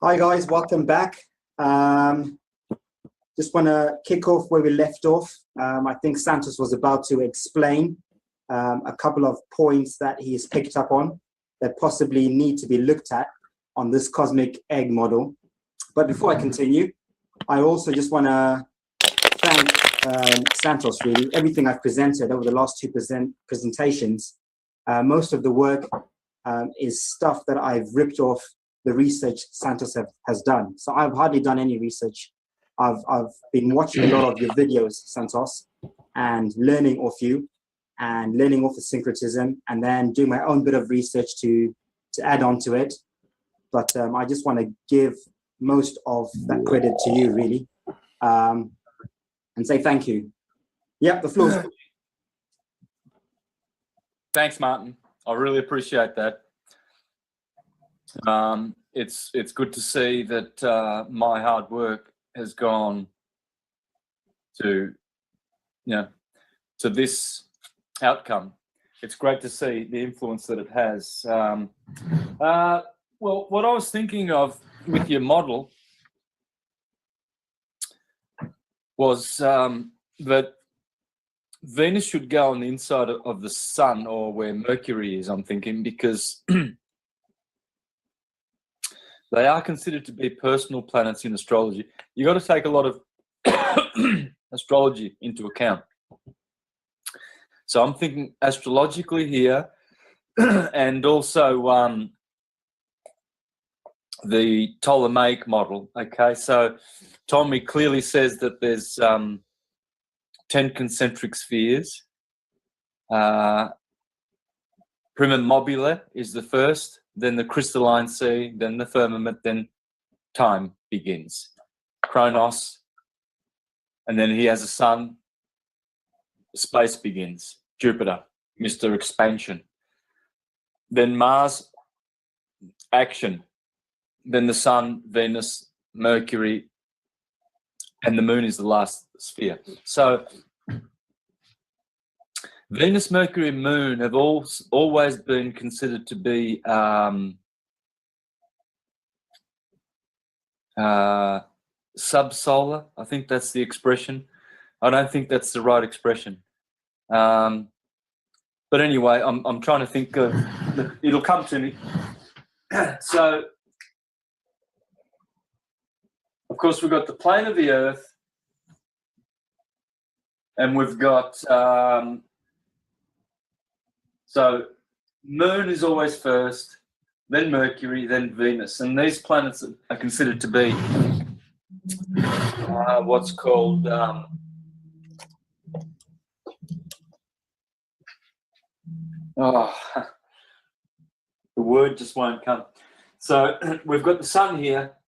Hi guys, welcome back. Just want to kick off where we left off. I think Santos was about to explain a couple of points that he has picked up on that possibly need to be looked at on this cosmic egg model. But before I continue, I also just want to thank Santos, really. Everything I've presented over the last two presentations, most of the work is stuff that I've ripped off the research Santos has done. So I've hardly done any research. I've been watching a lot of your videos, Santos, and learning off you and learning off the syncretism, and then doing my own bit of research to add on to it. But I just want to give most of that credit to you, really, and say thank you. Yeah, the floor is yours. Thanks, Martin. I really appreciate that. It's good to see that my hard work has gone to this outcome. It's great to see the influence that it has. Well, what I was thinking of with your model was that Venus should go on the inside of the sun, or where Mercury is, I'm thinking, because they are considered to be personal planets in astrology. You got to take a lot of astrology into account. So I'm thinking astrologically here, and also the Ptolemaic model. Okay, so Ptolemy clearly says that there's 10 concentric spheres. Prima mobile is the first, then the crystalline sea, then the firmament, then time begins. Chronos, and then he has a sun. Space begins. Jupiter, Mr. Expansion. Then Mars, action. Then the sun, Venus, Mercury, and the moon is the last sphere. So Venus, Mercury, and Moon have always been considered to be subsolar. I think that's the expression. I don't think that's the right expression. But anyway, I'm trying to think of. It'll come to me. So, of course, we've got the plane of the Earth, and we've got. So, Moon is always first, then Mercury, then Venus, and these planets are considered to be what's called. The word just won't come. So we've got the sun here.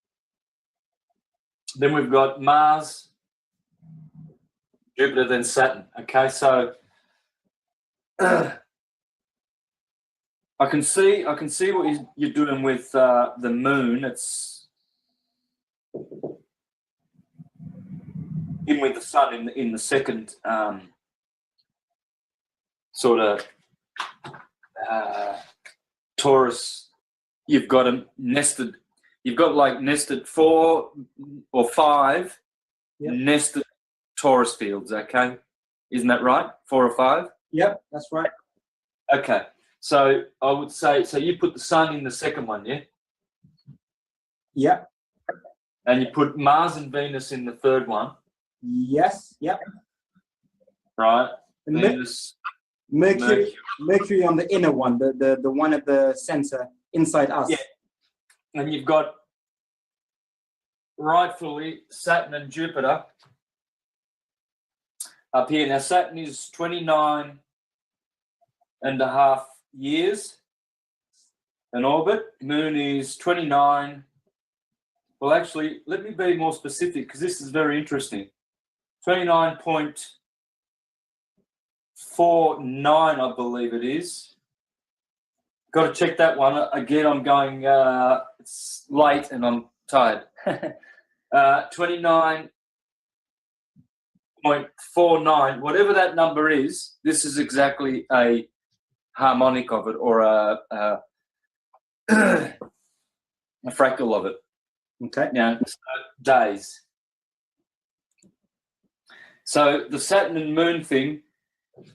Then we've got Mars, Jupiter, then Saturn. Okay, so I can see what you're doing with the moon. It's in with the sun in the second sort of. Taurus, you've got them nested. You've got like nested 4 or 5 nested Taurus fields. Okay, isn't that right? 4 or 5. Yep, that's right. Okay, so I would say you put the sun in the second one, yeah. Yep. And you put Mars and Venus in the third one. Yes. Yep. Right. And Venus. Mercury on the inner one, the one at the center inside us. Yeah. And you've got rightfully Saturn and Jupiter up here. Now Saturn is 29.5 years in orbit. Moon is 29. Well, actually, let me be more specific because this is very interesting. 29.49, I believe it is. Got to check that one. Again, I'm going, it's late and I'm tired. 29.49, whatever that number is, this is exactly a harmonic of it, or a fractal of it. Okay. Now, days. So the Saturn and Moon thing,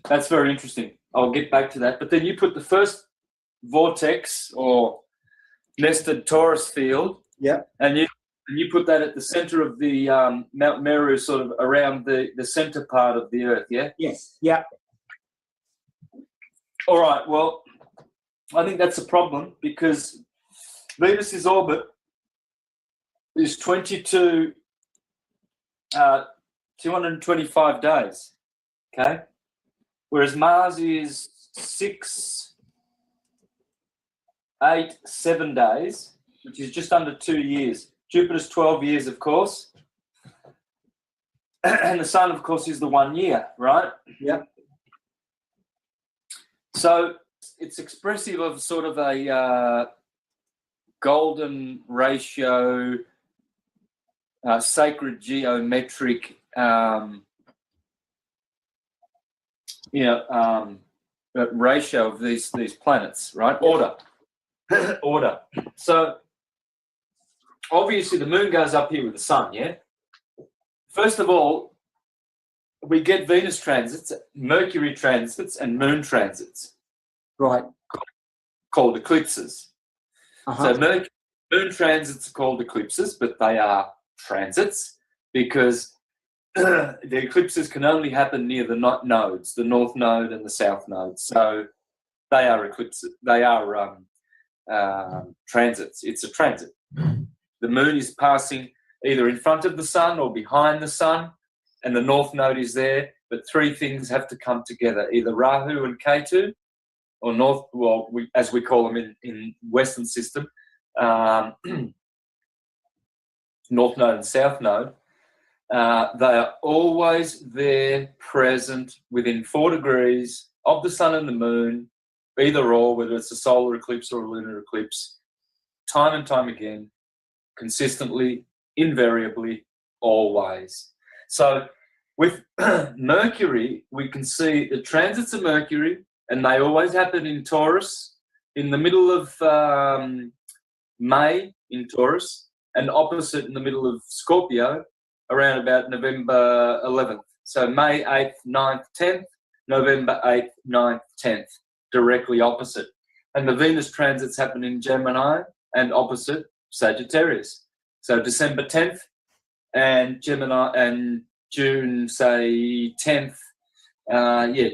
that's very interesting. I'll get back to that. But then you put the first vortex or nested torus field, Yeah. and you put that at the center of the Mount Meru, sort of around the center part of the Earth, yeah? Yes. Yeah. All right, well, I think that's a problem because Venus's orbit is 225 days, okay? Whereas Mars is 6, 8, 7 days, which is just under 2 years. Jupiter's 12 years, of course. And the Sun, of course, is the 1 year, right? Yeah. So it's expressive of sort of a golden ratio, sacred geometric, ratio of these planets, right? Order. Order. So obviously the Moon goes up here with the Sun, yeah? First of all, we get Venus transits, Mercury transits, and Moon transits. Right. Called eclipses. Uh-huh. So Moon transits are called eclipses, but they are transits because the eclipses can only happen near the nodes, the North Node and the South Node. So they are eclipses. They are transits. It's a transit. The Moon is passing either in front of the Sun or behind the Sun, and the North Node is there. But three things have to come together: either Rahu and Ketu, or as we call them in Western system, North Node and South Node. They are always there, present, within 4 degrees of the Sun and the Moon, either or, whether it's a solar eclipse or a lunar eclipse, time and time again, consistently, invariably, always. So with Mercury, we can see the transits of Mercury, and they always happen in Taurus, in the middle of May in Taurus, and opposite in the middle of Scorpio, around about November 11th. So May 8th, 9th, 10th, November 8th, 9th, 10th, directly opposite. And the Venus transits happen in Gemini and opposite Sagittarius. So December 10th and Gemini, and June, say, 10th,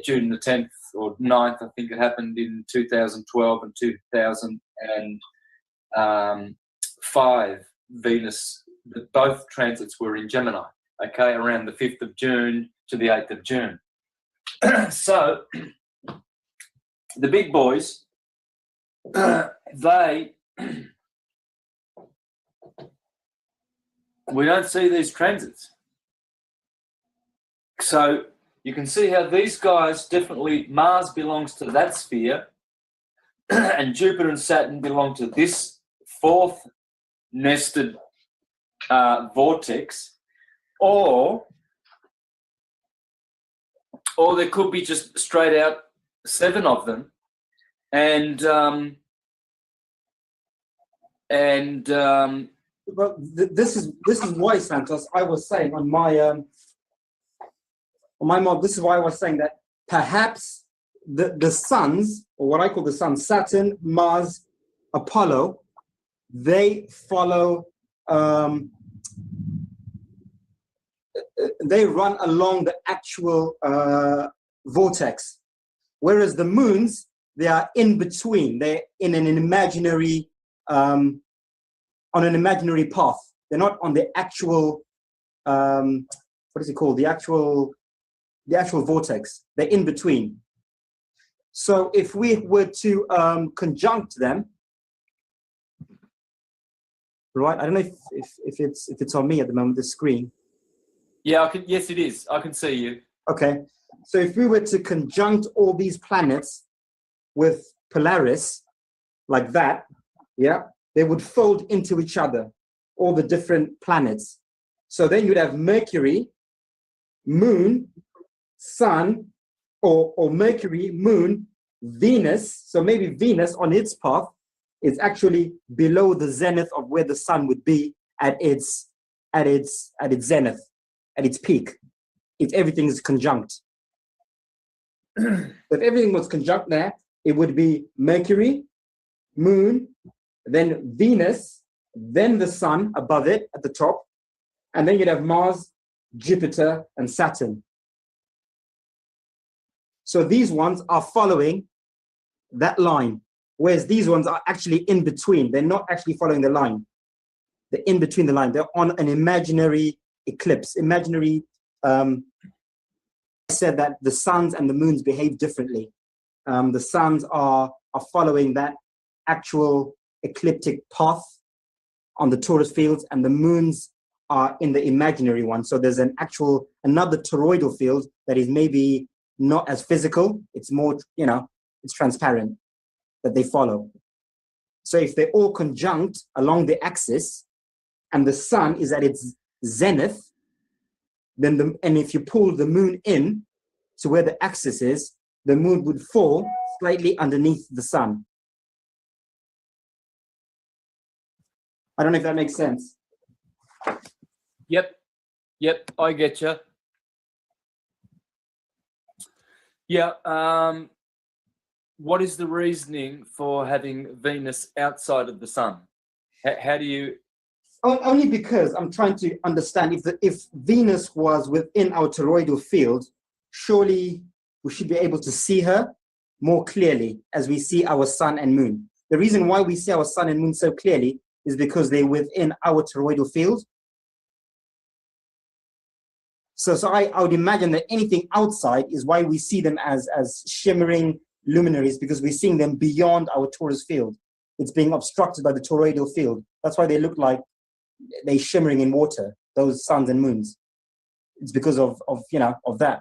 June the 10th or 9th, I think it happened in 2012 and 2005, Venus, both transits were in Gemini, okay, around the 5th of June to the 8th of June. So the big boys, we don't see these transits. So you can see how these guys definitely, Mars belongs to that sphere, and Jupiter and Saturn belong to this fourth nested vortex, or there could be just straight out 7 of them, and Well, this is why, Santos, I was saying on my mod, this is why I was saying that perhaps the suns, or what I call the suns, Saturn, Mars, Apollo, they follow, they run along the actual vortex, whereas the moons, they are in between. They're in an imaginary, on an imaginary path. They're not on the actual, what is it called? The actual vortex. They're in between. So if we were to conjunct them, right? I don't know if it's on me at the moment, the screen. yeah, yes, it is. I can see you. Okay. So if we were to conjunct all these planets with Polaris, like that, yeah, they would fold into each other, all the different planets. So then you'd have Mercury, Moon, Sun, or Mercury, Moon, Venus. So maybe Venus on its path is actually below the zenith of where the Sun would be, at its zenith, at its peak, if everything is conjunct. If everything was conjunct there, it would be Mercury, Moon, then Venus, then the Sun above it at the top, and then you'd have Mars, Jupiter, and Saturn. So these ones are following that line, whereas these ones are actually in between. They're not actually following the line. They're in between the line. They're on an imaginary eclipse. I said that the suns and the moons behave differently. The suns are following that actual ecliptic path on the torus fields, and the moons are in the imaginary one. So there's another toroidal field that is maybe not as physical. It's more, it's transparent that they follow. So if they're all conjunct along the axis and the sun is at its zenith, then and if you pull the moon in to where the axis is, the moon would fall slightly underneath the sun. I don't know if that makes sense. Yep, I get you. Yeah, what is the reasoning for having Venus outside of the sun? How do you... Only because I'm trying to understand if Venus was within our toroidal field, surely we should be able to see her more clearly as we see our sun and moon. The reason why we see our sun and moon so clearly is because they're within our toroidal field. So I would imagine that anything outside is why we see them as shimmering luminaries, because we're seeing them beyond our torus field. It's being obstructed by the toroidal field. That's why they look like they're shimmering in water, those suns and moons. It's because of that.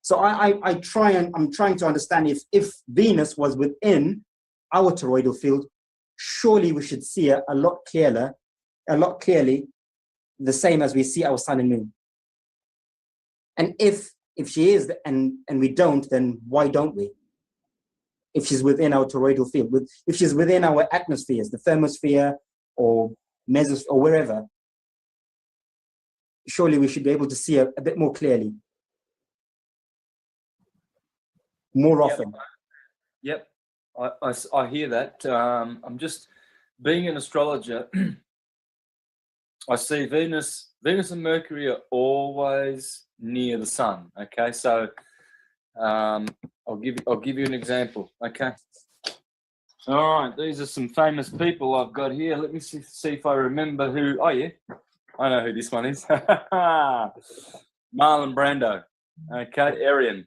So I'm trying to understand if Venus was within our toroidal field, surely we should see her a lot clearly, the same as we see our sun and moon. And if she is, and we don't, then why don't we? If she's within our toroidal field, if she's within our atmospheres, the thermosphere or mesosphere or wherever, surely we should be able to see her a bit more clearly, more often. Yep, I hear that. I'm just being an astrologer. I see Venus and Mercury are always near the sun. Okay, so I'll give you an example. Okay. All right, these are some famous people I've got here. Let me see if I remember who. Oh yeah, I know who this one is. Marlon Brando. Okay, Arian.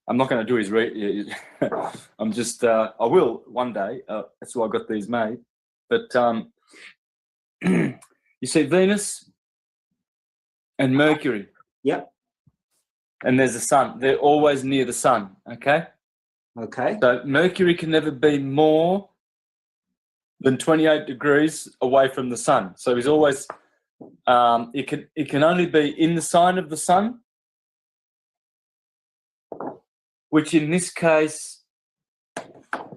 I'm not going to do his I'm just. I will one day. That's why I got these made. But you see Venus and Mercury. Yep. And there's the sun. They're always near the sun. Okay. Okay. So Mercury can never be more than 28 degrees away from the sun. So he's always. It can only be in the sign of the sun, which in this case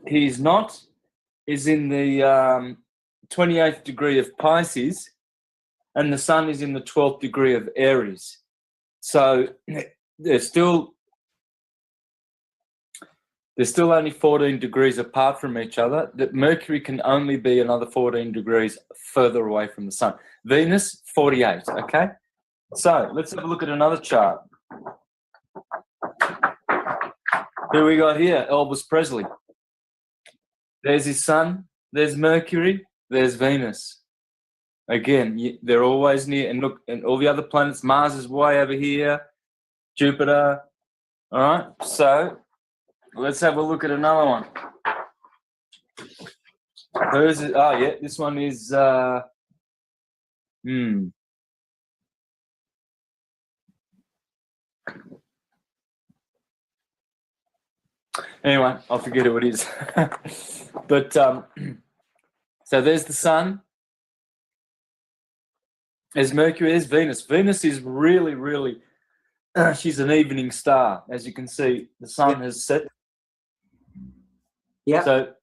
he's not. Is in the 28th degree of Pisces, and the sun is in the 12th degree of Aries. So they're still only 14 degrees apart from each other. That Mercury can only be another 14 degrees further away from the sun. Venus, 48, okay? So let's have a look at another chart. Who we got here? Elvis Presley. There's his sun, there's Mercury, there's Venus. Again, they're always near. And look, and all the other planets, Mars is way over here, Jupiter. All right, so let's have a look at another one. Who's it? Oh, yeah, this one is. Anyway, I'll forget who it is. But so there's the sun. There's Mercury, there's Venus. Venus is really, really, she's an evening star. As you can see, the sun has set. Yeah. So,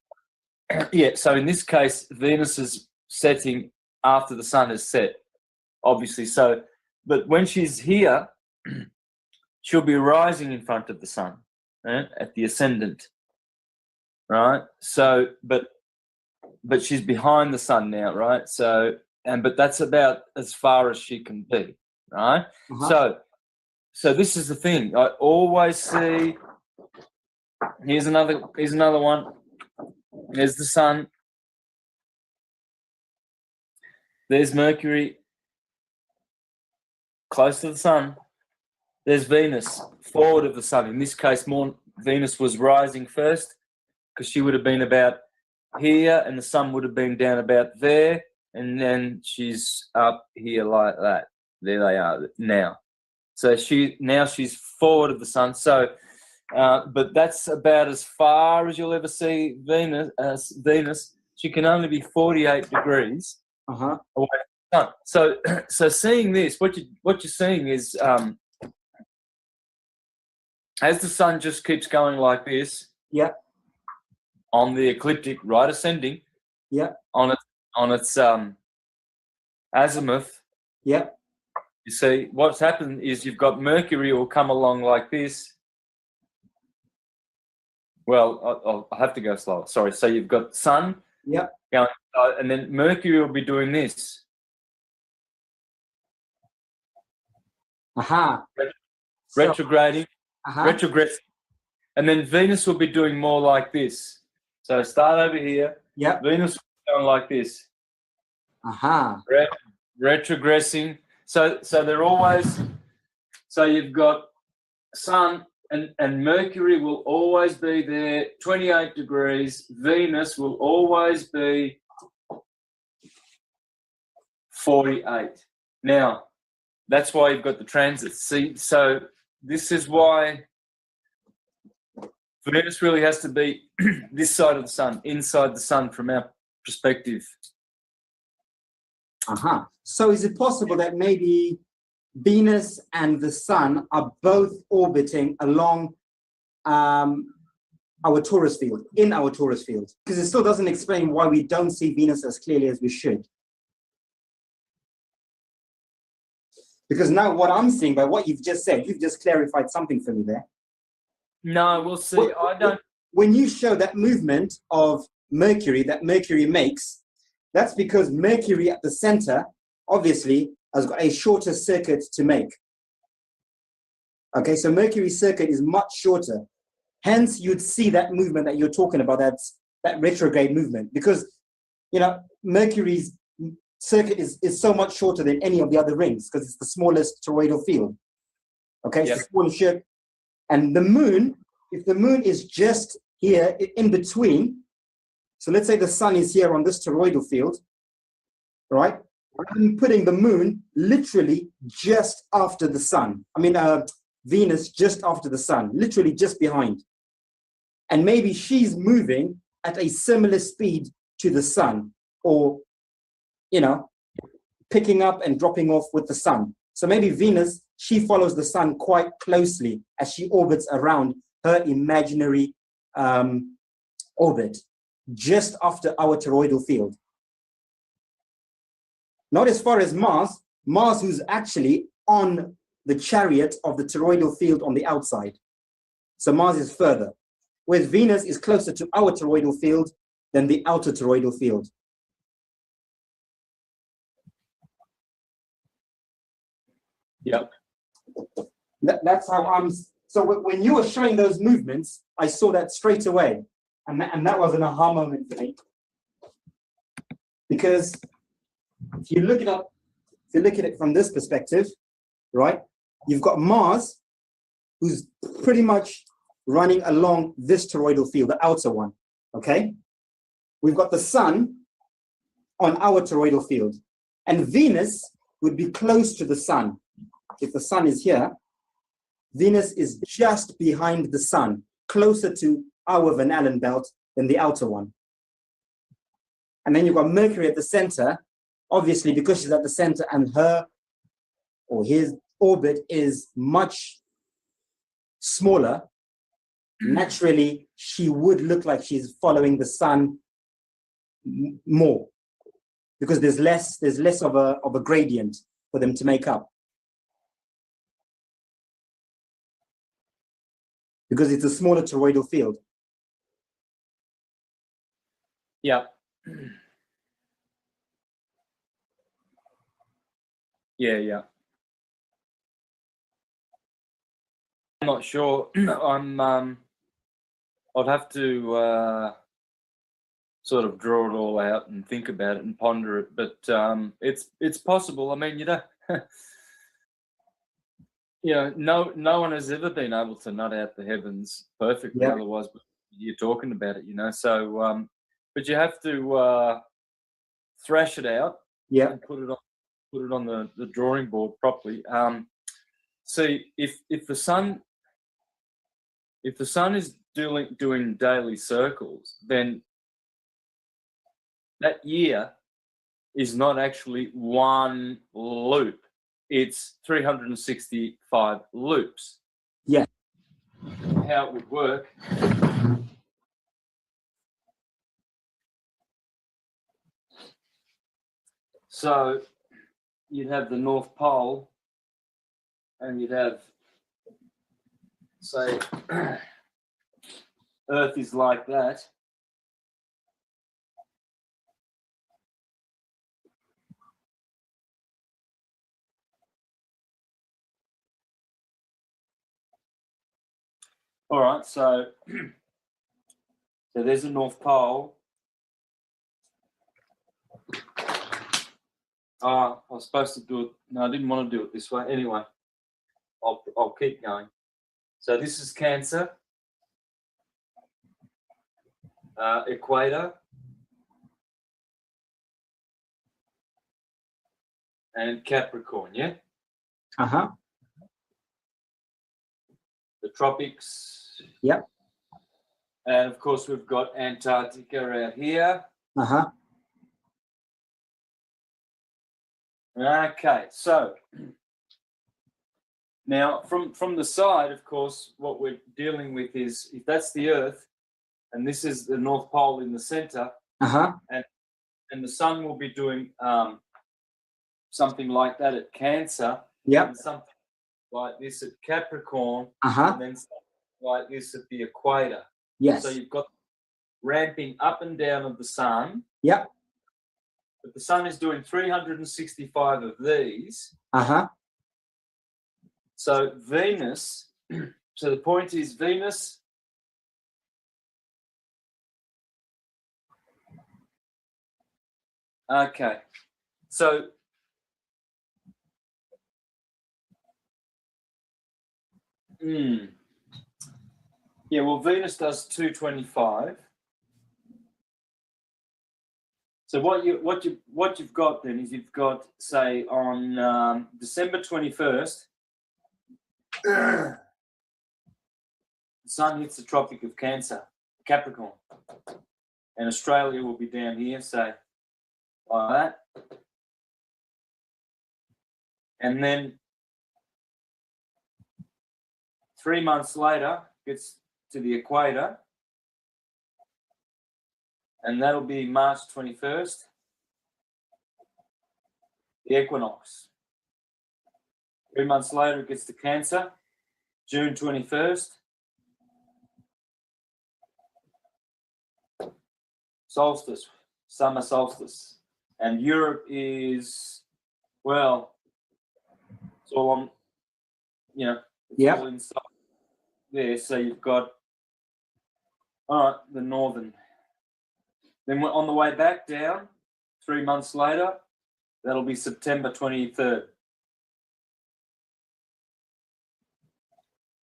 yeah, so in this case, Venus is setting after the sun has set, obviously. So, but when she's here, she'll be rising in front of the sun, right, at the ascendant, right? So, but she's behind the sun now, right? So, but that's about as far as she can be, right? So this is the thing. I always see. Here's another one. There's the sun. There's Mercury close to the sun. There's Venus forward of the sun. In this case, more Venus was rising first because she would have been about here and the sun would have been down about there, and then she's up here like that. There they are now. So she's forward of the sun. So, but that's about as far as you'll ever see Venus. Venus. She can only be 48 degrees away from the sun. So seeing this, what you're seeing is as the sun just keeps going like this. Yeah. On the ecliptic, right ascending. Yeah. On its azimuth. Yeah. You see, what's happened is you've got Mercury will come along like this. Well, I'll have to go slower. Sorry. So you've got sun. Yeah. Going, and then Mercury will be doing this. Retrograding. Retrogressing. And then Venus will be doing more like this. So start over here. Yeah. Venus will be going like this. Retrogressing. So they're always. So you've got Sun and Mercury will always be there, 28 degrees. Venus will always be 48. Now, that's why you've got the transits. See, so this is why Venus really has to be this side of the sun, inside the sun from our perspective. So is it possible that maybe Venus and the sun are both orbiting along our Taurus field, in our Taurus field? Because it still doesn't explain why we don't see Venus as clearly as we should. Because now what I'm seeing by what you've just said, you've just clarified something for me there. No, we'll see. When you show that movement of Mercury that Mercury makes, that's because Mercury at the center, obviously, has got a shorter circuit to make. Okay, so Mercury's circuit is much shorter. Hence, you'd see that movement that you're talking about, that retrograde movement, because, you know, Mercury's circuit is so much shorter than any of the other rings because it's the smallest toroidal field. Okay, it's the smallest shape. And the moon, if the moon is just here in between, so let's say the sun is here on this toroidal field, right? I'm putting the moon literally just after the sun. I mean, Venus just after the sun, literally just behind. And maybe she's moving at a similar speed to the sun, or, you know, picking up and dropping off with the sun. So maybe Venus, she follows the sun quite closely as she orbits around her imaginary orbit, just after our toroidal field. Not as far as Mars, who's actually on the chariot of the toroidal field on the outside. So Mars is further, whereas Venus is closer to our toroidal field than the outer toroidal field. Yep. That's how I'm. So when you were showing those movements, I saw that straight away, and that was an aha moment for me. Because if you look at it from this perspective, right? You've got Mars, who's pretty much running along this toroidal field, the outer one. Okay. We've got the sun on our toroidal field, and Venus would be close to the sun. If the sun is here, Venus is just behind the sun, closer to our Van Allen belt than the outer one. And then you've got Mercury at the center, obviously because she's at the center and her or his orbit is much smaller. Naturally, she would look like she's following the sun more. because there's less of a gradient for them to make up. Because it's a smaller toroidal field. Yeah. Yeah. I'm not sure. I'd have to sort of draw it all out and think about it and ponder it. But it's possible. I mean, no one has ever been able to nut out the heavens perfectly. Yeah. Otherwise, you're talking about it, So, but you have to thrash it out. Yeah. And put it on the drawing board properly. See, if the sun is doing daily circles, then that year is not actually one loop. It's 365 loops. Yeah. How it would work. So you'd have the North Pole, and you'd have, say, Earth is like that. All right, so there's the North Pole. I was supposed to do it. No, I didn't want to do it this way. Anyway, I'll keep going. So this is Cancer, Equator, and Capricorn. Yeah. Uh-huh. The tropics. Yep. And of course, we've got Antarctica out here. Uh-huh. Okay, so now from the side, of course, what we're dealing with is, if that's the Earth, and this is the North Pole in the center, Uh-huh. and the sun will be doing something like that at Cancer, Yep. and something like this at Capricorn, Uh-huh. and then something like this at the equator. Yes. So you've got ramping up and down of the sun. Yep. But the sun is doing 365 of these. Uh-huh. So Venus, so the point is Venus okay. So yeah, well, Venus does 225. So what you've got then is, you've got, say, on December 21st, the sun hits the Tropic of Cancer, Capricorn, and Australia will be down here, say, like that. And then 3 months later, gets to the equator, and that'll be March 21st, the equinox. 3 months later, it gets to Cancer, June 21st, solstice, summer solstice. And Europe is, well, it's all on, it's all inside there. So you've got, all right, the northern. Then we're on the way back down, 3 months later, that'll be September 23rd.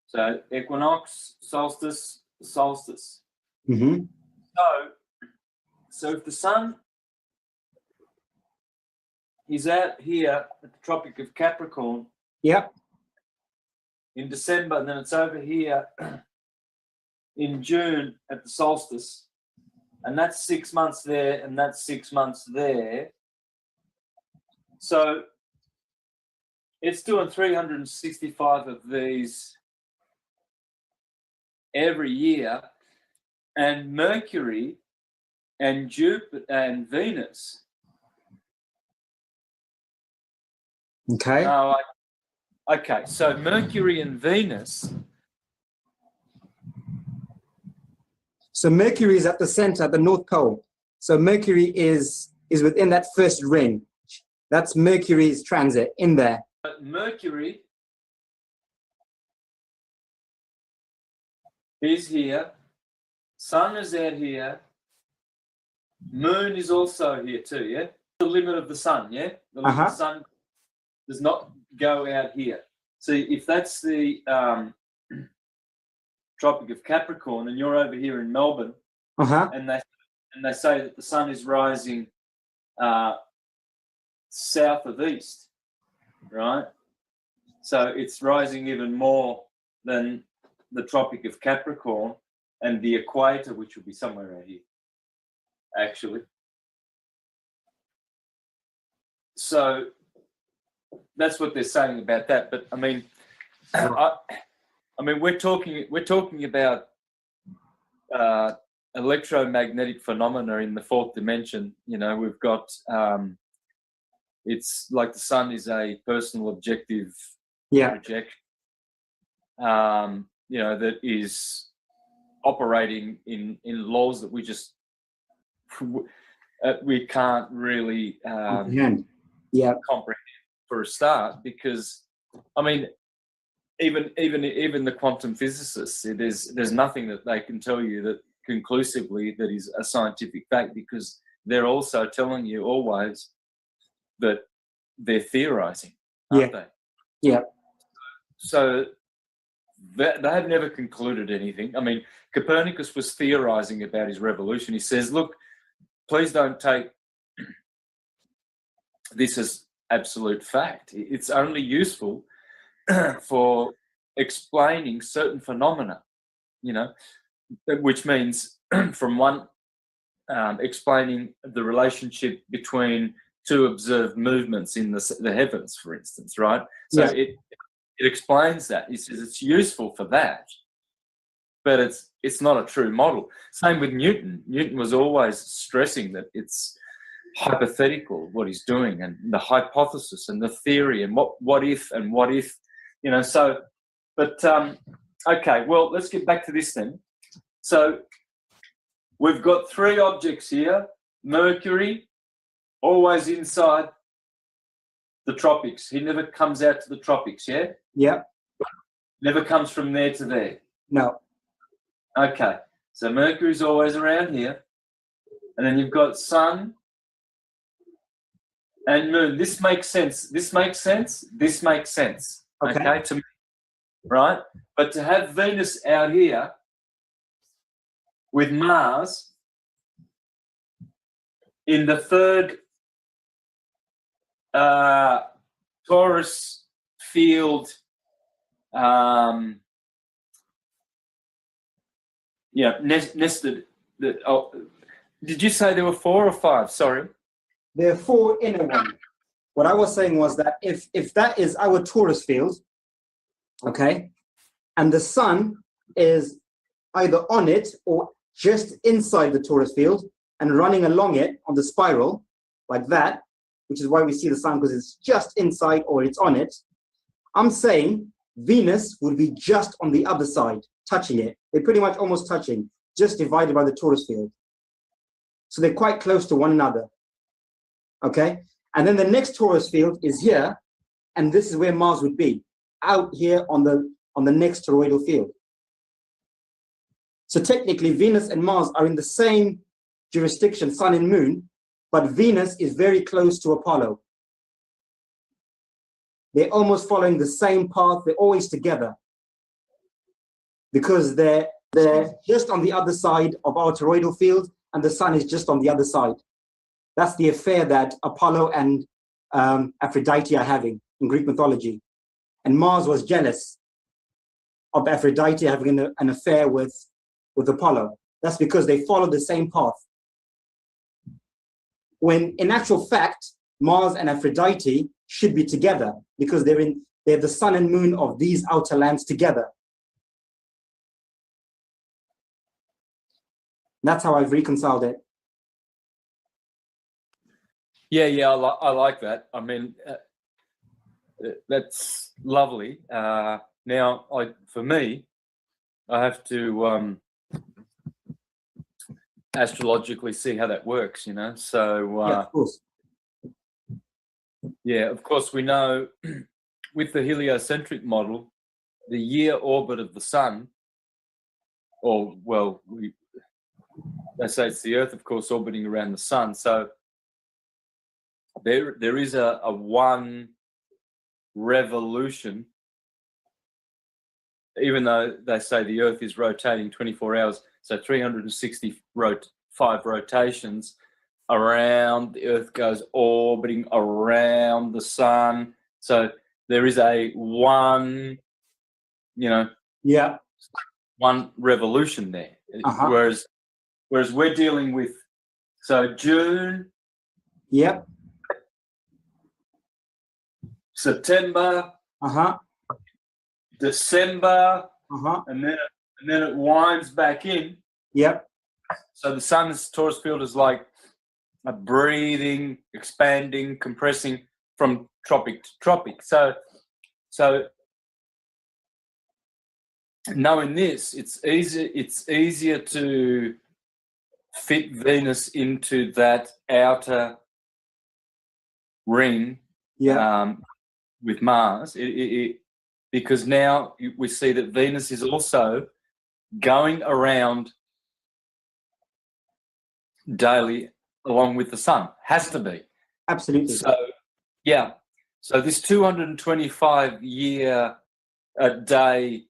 So equinox, solstice, solstice. Mm-hmm. So if the sun is out here at the Tropic of Capricorn, Yep. in December, and then it's over here in June at the solstice, and that's 6 months there, and that's 6 months there. So it's doing 365 of these every year, and Mercury and Jupiter and Venus Okay. Okay, so Mercury and Venus. So Mercury is at the center, at the North Pole. So Mercury is within that first ring. That's Mercury's transit in there. Mercury is here. Sun is out here. Moon is also here too, yeah? The limit of the sun, yeah? The limit of the sun does not go out here. So if that's the Tropic of Capricorn and you're over here in Melbourne, and they say that the sun is rising south of east, right? So it's rising even more than the Tropic of Capricorn and the equator, which will be somewhere out here, actually. So that's what they're saying about that. But I mean, we're talking about electromagnetic phenomena in the fourth dimension. You know, we've got it's like the sun is a personal objective projection. You know, that is operating in laws that we just we can't really comprehend for a start, because I mean, even the quantum physicists, there's nothing that they can tell you that conclusively that is a scientific fact, because they're also telling you always that they're theorizing, aren't they? Yeah. So they have never concluded anything. I mean, Copernicus was theorizing about his revolution. He says, look, please don't take this as absolute fact. It's only useful for explaining certain phenomena, you know, which means from one, explaining the relationship between two observed movements in the heavens, for instance, right? So it explains that. He says it's useful for that, but it's not a true model. Same with Newton. Newton was always stressing that it's hypothetical what he's doing, and the hypothesis and the theory, and what if, you know. So, but okay, well, let's get back to this then. So we've got three objects here. Mercury, always inside the tropics. He never comes out to the tropics, yeah? Yeah. Never comes from there to there. No. Okay, so Mercury's always around here. And then you've got Sun and Moon. This makes sense. This makes sense. This makes sense. Okay, to me, right? But to have Venus out here with Mars in the third Taurus field, nested. Did you say there were 4 or 5? Sorry. There are 4 inner ones. What I was saying was that if that is our Taurus field, okay, and the sun is either on it or just inside the Taurus field and running along it on the spiral like that, which is why we see the sun, because it's just inside or it's on it. I'm saying Venus would be just on the other side, touching it. They're pretty much almost touching, just divided by the Taurus field. So they're quite close to one another. Okay? And then the next Taurus field is here, and this is where Mars would be, out here on the next toroidal field. So technically, Venus and Mars are in the same jurisdiction, Sun and Moon, but Venus is very close to Apollo. They're almost following the same path. They're always together because they're just on the other side of our toroidal field, and the sun is just on the other side. That's the affair that Apollo and Aphrodite are having in Greek mythology. And Mars was jealous of Aphrodite having an affair with Apollo. That's because they follow the same path. When in actual fact, Mars and Aphrodite should be together because they're the sun and moon of these outer lands together. That's how I've reconciled it. Yeah, I like that. I mean, that's lovely. Now, for me, I have to astrologically see how that works. So Yeah, of course. yeah, of course, we know with the heliocentric model, the year orbit of the sun, or well, they say it's the Earth, of course, orbiting around the sun. So there is a one revolution, even though they say the Earth is rotating 24 hours, so 365 rotations around the Earth goes orbiting around the sun. So there is a one, Yeah. one revolution there. Uh-huh. Whereas we're dealing with, so June, Yep. September, Uh-huh. December, Uh-huh. and then it winds back in. Yep. So the sun's torus field is like a breathing, expanding, compressing from tropic to tropic. So knowing this, it's easier to fit Venus into that outer ring Yeah. with Mars, because now we see that Venus is also going around daily along with the sun. Has to be. Absolutely. So, yeah. So this 225-year a day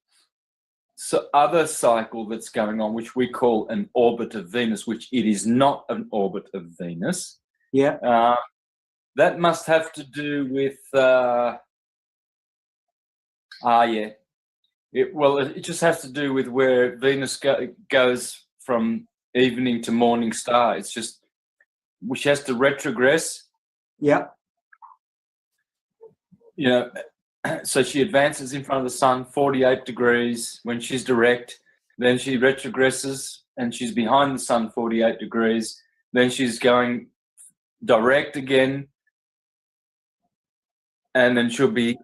other cycle that's going on, which we call an orbit of Venus, which it is not an orbit of Venus. Yeah. That must have to do with it just has to do with where Venus goes from evening to morning star. It's just which has to retrogress. Yeah. So she advances in front of the sun 48 degrees when she's direct. Then she retrogresses and she's behind the sun 48 degrees. Then she's going direct again. And then she'll be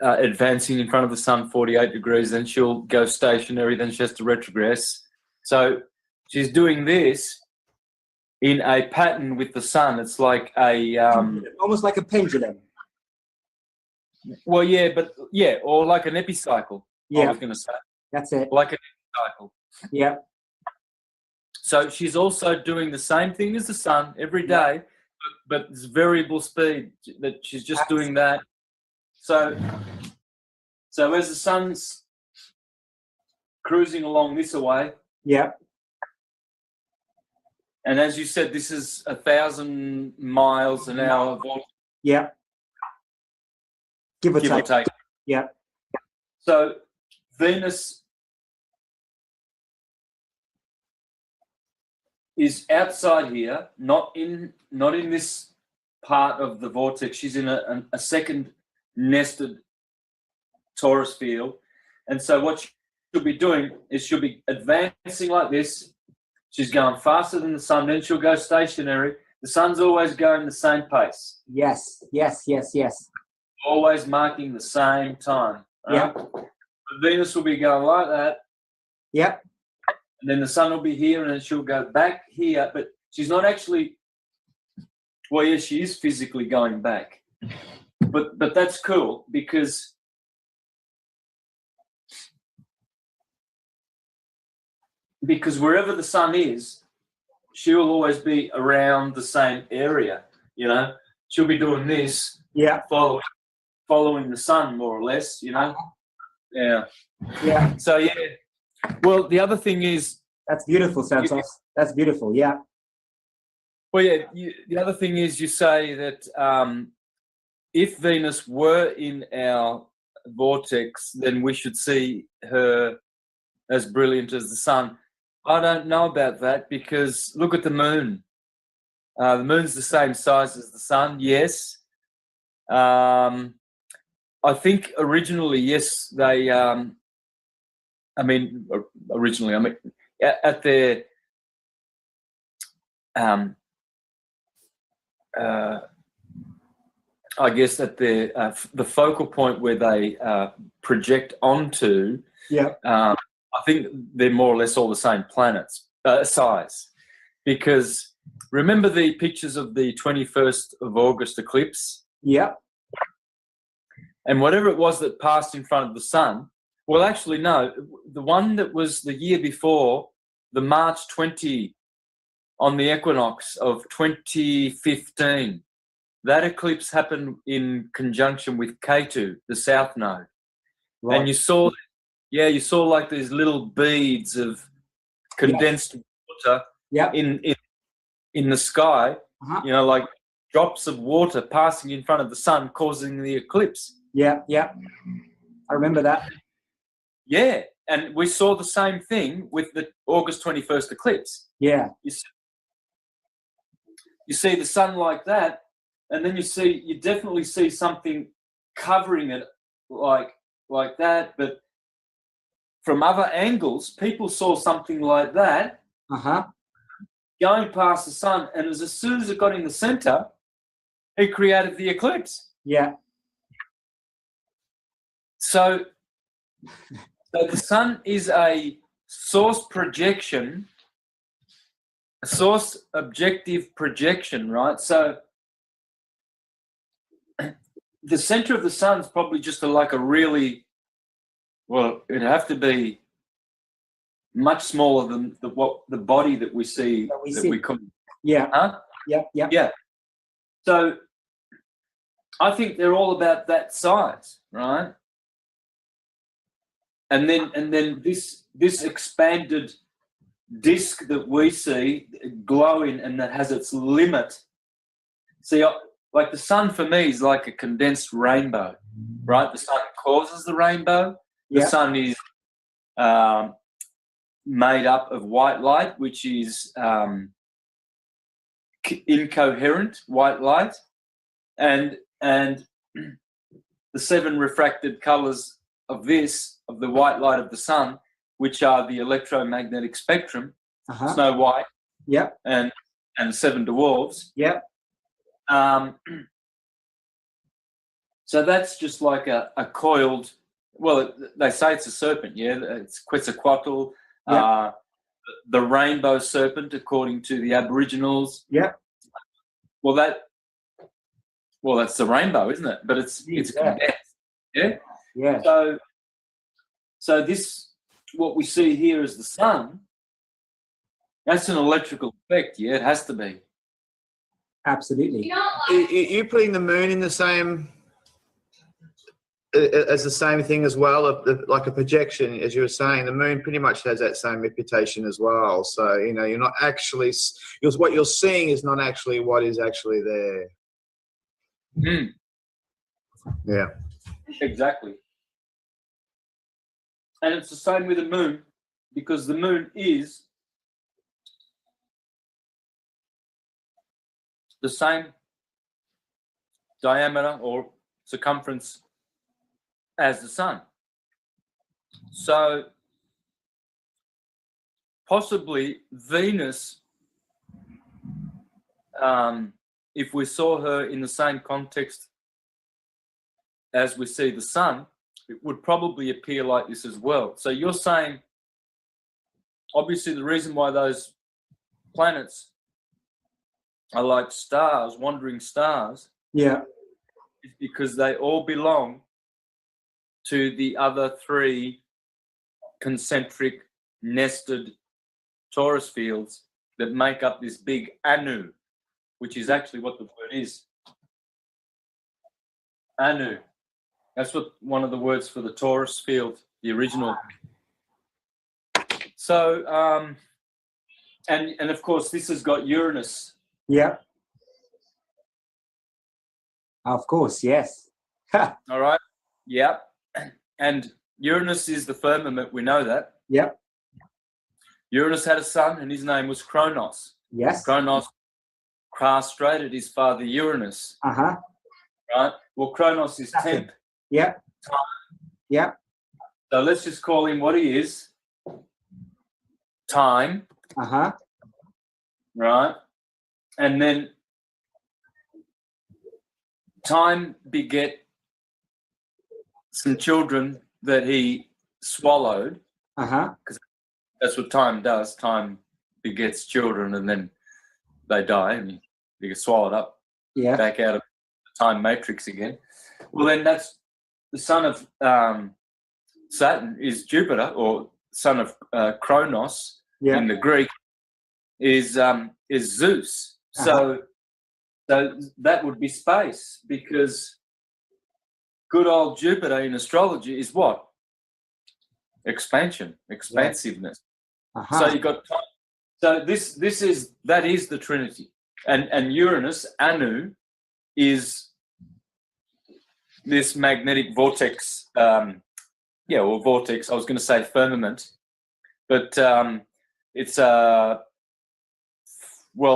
advancing in front of the sun 48 degrees. Then she'll go stationary. Then she has to retrogress. So she's doing this in a pattern with the sun. It's like a... almost like a pendulum. Well, or like an epicycle. Yeah. I was going to say. That's it. Like an epicycle. Yeah. So she's also doing the same thing as the sun every day, but it's variable speed that she's just doing that. So as the sun's cruising along this way, Yeah. and as you said, this is 1,000 miles an hour, Yeah. Give or take. Yeah. So Venus is outside here, not in this part of the vortex. She's in a second nested torus field, and so what she'll be doing is she'll be advancing like this. She's going faster than the sun. Then she'll go stationary. The sun's always going the same pace. Yes. Yes. Yes. Yes. Always marking the same time. Yeah. Venus will be going like that. Yeah. And then the sun will be here, and then she'll go back here. But she's not actually. Well, yes, she is physically going back. But that's cool because wherever the sun is, she will always be around the same area. She'll be doing this. Yeah. Following the sun, more or less, Yeah. Yeah. So, yeah. Well, the other thing is... That's beautiful, Santos. That's beautiful, yeah. Well, yeah, the other thing is you say that if Venus were in our vortex, then we should see her as brilliant as the sun. I don't know about that because look at the moon. The moon's the same size as the sun, yes. I think originally, yes, they, originally, at their, I guess at the focal point where they project onto, Yeah. I think they're more or less all the same planets size, because remember the pictures of the 21st of August eclipse, Yeah. and whatever it was that passed in front of the sun. Well, actually, no, the one that was the year before, the March 20 on the equinox of 2015. That eclipse happened in conjunction with Ketu, the south node. Right. And you saw like these little beads of condensed water Yeah. in the sky, Uh-huh. you know, like drops of water passing in front of the sun, causing the eclipse. Yeah. Yeah. I remember that. Yeah, and we saw the same thing with the August 21st eclipse. Yeah. You see the sun like that, and then you definitely see something covering it like that, but from other angles, people saw something like that Uh-huh. going past the sun, and as soon as it got in the center, it created the eclipse. Yeah. So the sun is a source projection, a source objective projection, right? So the center of the sun is probably just like a really, well, it'd have to be much smaller than the body that we see that we couldn't. Yeah. Huh? Yeah. Yeah. Yeah. So I think they're all about that size, right? And then this expanded disk that we see glowing and that has its limit. See, like the sun for me is like a condensed rainbow, right? The sun causes the rainbow. The sun is made up of white light, which is incoherent white light, and the 7 refracted colors of the white light of the sun, which are the electromagnetic spectrum, Uh-huh. Snow White, Yeah. and 7 dwarfs. Yeah. So that's just like a coiled. Well, they say it's a serpent. Yeah, it's Quetzalcoatl, the rainbow serpent, according to the Aboriginals. Yeah. Well, that's the rainbow, isn't it? But it's condensed. Yeah. Yeah. So this, what we see here is the sun. That's an electrical effect. Yeah, it has to be. Absolutely. You're putting the moon in the same as the same thing as well, like a projection, as you were saying. The moon pretty much has that same reputation as well. So you're not actually, what you're seeing is not actually what is actually there. Mm. Yeah. Exactly. And it's the same with the moon, because the moon is the same diameter or circumference as the sun. So possibly Venus, if we saw her in the same context as we see the sun, it would probably appear like this as well. So you're saying, obviously, the reason why those planets are like stars, wandering stars, Yeah. is because they all belong to the other 3 concentric nested torus fields that make up this big Anu, which is actually what the word is. Anu. That's what one of the words for the torus field, the original. So, and of course, this has got Uranus. Yeah. Of course, yes. All right. Yeah. And Uranus is the firmament. We know that. Yeah. Uranus had a son, and his name was Kronos. Yes. Kronos castrated his father Uranus. Uh-huh. Right. Well, Kronos is That's it. temp. Yeah. Yeah. So let's just call him what he is. Time. Uh-huh. Right. And then time beget some children that he swallowed. Uh-huh. That's what time does. Time begets children, and then they die, and you get swallowed up Yeah. back out of the time matrix again. Well, then that's the son of Saturn is Jupiter, or son of Kronos Yeah. in the Greek is Zeus. Uh-huh. So that would be space, because good old Jupiter in astrology is what? Expansion, expansiveness. Uh-huh. So you got time. So that is the Trinity, and Uranus, Anu, is this magnetic vortex. Or vortex. I was going to say firmament, but it's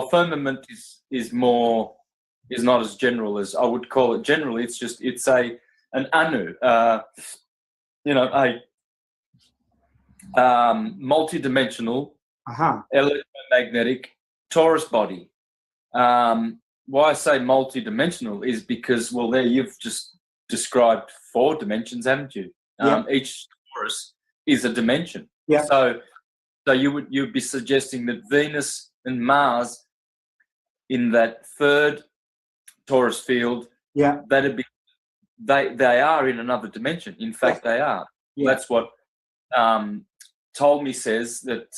firmament is not as general as I would call it. Generally, it's an Anu. A multi-dimensional Uh-huh. electromagnetic torus body. Why I say multi-dimensional is because, well, there you've just described 4 dimensions, haven't you? Each torus is a dimension. Yeah. So you'd be suggesting that Venus and Mars in that 3rd torus field, Yeah. that'd be they are in another dimension. In fact, they are. Yeah. That's what Ptolemy says, that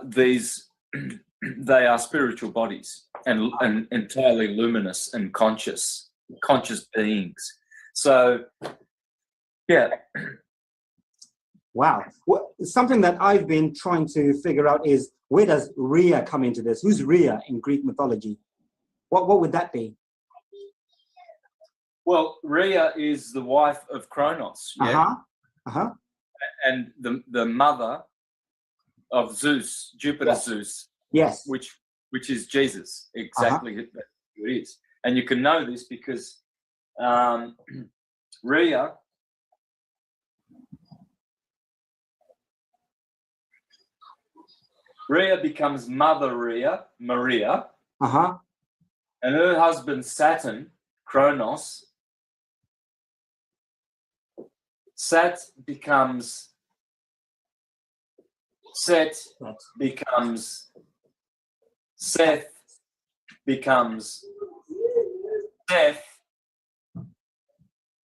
these they are spiritual bodies and entirely luminous and conscious beings. So, yeah. Wow. Well, something that I've been trying to figure out is, where does Rhea come into this? Who's Rhea in Greek mythology? What would that be? Well, Rhea is the wife of Kronos, yeah? Uh-huh. Uh-huh. And the mother of Zeus, Jupiter Zeus, Yes. which is Jesus. Exactly, that's who it is. And you can know this because Rhea becomes Mother Maria, Uh-huh. and her husband Saturn, Kronos, Set becomes Seth,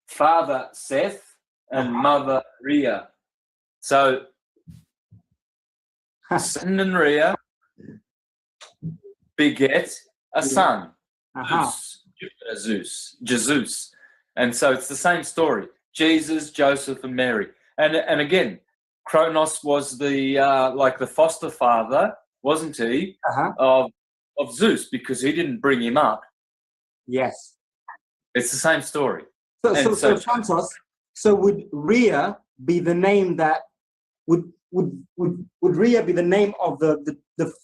father Seth, and mother Rhea. So Saturn and Rhea beget a son, Uh-huh. Zeus, Jupiter Jesus. And so it's the same story. Jesus, Joseph, and Mary. And again, Kronos was the the foster father, wasn't he, Uh-huh. of Zeus, because he didn't bring him up. Yes. It's the same story. So Santos, so would Rhea be the name that would Rhea be the name of the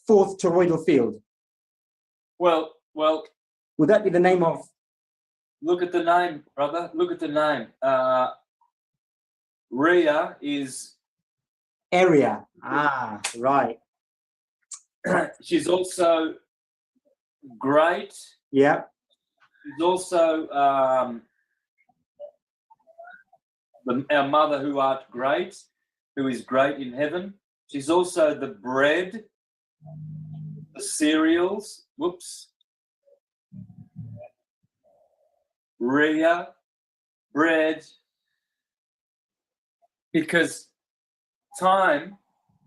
4th toroidal field? Well, Would that be the name of? look at the name, brother. Look at the name. Rhea is Area. Ah, right. she's also great. Yeah. She's also our mother who art great, who is great in heaven. She's also the bread, the cereals. Whoops. Rhea, bread, because time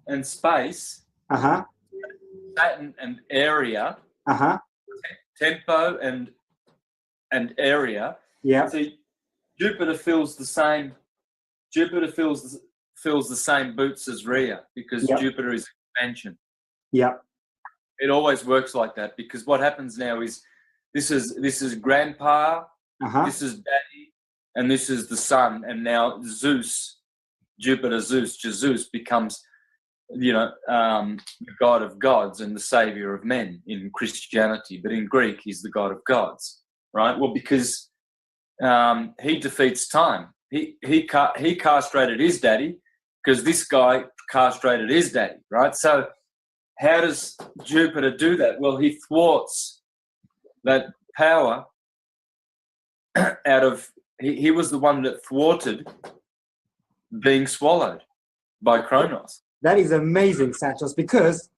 and space, Uh-huh. Saturn and area, Uh-huh. tempo and area. Yeah. See, Jupiter fills the same boots as Rhea, because Yep. Jupiter is expansion. Yeah. It always works like that, because what happens now is this is grandpa, Uh-huh. this is daddy, and this is the son, and now Zeus, Jupiter Zeus, Jesus becomes the God of gods and the savior of men in Christianity, but in Greek he's the God of gods, right? Well, because he defeats time. He castrated his daddy, because this guy castrated his daddy, right? So how does Jupiter do that? Well, he thwarts that power out of, he was the one that thwarted being swallowed by Kronos. That is amazing, Santos, because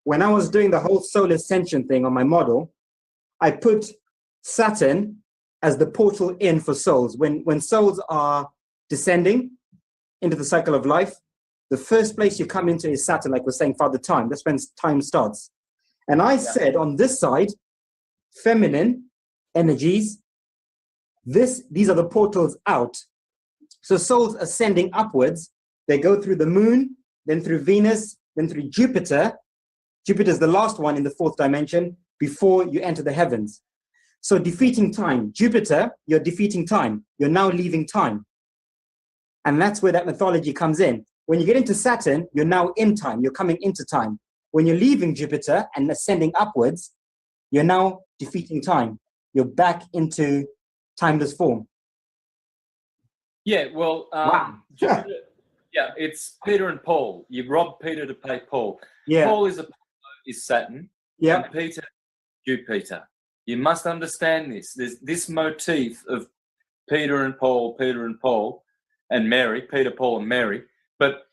when I was doing the whole solar ascension thing on my model, I put Saturn as the portal in for souls. When souls are descending into the cycle of life, the first place you come into is Saturn, like we're saying, Father Time. That's when time starts. And I said on this side, feminine energies, these are the portals out. So souls ascending upwards, they go through the moon, then through Venus, then through Jupiter. Jupiter is the last one in the fourth dimension before you enter the heavens. So defeating time, Jupiter, you're defeating time. You're now leaving time. And that's where that mythology comes in. When you get into Saturn, you're now in time. You're coming into time. When you're leaving Jupiter and ascending upwards, you're now defeating time. You're back into timeless form. Yeah, well, Wow. Jupiter, yeah, it's Peter and Paul. You rob Peter to pay Paul. Yeah. Paul is Saturn, Yeah. and Peter, Jupiter. You must understand this. There's this motif of Peter and Paul, and Mary, Peter, Paul, and Mary. But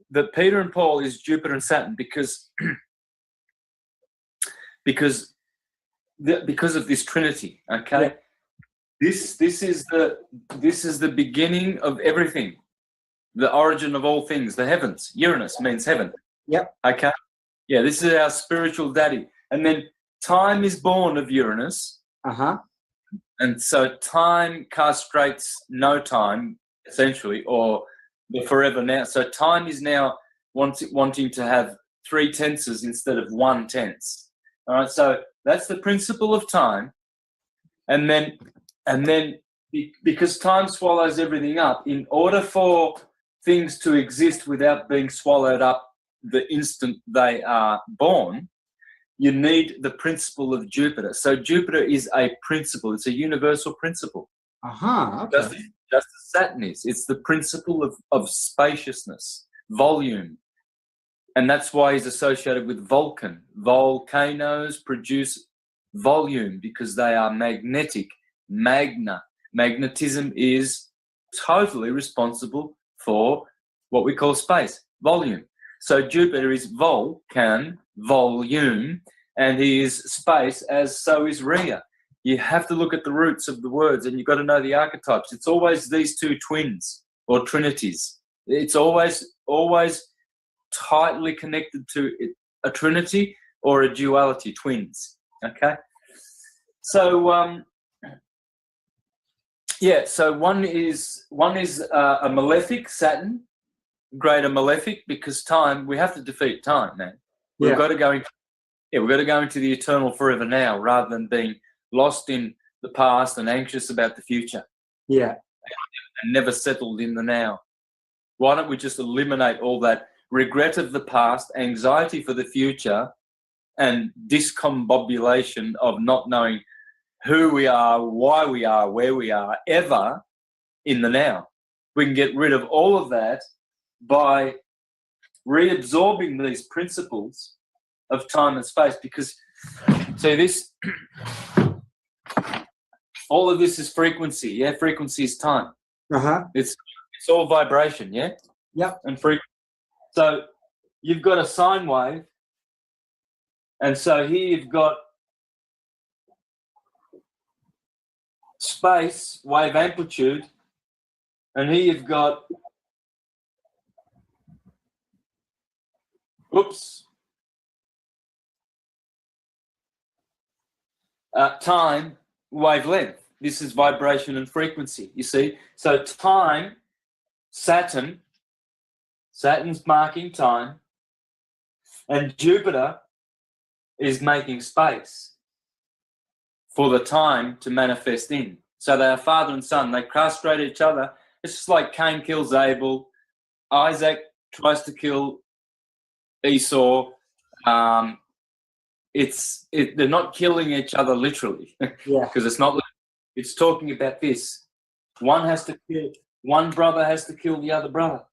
the Peter and Paul is Jupiter and Saturn because of this Trinity. Okay, Yeah. this is the beginning of everything, the origin of all things. The heavens. Uranus means heaven. Yep. Okay. Yeah, this is our spiritual daddy, and then time is born of Uranus. Uh-huh. And so time castrates no time, essentially, or the forever now. So time is now wanting to have 3 tenses instead of 1 tense. All right, so that's the principle of time. And then because time swallows everything up, in order for things to exist without being swallowed up the instant they are born, you need the principle of Jupiter. So Jupiter is a principle. It's a universal principle. Uh-huh. Okay. Just as Saturn is. It's the principle of spaciousness, volume. And that's why he's associated with Vulcan. Volcanoes produce volume because they are magnetic. Magnetism is totally responsible for what we call space, volume. So Jupiter is Vulcan, volume, and he is space, as so is Rhea. You have to look at the roots of the words, and you've got to know the archetypes. It's always these two twins or trinities. It's always tightly connected to a trinity or a duality, twins. Okay? So, so one is a malefic, Saturn, greater malefic, because time, we have to defeat time, man. We've got to go into the eternal forever now, rather than being lost in the past and anxious about the future. Yeah. And never settled in the now. Why don't we just eliminate all that regret of the past, anxiety for the future, and discombobulation of not knowing who we are, why we are, where we are, ever in the now. We can get rid of all of that by reabsorbing these principles of time and space, because so this all of this is frequency. Yeah, frequency is time. Uh-huh. It's all vibration. Yeah. Yep. And frequency. So you've got a sine wave, and so here you've got space, wave amplitude, and here you've got time, wavelength. This is vibration and frequency, you see. So time, Saturn's marking time, and Jupiter is making space for the time to manifest in. So they are father and son. They castrate each other. It's just like Cain kills Abel. Isaac tries to kill Esau. They're not killing each other literally, because it's not. It's talking about this. One brother has to kill the other brother.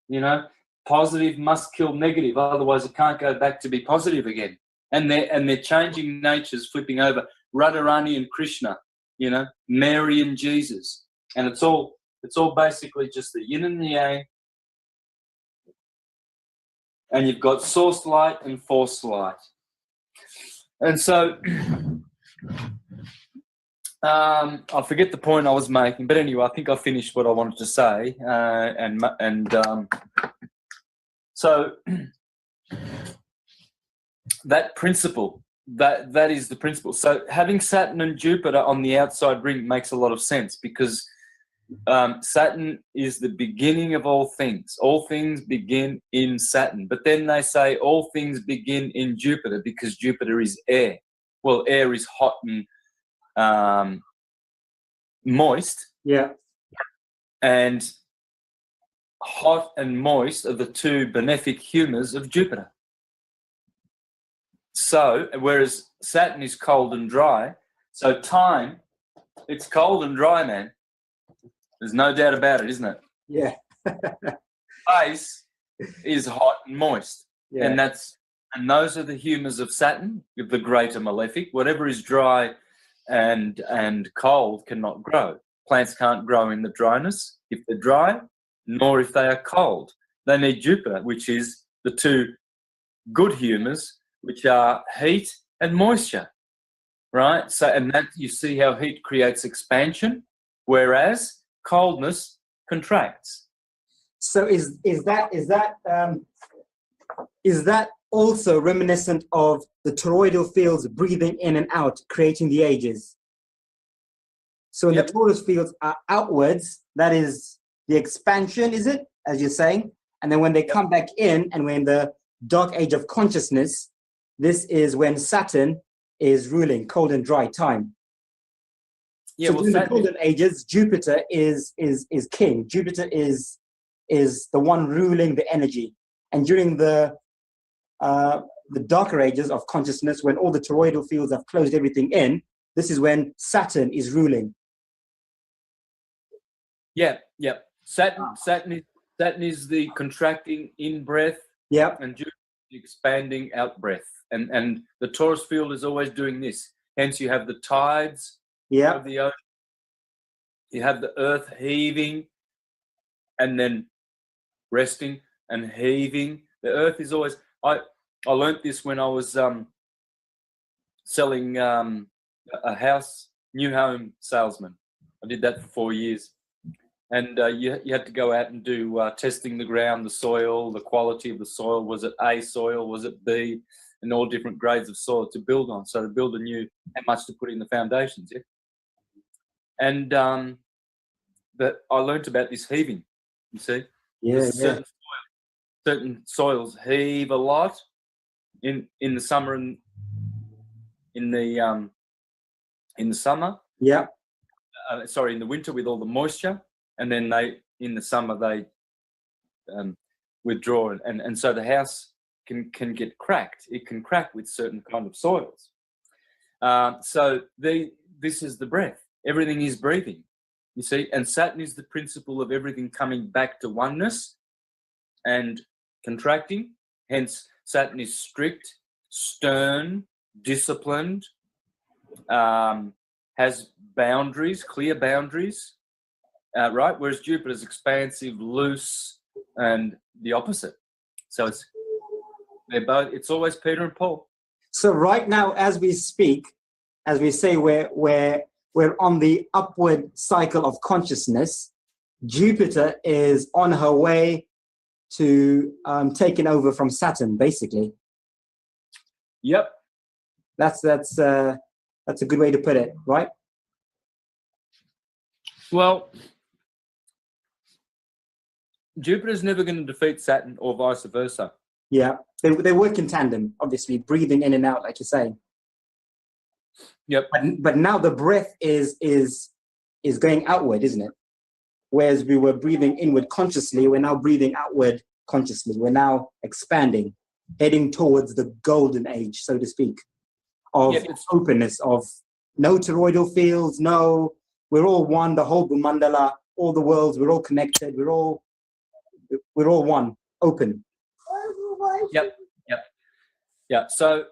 You know, positive must kill negative, otherwise it can't go back to be positive again. And they're changing natures, flipping over. Radharani and Krishna, you know, Mary and Jesus. And it's all basically just the yin and the yang. And you've got source light and force light. And so I forget the point I was making, but anyway, I think I finished what I wanted to say. So that principle, that is the principle. So having Saturn and Jupiter on the outside ring makes a lot of sense, because Saturn is the beginning of all things. All things begin in Saturn. But then they say all things begin in Jupiter, because Jupiter is air. Well, air is hot and moist. Yeah. And hot and moist are the two benefic humours of Jupiter. So, whereas Saturn is cold and dry, so time, it's cold and dry, man. There's no doubt about it, isn't it? Yeah. Space is hot and moist. Yeah. And those are the humours of Saturn, the greater malefic. Whatever is dry and cold cannot grow. Plants can't grow in the dryness if they're dry, nor if they are cold. They need Jupiter, which is the two good humours, which are heat and moisture, right? So, and that you see how heat creates expansion, whereas coldness contracts. So is that also reminiscent of the toroidal fields breathing in and out, creating the ages? So when Yep. the torus fields are outwards, that is the expansion, is it, as you're saying? And then when they come back in, and we're in the dark age of consciousness, this is when Saturn is ruling, cold and dry time. Yeah, So well, during the Saturn, golden ages, Jupiter is king. Jupiter is the one ruling the energy. And during the darker ages of consciousness, when all the toroidal fields have closed everything in, this is when Saturn is ruling. yeah. Saturn is the contracting in breath, Yeah. and Jupiter is the expanding out breath. And the Taurus field is always doing this. Hence, you have the tides Yeah. of the ocean. You have the earth heaving and then resting and heaving. The earth is always. I learnt this when I was selling a house, new home salesman. I did that for 4 years. And you had to go out and do testing the ground, the soil, the quality of the soil. Was it A soil? Was it B? And all different grades of soil to build on. So the builder knew how much to put in the foundations. Yeah. And but I learnt about this heaving. You see, Yeah. certain soils heave a lot in the summer and in the summer. Yeah. In the winter with all the moisture, and then in the summer they withdraw, and so the house can get cracked. It can crack with certain kind of soils. So this is the breath. Everything is breathing, you see, and Saturn is the principle of everything coming back to oneness and contracting. Hence, Saturn is strict, stern, disciplined, has boundaries, clear boundaries, right? Whereas Jupiter is expansive, loose, and the opposite. So it's always Peter and Paul. So right now, as we speak, as we say, we're on the upward cycle of consciousness. Jupiter is on her way to taking over from Saturn, basically. Yep. That's a good way to put it, right? Well, Jupiter's never going to defeat Saturn, or vice versa. Yeah, they work in tandem, obviously, breathing in and out, like you're saying. Yep. But now the breath is going outward, isn't it? Whereas we were breathing inward consciously, we're now breathing outward consciously. We're now expanding, heading towards the golden age, so to speak, of openness, of no toroidal fields, we're all one, the whole Bhumandala, all the worlds, we're all connected, we're all one, open. Yep. Yeah. So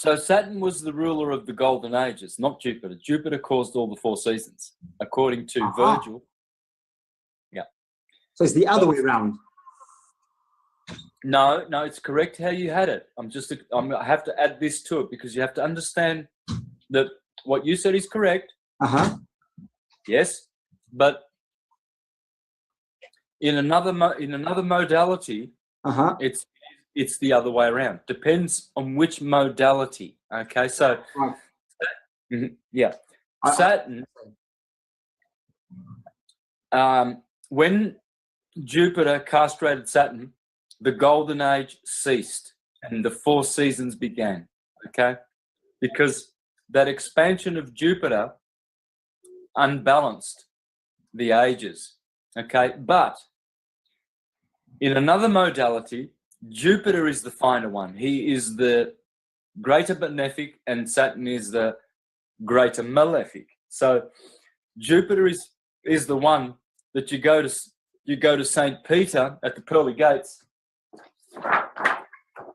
So Saturn was the ruler of the golden ages, not Jupiter. Jupiter caused all the 4 seasons, according to Virgil. So it's the other way around. No, it's correct how you had it. I have to add this to it because you have to understand that what you said is correct. Yes, but in another modality, it's the other way around. Depends on which modality. Okay, so Saturn. When Jupiter castrated Saturn, the golden age ceased and the 4 seasons began. Okay, because that expansion of Jupiter unbalanced the ages. Okay, but in another modality, Jupiter is the finer one. He is the greater benefic and Saturn is the greater malefic. So Jupiter is the one that you go to St. Peter at the pearly gates.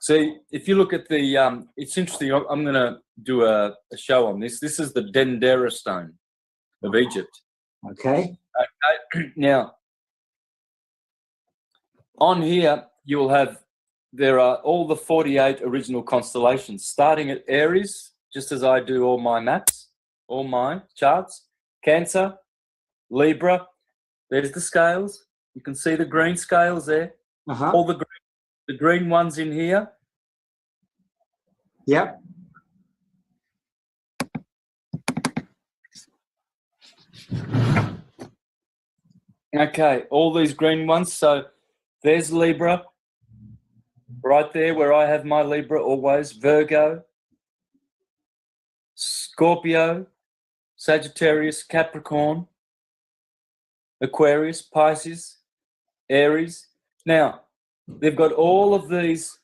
See, if you look at the, it's interesting, I'm going to do a show on this. This is the Dendera stone of Egypt. Okay. Now, on here, there are all the 48 original constellations, starting at Aries, just as I do all my maps, all my charts, Cancer, Libra, there's the scales. You can see the green scales there. All the green ones in here. Yep. Okay, all these green ones. So there's Libra, right there where I have my Libra always. Virgo, Scorpio, Sagittarius, Capricorn, Aquarius, Pisces, Aries. Now, they've got all of these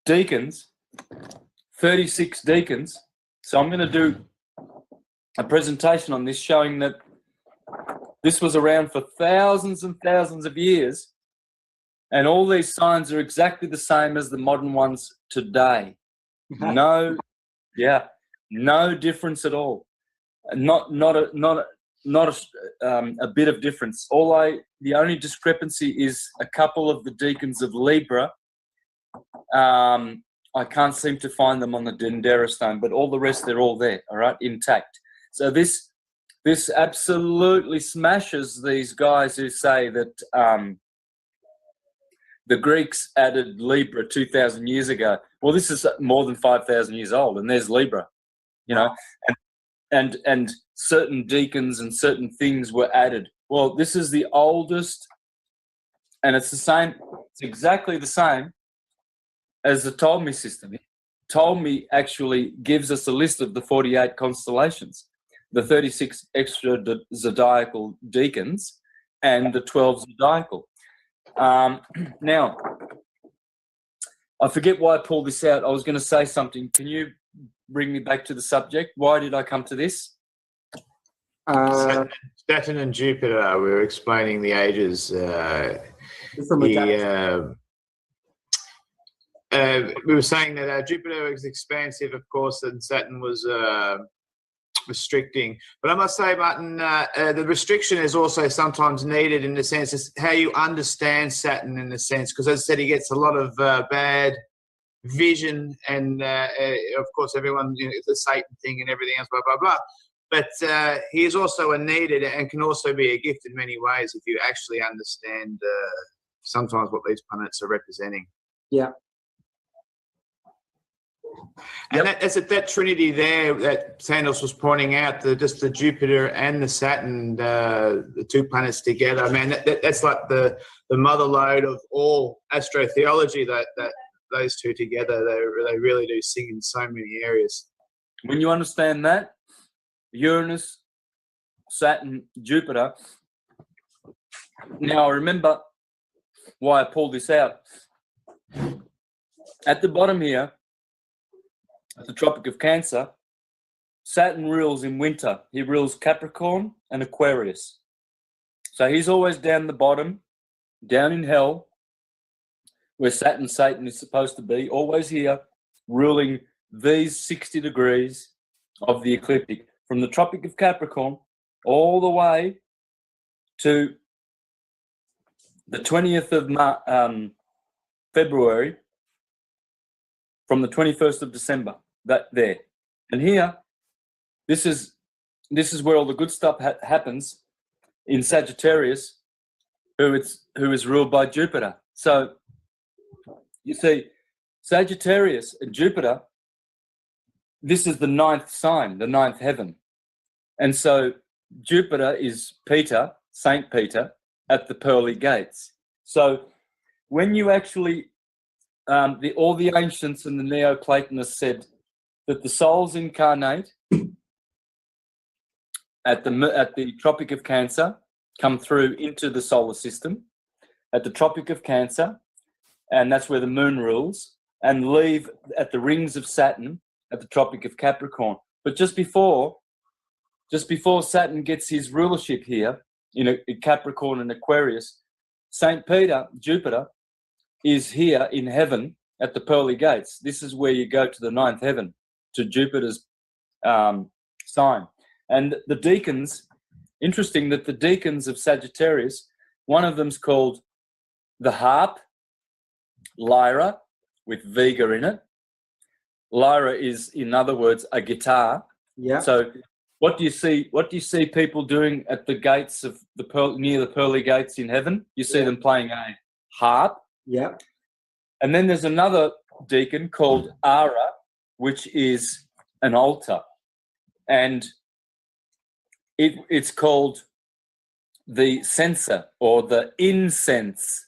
deacons, 36 deacons. So I'm going to do a presentation on this showing that this was around for thousands and thousands of years, and all these signs are exactly the same as the modern ones today. No difference at all. Not a bit of difference. The only discrepancy is a couple of the deacons of Libra. I can't seem to find them on the Dendera stone, but all the rest, they're all there, all right, intact. So this absolutely smashes these guys who say that the Greeks added Libra 2,000 years ago. Well, this is more than 5,000 years old, and there's Libra, you know, and certain deacons and certain things were added. Well, this is the oldest, and it's the same. It's exactly the same as the Ptolemy system. Ptolemy actually gives us a list of the 48 constellations, the 36 extra zodiacal deacons, and the 12 zodiacal. Now, I forget why I pulled this out. I was going to say something. Can you bring me back to the subject? Why did I come to this? Saturn and Jupiter, we were explaining the ages. We were saying that Jupiter was expansive, of course, and Saturn was restricting. But I must say, Martin, the restriction is also sometimes needed in the sense of how you understand Saturn in the sense, because as I said, he gets a lot of bad vision and, of course, everyone, you know, it's a Satan thing and everything else, blah, blah, blah. But he is also a needed and can also be a gift in many ways if you actually understand sometimes what these planets are representing. Yeah. And that trinity there that Sandals was pointing out, just the Jupiter and the Saturn, the 2 planets together. I mean, that's like the mother lode of all astrotheology. That those 2 together, they really do sing in so many areas. When you understand that, Uranus, Saturn, Jupiter. Now I remember why I pulled this out. At the bottom here, at the Tropic of Cancer, Saturn rules in winter. He rules Capricorn and Aquarius. So he's always down the bottom, down in hell, where Satan is supposed to be, always here, ruling these 60 degrees of the ecliptic, from the Tropic of Capricorn all the way to the 20th of February, from the 21st of December, that there. And here, this is where all the good stuff happens in Sagittarius, who is ruled by Jupiter. So you see, Sagittarius and Jupiter, this is the ninth sign, the ninth heaven. And so Jupiter is Peter, Saint Peter, at the pearly gates. So when you actually, all the ancients and the Neoplatonists said that the souls incarnate at the Tropic of Cancer, come through into the solar system, at the Tropic of Cancer, and that's where the moon rules, and leave at the rings of Saturn at the Tropic of Capricorn. But just before Saturn gets his rulership here in Capricorn and Aquarius, Saint Peter, Jupiter, is here in heaven at the pearly gates. This is where you go to the ninth heaven, to Jupiter's sign. And the deacons, interesting that the deacons of Sagittarius, one of them's called the harp, lyra, with Vega in it. Lyra is, in other words, a guitar. Yeah. So what do you see people doing at the gates of near the pearly gates in heaven? You see them playing a harp. Yeah. And then there's another deacon called Ara, which is an altar. And it's called the censer, or the incense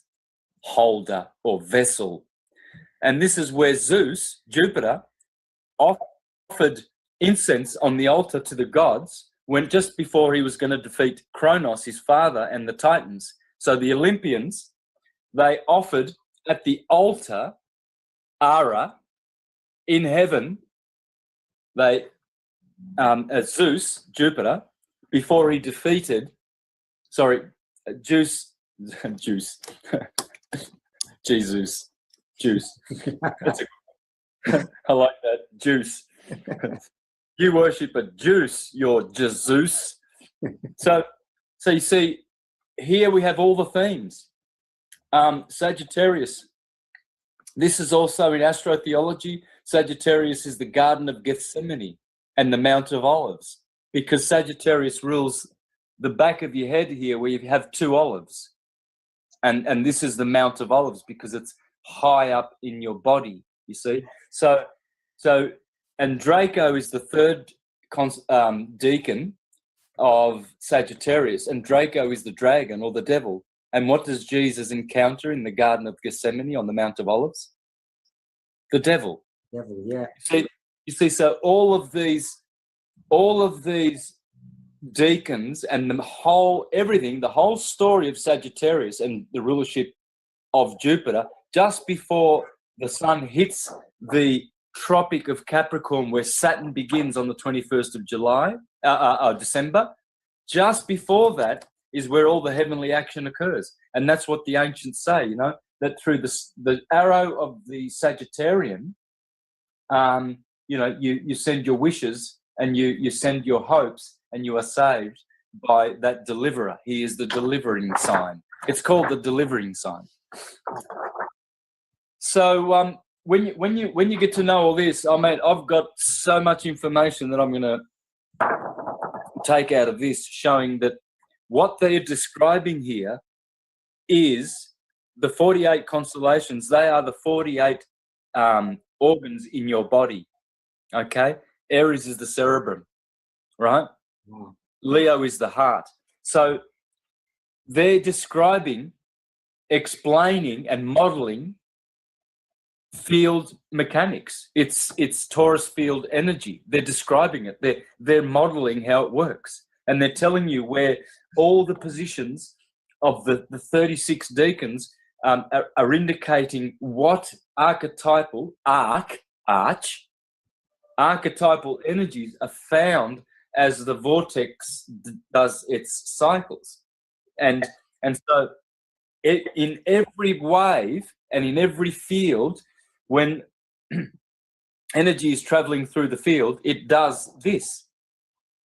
holder or vessel. And this is where Zeus, Jupiter, offered incense on the altar to the gods when just before he was going to defeat Kronos, his father, and the Titans. So the Olympians, they offered at the altar, Ara, in heaven, they, as Zeus, Jupiter, before he defeated, Jesus, Juice. I like that, Juice. You worship a juice, you're Jesus. So you see, here we have all the themes. Sagittarius, this is also in astrotheology. Sagittarius is the Garden of Gethsemane and the Mount of Olives, because Sagittarius rules the back of your head here, where you have two olives. And this is the Mount of Olives because it's high up in your body, you see. So and Draco is the third deacon of Sagittarius, and Draco is the dragon or the devil. And what does Jesus encounter in the Garden of Gethsemane on the Mount of Olives? The devil. Devil, yeah. You see, so all of these deacons and the whole story of Sagittarius and the rulership of Jupiter, just before the sun hits the Tropic of Capricorn, where Saturn begins on the 21st of December, just before that is where all the heavenly action occurs. And that's what the ancients say, that through the arrow of the Sagittarian, you send your wishes and you send your hopes, and you are saved by that deliverer. He is the delivering sign. It's called the delivering sign. So when you get to know all this, I've got so much information that I'm going to take out of this, showing that what they are describing here is the 48 constellations. They are the 48 organs in your body. Okay, Aries is the cerebrum, right? Wow. Leo is the heart. So they're describing, explaining, and modeling field mechanics. It's torus field energy. They're describing it. They're modeling how it works, and they're telling you where all the positions of the 36 deacons are indicating what archetypal energies are found as the vortex does its cycles. And so in every wave and in every field, when energy is traveling through the field, it does this.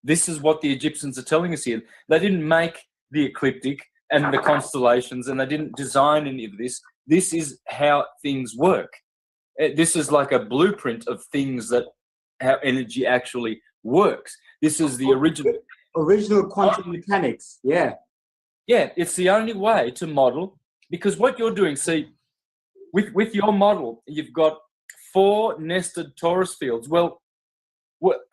This is what the Egyptians are telling us here. They didn't make the ecliptic and the constellations, and they didn't design any of this. This is how things work. This is like a blueprint of things that how energy actually works. This is the original quantum mechanics. Yeah. Yeah, it's the only way to model, because what you're doing, see, with your model, you've got 4 nested torus fields. Well,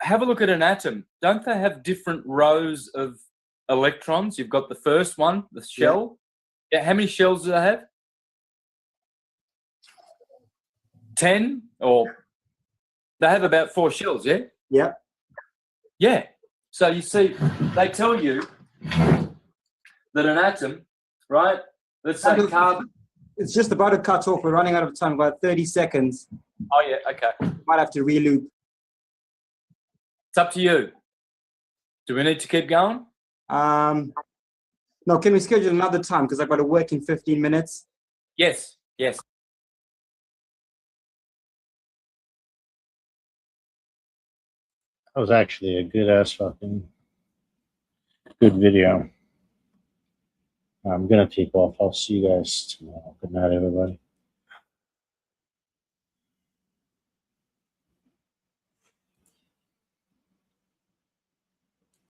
have a look at an atom. Don't they have different rows of electrons? You've got the first one, the shell. Yeah, how many shells do they have? 10, or they have about 4 shells, yeah? Yeah. Yeah. So you see, they tell you that an atom, right? Let's say carbon. It's just about to cut off. We're running out of time. About 30 seconds. Oh, yeah, okay. Might have to reloop. It's up to you. Do we need to keep going? No, can we schedule another time? Because I've got to work in 15 minutes. Yes, yes. That was actually a good ass fucking good video. I'm gonna take off. I'll see you guys tomorrow. Good night, everybody.